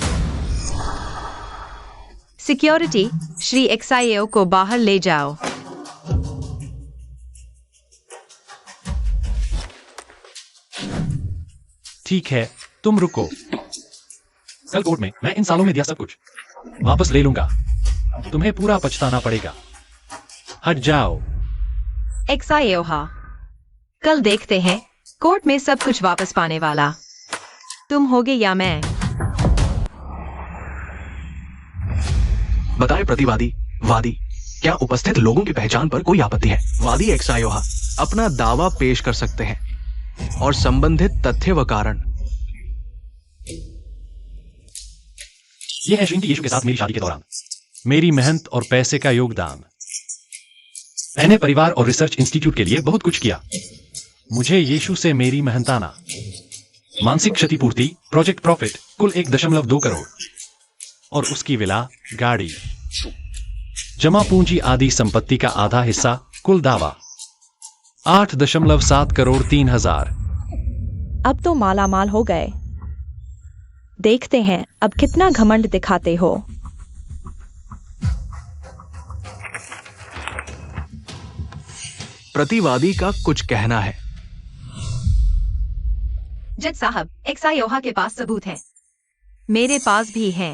A: सिक्योरिटी, श्री एक्सायो को बाहर ले जाओ।
D: ठीक है, तुम रुको। कल कोर्ट में मैं इन सालों में दिया सब कुछ वापस ले लूंगा। तुम्हें पूरा पछताना पड़ेगा। हट जाओ।
A: एक्सायोहा, कल देखते हैं कोर्ट में सब कुछ वापस पाने वाला तुम होगे या मैं।
C: बताए प्रतिवादी, वादी, क्या उपस्थित लोगों की पहचान पर कोई आपत्ति है? वादी एक्सायोहा अपना दावा पेश कर सकते हैं और संबंधित तथ्य व कारण।
D: यह है श्रीमती यीशु के साथ मेरी शादी के दौरान मेरी मेहनत और पैसे का योगदान। मैंने परिवार और रिसर्च इंस्टीट्यूट के लिए बहुत कुछ किया। मुझे यीशु से मेरी मेहनताना मानसिक क्षतिपूर्ति, प्रोजेक्ट प्रॉफिट कुल 1.2 करोड़ और उसकी विला, गाड़ी, जमा पूंजी आदि संपत्ति का आधा हिस्सा, कुल दावा 8.7 करोड़ 3 हजार।
E: अब तो माला माल हो गए। देखते हैं अब कितना घमंड दिखाते हो।
C: प्रतिवादी का कुछ कहना है।
A: जज साहब, एक्सायोहा के पास सबूत है। मेरे पास भी हैं।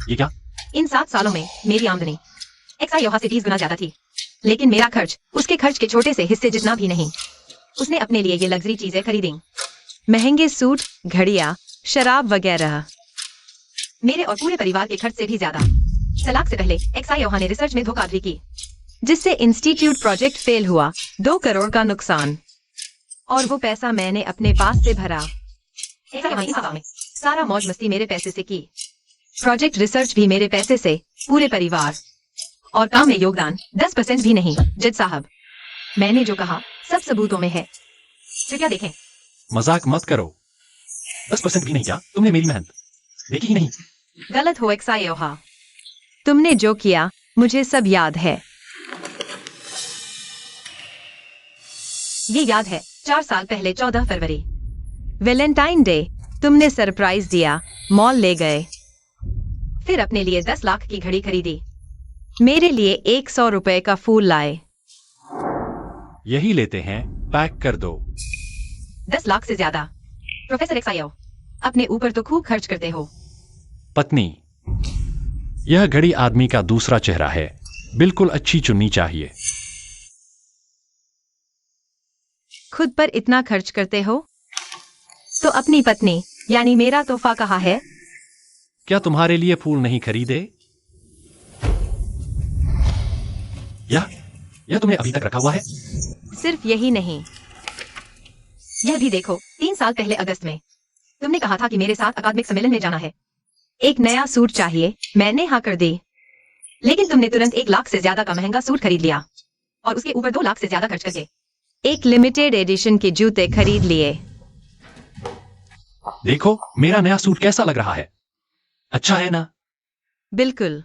D: ये क्या?
A: इन 7 सालों में मेरी आमदनी एक्सायोहा से 20 गुना ज्यादा थी, लेकिन मेरा खर्च उसके खर्च के छोटे से हिस्से जितना भी नहीं। उसने अपने लिए ये लग्जरी चीजें खरीदी, महंगे सूट, घड़ियां, शराब वगैरह, मेरे और पूरे परिवार के खर्च से भी ज्यादा। तलाक से पहले एक्सायोहा ने रिसर्च में धोखाधड़ी की, जिससे इंस्टीट्यूट प्रोजेक्ट फेल हुआ, 2 करोड़ का नुकसान, और वो पैसा मैंने अपने पास से भरा। एक्सायोहा इस हवा में सारा मौज मस्ती मेरे पैसे से की, प्रोजेक्ट रिसर्च भी मेरे पैसे से, पूरे परिवार, और काम में योगदान 10% भी नहीं। जज साहब, मैंने जो कहा सब सबूतों में है, कृपया देखें।
D: मजाक मत करो। 10% भी नहीं क्या? तुमने मेरी मेहनत देखी ही नहीं।
A: गलत हो एक्सायोहा, तुमने जो किया मुझे सब याद है। ये याद है 4 साल पहले 14 फरवरी, वैलेंटाइन डे, तुमने सरप्राइज दिया, मॉल ले गए, फिर अपने लिए 10 लाख की घड़ी खरीदी, मेरे लिए 100 रुपए का फूल लाए।
D: यही लेते हैं, पैक कर दो।
A: 10 लाख से ज्यादा। प्रोफेसर एक्सायो, अपने ऊपर तो खूब खर्च करते हो।
D: पत्नी, यह घड़ी आदमी का दूसरा चेहरा है, बिल्कुल अच्छी चुननी चाहिए।
A: खुद पर इतना खर्च करते हो तो अपनी पत्नी यानी मेरा तोहफा कहाँ है?
D: क्या तुम्हारे लिए फूल नहीं खरीदे? यह तुमने अभी तक रखा हुआ है?
A: सिर्फ यही नहीं, यह भी देखो। 3 साल पहले अगस्त में तुमने कहा था कि मेरे साथ अकादमिक सम्मेलन में जाना है। एक नया सूट चाहिए, मैंने हाँ कर दी। लेकिन तुमने तुरंत 1 लाख से ज्यादा का महंगा सूट खरीद लिया और उसके ऊपर 2 लाख से ज्यादा खर्च करके एक लिमिटेड एडिशन के जूते खरीद लिए।
D: देखो मेरा नया सूट कैसा लग रहा है, अच्छा है ना?
A: बिल्कुल।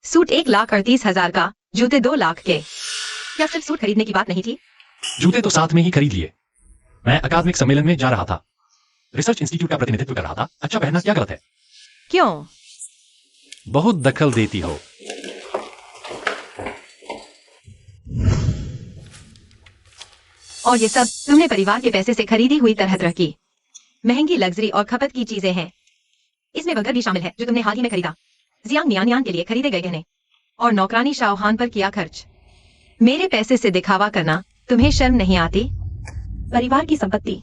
A: सूट 1,38,000 का, जूते 2 लाख के। क्या सिर्फ सूट खरीदने की बात नहीं थी?
D: जूते तो साथ में ही खरीद लिए। मैं अकादमिक सम्मेलन में जा रहा था, रिसर्च इंस्टीट्यूट का प्रतिनिधित्व कर रहा था। अच्छा पहनना क्या गलत है?
A: क्यों?
D: बहुत दखल देती हो।
A: और ये सब तुमने परिवार के पैसे से खरीदी हुई तरह तरह की महंगी लग्जरी और खपत की चीजें हैं। इसमें वह घर भी शामिल है जो तुमने हाल ही में खरीदा, जियांग नियान के लिए खरीदे गए गहने और नौकरानी शाओहान पर किया खर्च। मेरे पैसे से दिखावा करना तुम्हें शर्म नहीं आती?
B: परिवार की संपत्ति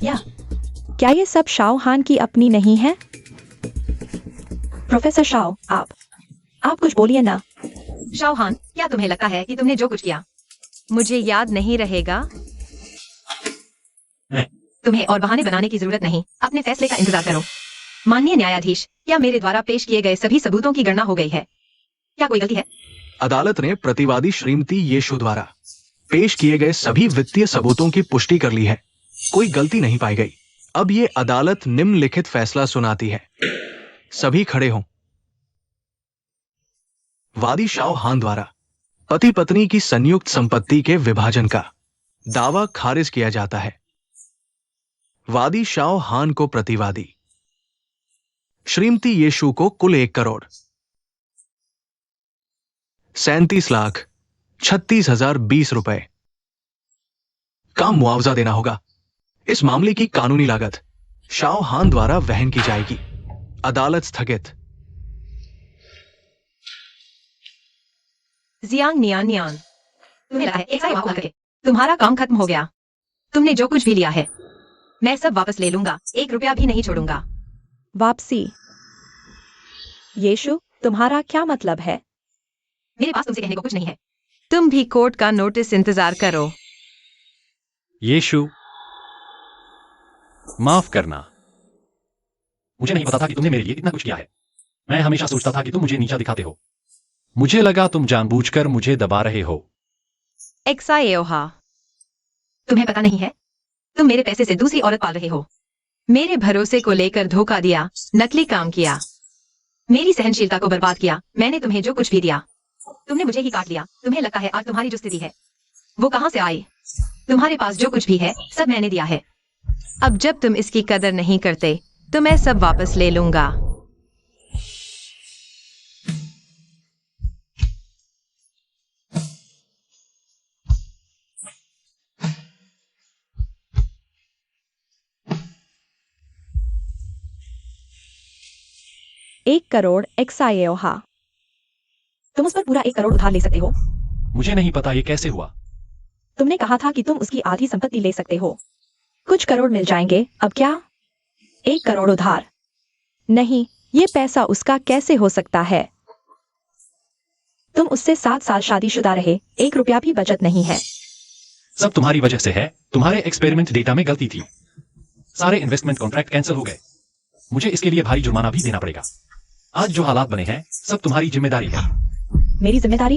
B: या
E: क्या ये सब शाओहान की अपनी नहीं है?
B: प्रोफेसर शाओ, आप कुछ बोलिए ना।
A: शाओहान, क्या तुम्हें लगता है कि तुमने जो कुछ किया मुझे याद नहीं रहेगा? तुम्हें और बहाने बनाने की जरूरत नहीं, अपने फैसले का इंतजार करो। माननीय न्यायाधीश, क्या मेरे द्वारा पेश किए गए सभी सबूतों की गणना हो गई है? क्या कोई गलती है?
C: अदालत ने प्रतिवादी श्रीमती येशु द्वारा पेश किए गए सभी वित्तीय सबूतों की पुष्टि कर ली है। कोई गलती नहीं पाई गई। अब ये अदालत निम्नलिखित फैसला सुनाती है। सभी खड़े हों। वादी शाओ हान द्वारा पति पत्नी की संयुक्त संपत्ति के विभाजन का दावा खारिज किया जाता है। वादी शाओ हान को प्रतिवादी श्रीमती येशु को कुल 1 करोड़ 37,36,20 रुपए का मुआवजा देना होगा। इस मामले की कानूनी लागत शाओ हान द्वारा वहन की जाएगी। अदालत स्थगित।
A: जियांग नियान, तुम्हें लगा है एक साल वहां करके तुम्हारा काम खत्म हो गया? तुमने जो कुछ भी लिया है मैं सब वापस ले लूंगा, 1 रुपया भी नहीं छोड़ूंगा।
E: वापसी? येशु, तुम्हारा क्या मतलब है?
A: मेरे पास तुमसे कहने को कुछ नहीं है। तुम भी कोर्ट का नोटिस इंतजार करो।
D: येशु, माफ करना। मुझे नहीं पता था कि तुमने मेरे लिए इतना कुछ किया है। मैं हमेशा सोचता था कि तुम मुझे नीचा दिखाते हो। मुझे लगा तुम जानबूझकर मुझे दबा रहे हो।
A: एक्साएओहा, तुम्हें पता नहीं है? तुम मेरे पैसे से दूसरी औरत पाल रहे हो। मेरे भरोसे को लेकर धोखा दिया, नकली काम किया, मेरी सहनशीलता को बर्बाद किया। मैंने तुम्हें जो कुछ भी दिया तुमने मुझे ही काट लिया। तुम्हें लगता है आज तुम्हारी जो स्थिति है वो कहां से आई? तुम्हारे पास जो कुछ भी है सब मैंने दिया है। अब जब तुम इसकी कदर नहीं करते तो मैं सब वापस ले लूंगा।
E: एक करोड़ एक्साएओहा।
B: तुम उस पर पूरा 1 करोड़ उधार ले सकते हो।
D: मुझे नहीं पता ये कैसे हुआ।
B: तुमने कहा था कि तुम उसकी आधी संपत्ति ले सकते हो। कुछ करोड़ मिल जाएंगे। अब क्या? 1 करोड़ उधार?
E: नहीं, ये पैसा उसका कैसे हो सकता है?
B: तुम उससे 7 साल शादीशुदा रहे, 1 रुपया भी बचत नहीं है।
D: सब तुम्हारी वजह से है। तुम्हारे एक्सपेरिमेंट डेटा में गलती थी। सारे इन्वेस्टमेंट कॉन्ट्रैक्ट कैंसिल हो गए। मुझे इसके लिए भारी जुर्माना भी देना पड़ेगा। आज जो हालात बने हैं सब तुम्हारी जिम्मेदारी है।
B: मेरी जिम्मेदारी?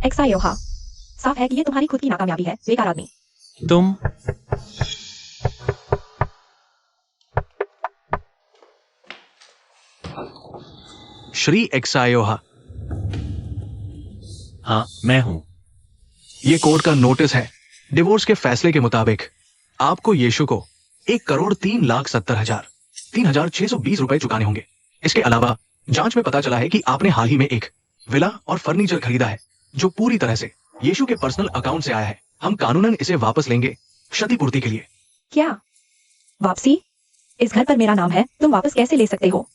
B: एक्साएओहा, साफ है कि ये तुम्हारी खुद की नाकामयाबी है, बेकार आदमी।
D: तुम
C: श्री एक्सायोहा।
D: हाँ, मैं हूं।
C: ये कोर्ट का नोटिस है। डिवोर्स के फैसले के मुताबिक आपको येशु को 1,03,70,000 3,620 रुपए चुकाने होंगे। इसके अलावा जांच में पता चला है कि आपने हाल ही में एक विला और फर्नीचर खरीदा है जो पूरी तरह से येशु के पर्सनल अकाउंट से आया है। हम कानूनन इसे वापस लेंगे क्षतिपूर्ति के लिए।
B: क्या वापसी? इस घर पर मेरा नाम है, तुम वापस कैसे ले सकते हो?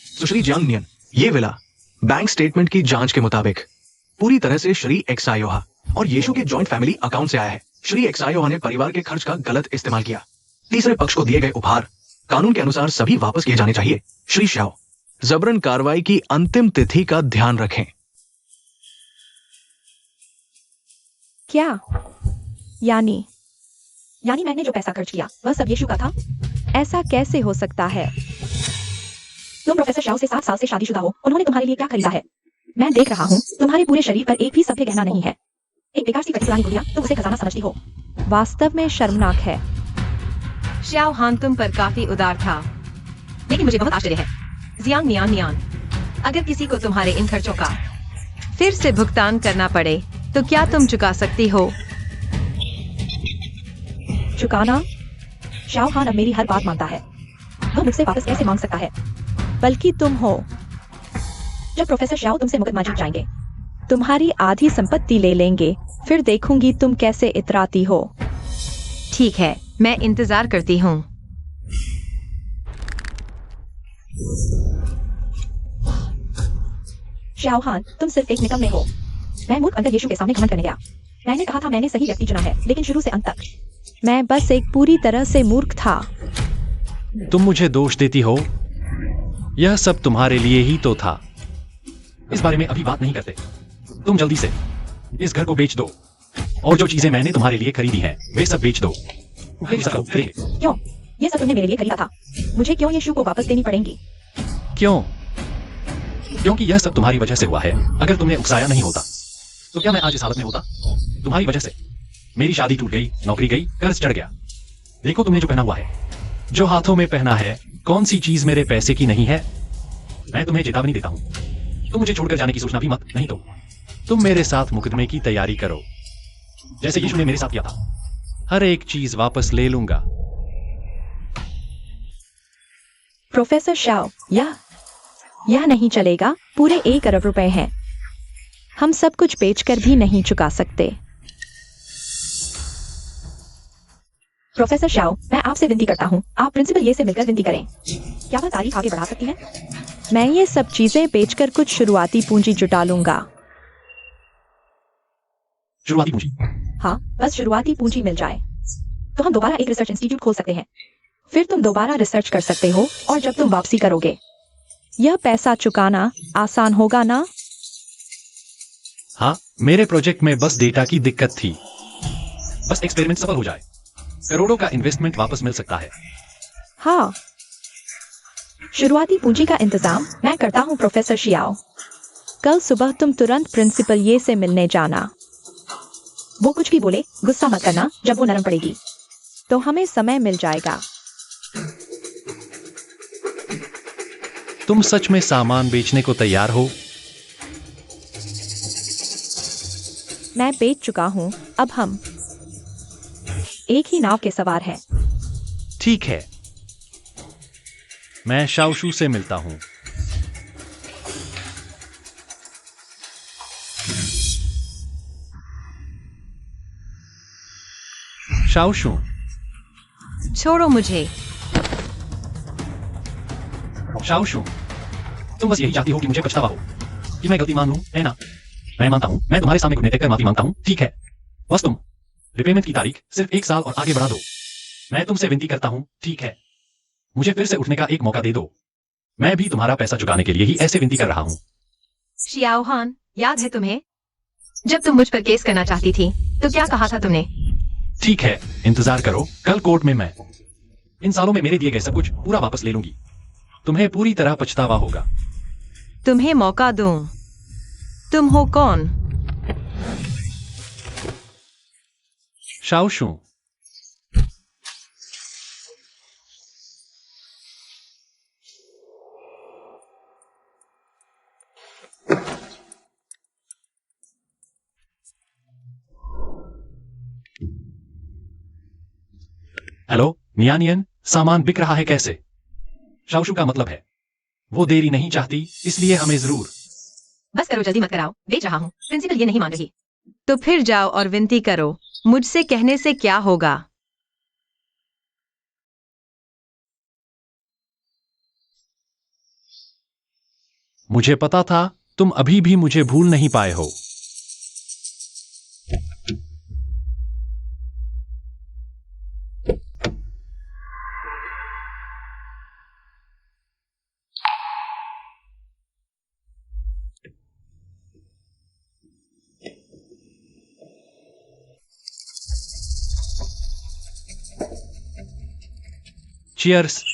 C: सुश्री जियांग नियन, ये विला बैंक स्टेटमेंट की जांच के मुताबिक पूरी तरह से श्री एक्सायोहा और यीशु के जॉइंट फैमिली अकाउंट से आया है। श्री एक्सायोहा ने परिवार के खर्च का गलत इस्तेमाल किया। तीसरे पक्ष को दिए गए उपहार कानून के अनुसार सभी वापस किए जाने चाहिए। श्री श्याओ, जबरन कार्रवाई की अंतिम तिथि का ध्यान रखें।
E: क्या? यानी
B: मैंने जो पैसा खर्च किया वह सब यीशु का था।
E: ऐसा कैसे हो सकता है?
B: तुम प्रोफेसर शाओ से 7 साल से शादीशुदा हो। उन्होंने तुम्हारे लिए क्या खरीदा है? मैं देख रहा हूँ तुम्हारे पूरे शरीर पर एक भी सभ्य गहना नहीं है। एक बेकार सी कटी पुरानी गुड़िया, तुम उसे खजाना समझती हो।
E: वास्तव में शर्मनाक है।
A: श्याओ हान तुम पर काफी उदार था, लेकिन मुझे बहुत आश्चर्य है। जियांग नियान नियान, अगर किसी को तुम्हारे इन खर्चों का फिर से भुगतान करना पड़े तो क्या तुम चुका सकती हो?
B: चुकाना? शाओ हान अब मेरी हर बात मानता है। वह मुझसे वापस कैसे मांग सकता है?
E: बल्कि तुम हो।
B: जब प्रोफेसर शाओ तुमसे मुकदमा जीत जाएंगे,
E: तुम्हारी आधी संपत्ति ले लेंगे, फिर देखूंगी तुम कैसे इतराती हो।
A: ठीक है, मैं इंतजार करती हूँ।
B: शाओ हान, तुम सिर्फ एक निकम्मे हो। मैं मूर्ख अंदर यीशु के सामने घमंड करने गया। मैंने कहा था मैंने सही व्यक्ति चुना है, लेकिन शुरू से अंत तक
E: मैं बस एक पूरी तरह से मूर्ख था।
D: तुम मुझे दोष देती हो? यह सब तुम्हारे लिए ही तो था। इस बारे में अभी बात नहीं करते। तुम जल्दी से इस घर को बेच दो और जो चीजें मैंने तुम्हारे लिए खरीदी हैं वे सब बेच दो। फिर सब लोग करेंगे।
B: क्यों? ये सब तुमने मेरे लिए खरीदा था। मुझे क्यों यीशु को वापस देनी पड़ेंगी?
D: क्यों? क्योंकि यह सब तुम्हारी वजह से हुआ है। अगर तुमने उकसाया नहीं होता तो क्या मैं आज इस हालत में होता? तुम्हारी वजह से मेरी शादी टूट गई, नौकरी गई, कर्ज चढ़ गया। देखो तुमने जो पहना हुआ है, जो हाथों में पहना है, कौन सी चीज मेरे पैसे की नहीं है? मैं तुम्हें चेतावनी देता हूं, तुम मुझे छोड़कर जाने की सोचना भी मत। नहीं तो तुम मेरे साथ मुकदमे की तैयारी करो, जैसे यीशु ने मेरे साथ किया था। हर एक चीज वापस ले लूंगा।
E: प्रोफेसर शाओ, यह नहीं चलेगा। पूरे 1 अरब रुपए हैं। हम सब कुछ बेचकर भी नहीं चुका सकते।
B: प्रोफेसर शाओ, मैं आपसे विनती करता हूँ, आप प्रिंसिपल ये से मिलकर विनती करें। क्या वह तारीख आगे बढ़ा सकती है?
E: मैं ये सब चीजें बेचकर कुछ शुरुआती पूंजी जुटा लूंगा।
D: शुरुआती पूंजी?
B: हाँ, बस शुरुआती पूंजी मिल जाए तो हम दोबारा एक रिसर्च इंस्टीट्यूट खोल सकते हैं। फिर तुम दोबारा रिसर्च कर सकते हो और जब तुम वापसी करोगे,
E: यह पैसा चुकाना आसान होगा ना?
D: हाँ, मेरे प्रोजेक्ट में बस डेटा की दिक्कत थी। बस एक्सपेरिमेंट सफल हो जाए, करोड़ों का इन्वेस्टमेंट वापस मिल सकता है।
E: हाँ,
B: शुरुआती पूंजी का इंतजाम मैं करता हूँ प्रोफेसर शियाओ।
E: कल सुबह तुम तुरंत प्रिंसिपल ये से मिलने जाना।
B: वो कुछ भी बोले गुस्सा मत करना, जब वो नरम पड़ेगी
E: तो हमें समय मिल जाएगा।
D: तुम सच में सामान बेचने को तैयार हो?
E: मैं बेच चुका हूँ, अब हम
B: एक ही नाव के सवार हैं।
D: ठीक है, मैं शाओशू से मिलता हूं। शाओशू,
A: छोड़ो मुझे।
D: शाओशू, तुम बस यही चाहती हो कि मुझे पछतावा हो, कि मैं गलती मान लूं, है ना? मैं मानता हूं, मैं तुम्हारे सामने घुटने टेक कर माफी मांगता हूं, ठीक है? बस तुम रिपेमेंट की तारीख सिर्फ 1 साल और आगे बढ़ा दो। मैं तुमसे विनती करता हूं, ठीक है? मुझे फिर से उठने का एक मौका दे दो। मैं भी तुम्हारा पैसा चुकाने के लिए ही ऐसे विनती कर रहा हूं।
A: शियाओ हान, याद है तुम्हें जब तुम मुझ पर केस करना चाहती थी तो क्या कहा था तुमने?
D: ठीक है, इंतजार करो, कल कोर्ट में मैं इन सालों में मेरे दिए गए सब कुछ पूरा वापस ले लूंगी। तुम्हें पूरी तरह पछतावा होगा।
A: तुम्हें मौका दूं? तुम हो कौन?
D: शाओशू, हेलो नियानियन, सामान बिक रहा है कैसे? शाओशू का मतलब है वो देरी नहीं चाहती, इसलिए हमें जरूर।
B: बस करो, जल्दी मत कराओ, बेच रहा हूँ। प्रिंसिपल ये नहीं मान रही।
A: तो फिर जाओ और विनती करो, मुझसे कहने से क्या होगा?
D: मुझे पता था तुम अभी भी मुझे भूल नहीं पाए हो। चियर्स।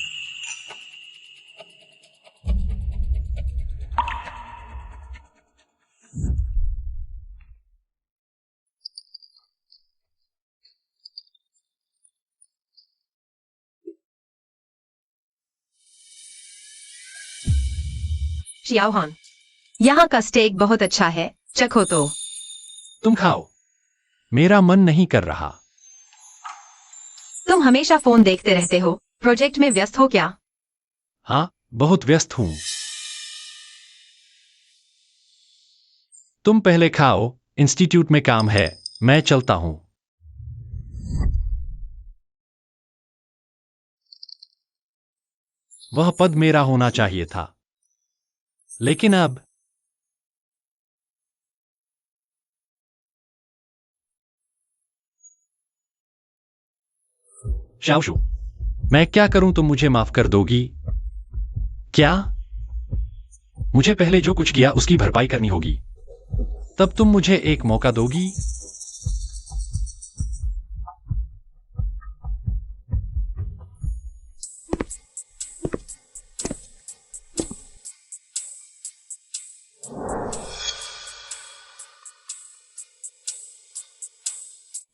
A: शियाओहान, यहाँ का स्टेक बहुत अच्छा है, चखो तो।
D: तुम खाओ, मेरा मन नहीं कर रहा।
A: तुम हमेशा फोन देखते रहते हो, प्रोजेक्ट में व्यस्त हो क्या?
D: हाँ, बहुत व्यस्त हूं। तुम पहले खाओ, इंस्टीट्यूट में काम है, मैं चलता हूं। वह पद मेरा होना चाहिए था, लेकिन अब शाओशू, मैं क्या करूं? तुम मुझे माफ कर दोगी क्या? मुझे पहले जो कुछ किया उसकी भरपाई करनी होगी। तब तुम मुझे एक मौका दोगी?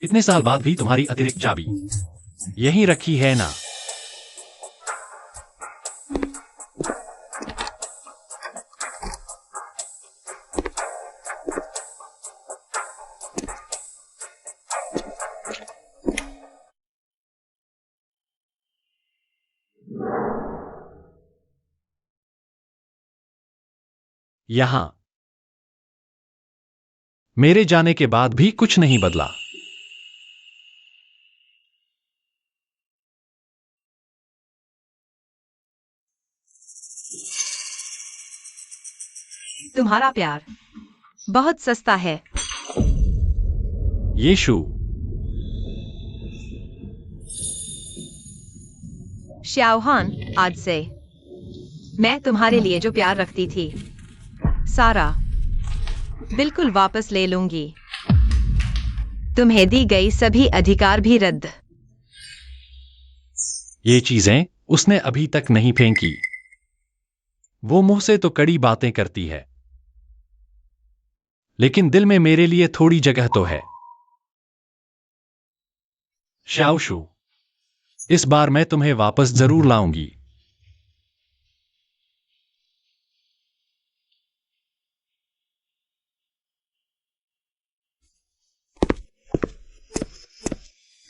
D: इतने साल बाद भी तुम्हारी अतिरिक्त चाबी यहीं रखी है ना? यहां मेरे जाने के बाद भी कुछ नहीं बदला।
A: तुम्हारा प्यार बहुत सस्ता है।
D: यीशु,
A: श्याओहान, आज से मैं तुम्हारे लिए जो प्यार रखती थी, सारा बिल्कुल वापस ले लूंगी। तुम्हें दी गई सभी अधिकार भी रद्द।
D: ये चीजें उसने अभी तक नहीं फेंकी। वो मुंह से तो कड़ी बातें करती है, लेकिन दिल में मेरे लिए थोड़ी जगह तो है। शाओशू, इस बार मैं तुम्हें वापस जरूर लाऊंगी।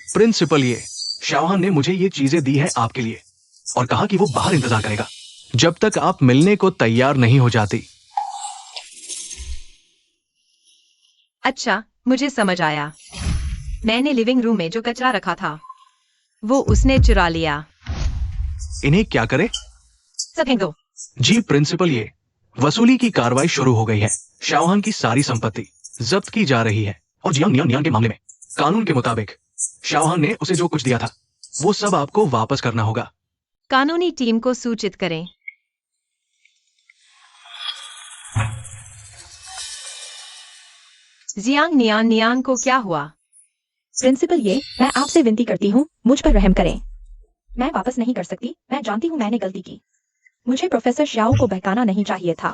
C: प्रिंसिपल ये शाओहान ने मुझे ये चीजें दी हैं आपके लिए और कहा कि वो बाहर इंतजार करेगा जब तक आप मिलने को तैयार नहीं हो जाती।
A: अच्छा, मुझे समझ आया। मैंने लिविंग रूम में जो कचरा रखा था वो उसने चुरा लिया।
C: इन्हें क्या करे?
A: सब फेंक दो।
C: जी प्रिंसिपल, ये वसूली की कार्रवाई शुरू हो गई है। शाओहान की सारी संपत्ति जब्त की जा रही है और जियांग नियान के मामले में कानून के मुताबिक शाओहान ने उसे जो कुछ दिया था वो सब आपको वापस करना होगा।
A: कानूनी टीम को सूचित करें। जियांग नियान को क्या हुआ?
B: प्रिंसिपल ये, मैं आपसे विनती करती हूँ, मुझ पर रहम करें। मैं वापस नहीं कर सकती, मैं जानती हूँ मैंने गलती की। मुझे प्रोफेसर श्याओ को बहकाना नहीं चाहिए था।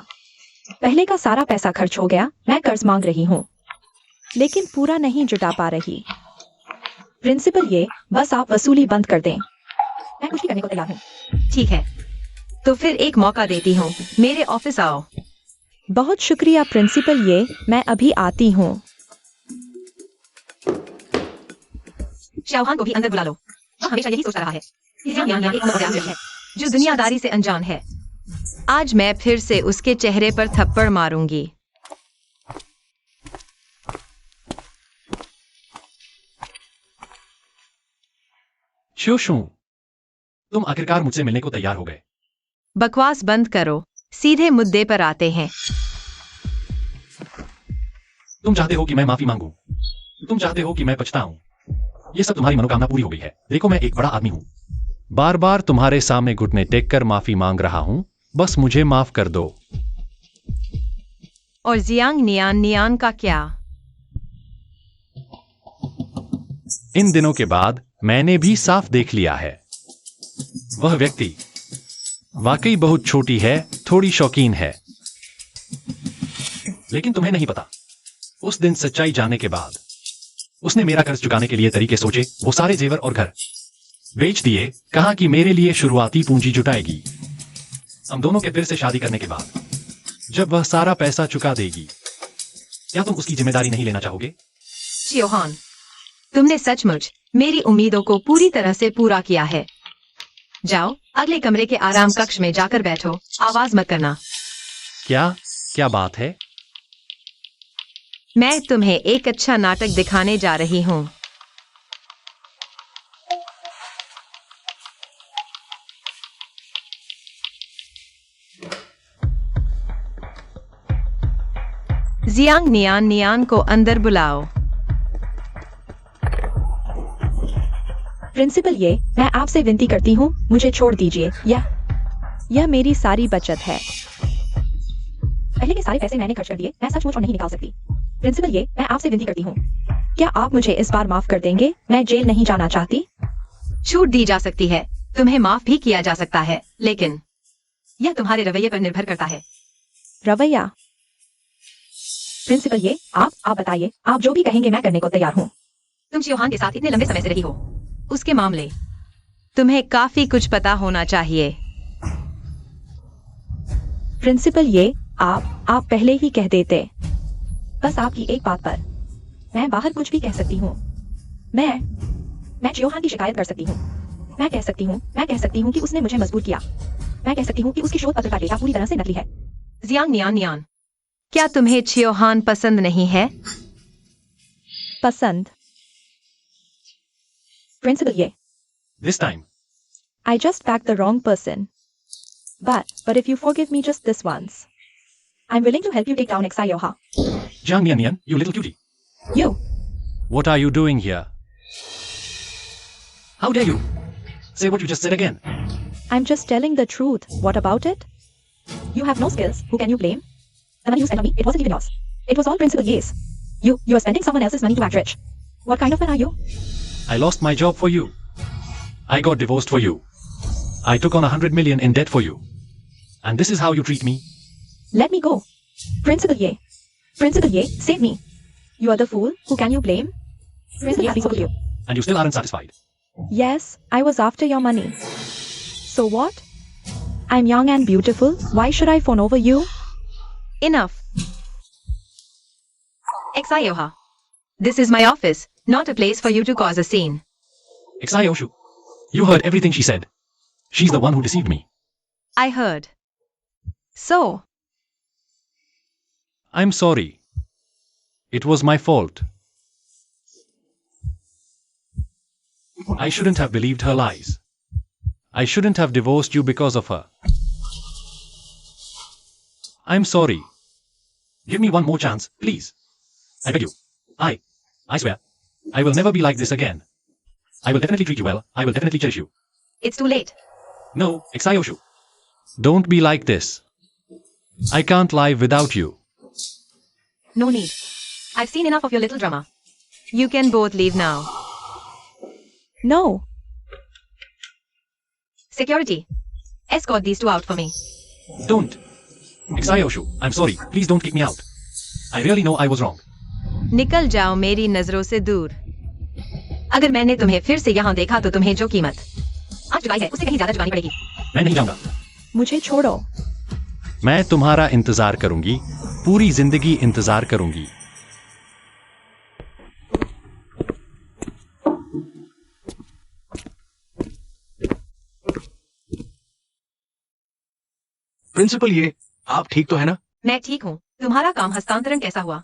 B: पहले का सारा पैसा खर्च हो गया, मैं कर्ज मांग रही हूँ, लेकिन पूरा नहीं जुटा पा रही। प्रिंसिपल ये, बस आप वसूली बंद कर दें। मैं कुछ भी करने को तैयार हूँ।
A: ठीक है, तो फिर एक मौका देती हूँ, मेरे ऑफिस आओ।
E: बहुत शुक्रिया प्रिंसिपल ये, मैं अभी आती हूँ।
A: शाओहान को भी अंदर बुला लो। वह हमेशा यही सोचता रहा है। जियांग नियान एक अमर है जो दुनियादारी से अनजान है। आज मैं फिर से उसके चेहरे पर थप्पड़ मारूंगी।
D: शोशू, तुम आखिरकार मुझसे मिलने को तैयार हो गए।
A: बकवास बंद करो, सीधे मुद्दे पर आते हैं।
D: तुम चाहते हो कि मैं माफी मांगूं? तुम चाहते हो कि मैं पछताऊं? ये सब तुम्हारी मनोकामना पूरी हो गई है। देखो, मैं एक बड़ा आदमी हूं। बार बार तुम्हारे सामने घुटने टेक कर माफी मांग रहा हूं। बस मुझे माफ कर दो।
A: और जियांग नियान का क्या?
D: इन दिनों के बाद मैंने भी साफ देख लिया है। वह व्यक्ति वाकई बहुत छोटी है, थोड़ी शौकीन है। लेकिन तुम्हें नहीं पता, उस दिन सच्चाई जानने के बाद उसने मेरा कर्ज चुकाने के लिए तरीके सोचे। वो सारे जेवर और घर बेच दिए, कहा कि मेरे लिए शुरुआती पूंजी जुटाएगी। हम दोनों के फिर से शादी करने के बाद जब वह सारा पैसा चुका देगी, क्या तुम उसकी जिम्मेदारी नहीं लेना चाहोगे?
A: चियोहान, तुमने सचमुच मेरी उम्मीदों को पूरी तरह से पूरा किया है। जाओ अगले कमरे के आराम कक्ष में जाकर बैठो, आवाज मत करना।
D: क्या बात है?
A: मैं तुम्हें एक अच्छा नाटक दिखाने जा रही हूँ। जियांग नियान नियान को अंदर बुलाओ।
B: प्रिंसिपल ये, मैं आपसे विनती करती हूँ, मुझे छोड़ दीजिए।
E: यह मेरी सारी बचत है।
B: पहले के सारे पैसे मैंने खर्च कर दिए, मैं सचमुच और नहीं निकाल सकती। प्रिंसिपल ये, मैं आपसे विनती करती हूँ, क्या आप मुझे इस बार माफ कर देंगे? मैं जेल नहीं जाना चाहती।
A: छूट दी जा सकती है, तुम्हें माफ भी किया जा सकता है, लेकिन यह तुम्हारे रवैये पर निर्भर करता है।
E: रवैया?
B: प्रिंसिपल ये, आप बताइए, आप जो भी कहेंगे मैं करने को तैयार हूँ।
A: तुम चियोहान के साथ इतने लंबे समय से रही हो, उसके मामले तुम्हें काफी कुछ पता होना चाहिए।
E: प्रिंसिपल ये, आप पहले ही कह देते।
B: बस आपकी एक बात पर मैं बाहर कुछ भी कह सकती हूँ। मैं चियोहान की शिकायत कर सकती हूँ। मैं कह सकती हूँ कि उसने मुझे मजबूर किया। मैं कह सकती हूँ कि उसकी शोध पत्र का डेटा पूरी तरह से नकली है।
A: जियांग नियान नियान, क्या तुम्हें चियोहान पसंद नहीं है?
E: पसंद?
B: प्रिंसिपल ये,
D: This time,
E: I just backed the wrong person. But if you forgive me just this once.
B: I'm willing to help you take down Xi Yoha.
D: Jiang Nian Nian, you little cutie.
B: You,
D: What are you doing here? How dare you? Say what you just said again.
E: I'm just telling the truth. What about it?
B: you have no skills. Who can you blame? The money you spent on me, it wasn't even yours. It was all Principal Ye's. You are spending someone else's money to act rich. What kind of man are you?
D: I lost my job for you. I got divorced for you. I took on 100 million in debt for you. And this is how you treat me?
B: Let me go. Principal Ye. Principal Ye, save me. You are the fool. Who can you blame? Principal Ye, so you.
D: And you still aren't satisfied.
E: Yes, I was after your money. So what? I'm young and beautiful. Why should I fawn over you?
A: Enough. Xi Yoha, this is my office, not a place for you to cause a scene.
D: Xi Oshu, you heard everything she said. She's the one who deceived me.
A: I heard. So,
D: I'm sorry. It was my fault. I shouldn't have believed her lies. I shouldn't have divorced you because of her. I'm sorry. Give me one more chance, please. I beg you. I swear, I will never be like this again. I will definitely treat you well. I will definitely cherish you.
A: it's too late.
D: No, Xi Oshu. Don't be like this. I can't live without you.
A: No need. I've seen enough of your little drama. You can both leave now.
E: No.
A: Security, escort these two out for me.
D: Don't. Xi Oshu, I'm sorry. Please don't kick me out. I really know I was wrong.
A: निकल जाओ मेरी नजरों से दूर। अगर मैंने तुम्हें फिर से यहाँ देखा तो तुम्हें जो कीमत आज चुकाई है उससे कहीं ज्यादा चुकानी पड़ेगी।
D: मैं नहीं जाऊंगा।
E: मुझे छोड़ो।
D: मैं तुम्हारा इंतजार करूंगी, पूरी जिंदगी इंतजार करूंगी।
C: प्रिंसिपल ये, आप ठीक तो है ना?
A: मैं ठीक हूँ। तुम्हारा काम हस्तांतरण कैसा हुआ?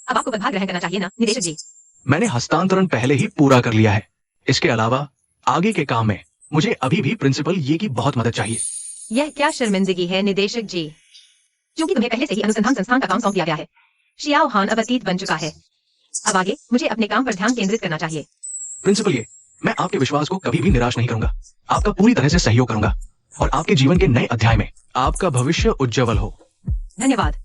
A: अब आपको पदभार ग्रहण करना चाहिए ना, निदेशक जी।
C: मैंने हस्तांतरण पहले ही पूरा कर लिया है। इसके अलावा आगे के काम में मुझे अभी भी प्रिंसिपल ये की बहुत मदद चाहिए।
A: यह क्या शर्मिंदगी है निदेशक जी, क्योंकि तुम्हें पहले से ही अनुसंधान संस्थान का काम सौंप दिया गया है। शियाओ हान अब अतीत बन चुका है। अब आगे मुझे अपने काम पर ध्यान केंद्रित करना चाहिए।
C: प्रिंसिपल ये, मैं आपके विश्वास को कभी भी निराश नहीं करूंगा। आपका पूरी तरह से सहयोग करूंगा और आपके जीवन के नए अध्याय में आपका भविष्य उज्जवल हो।
A: धन्यवाद।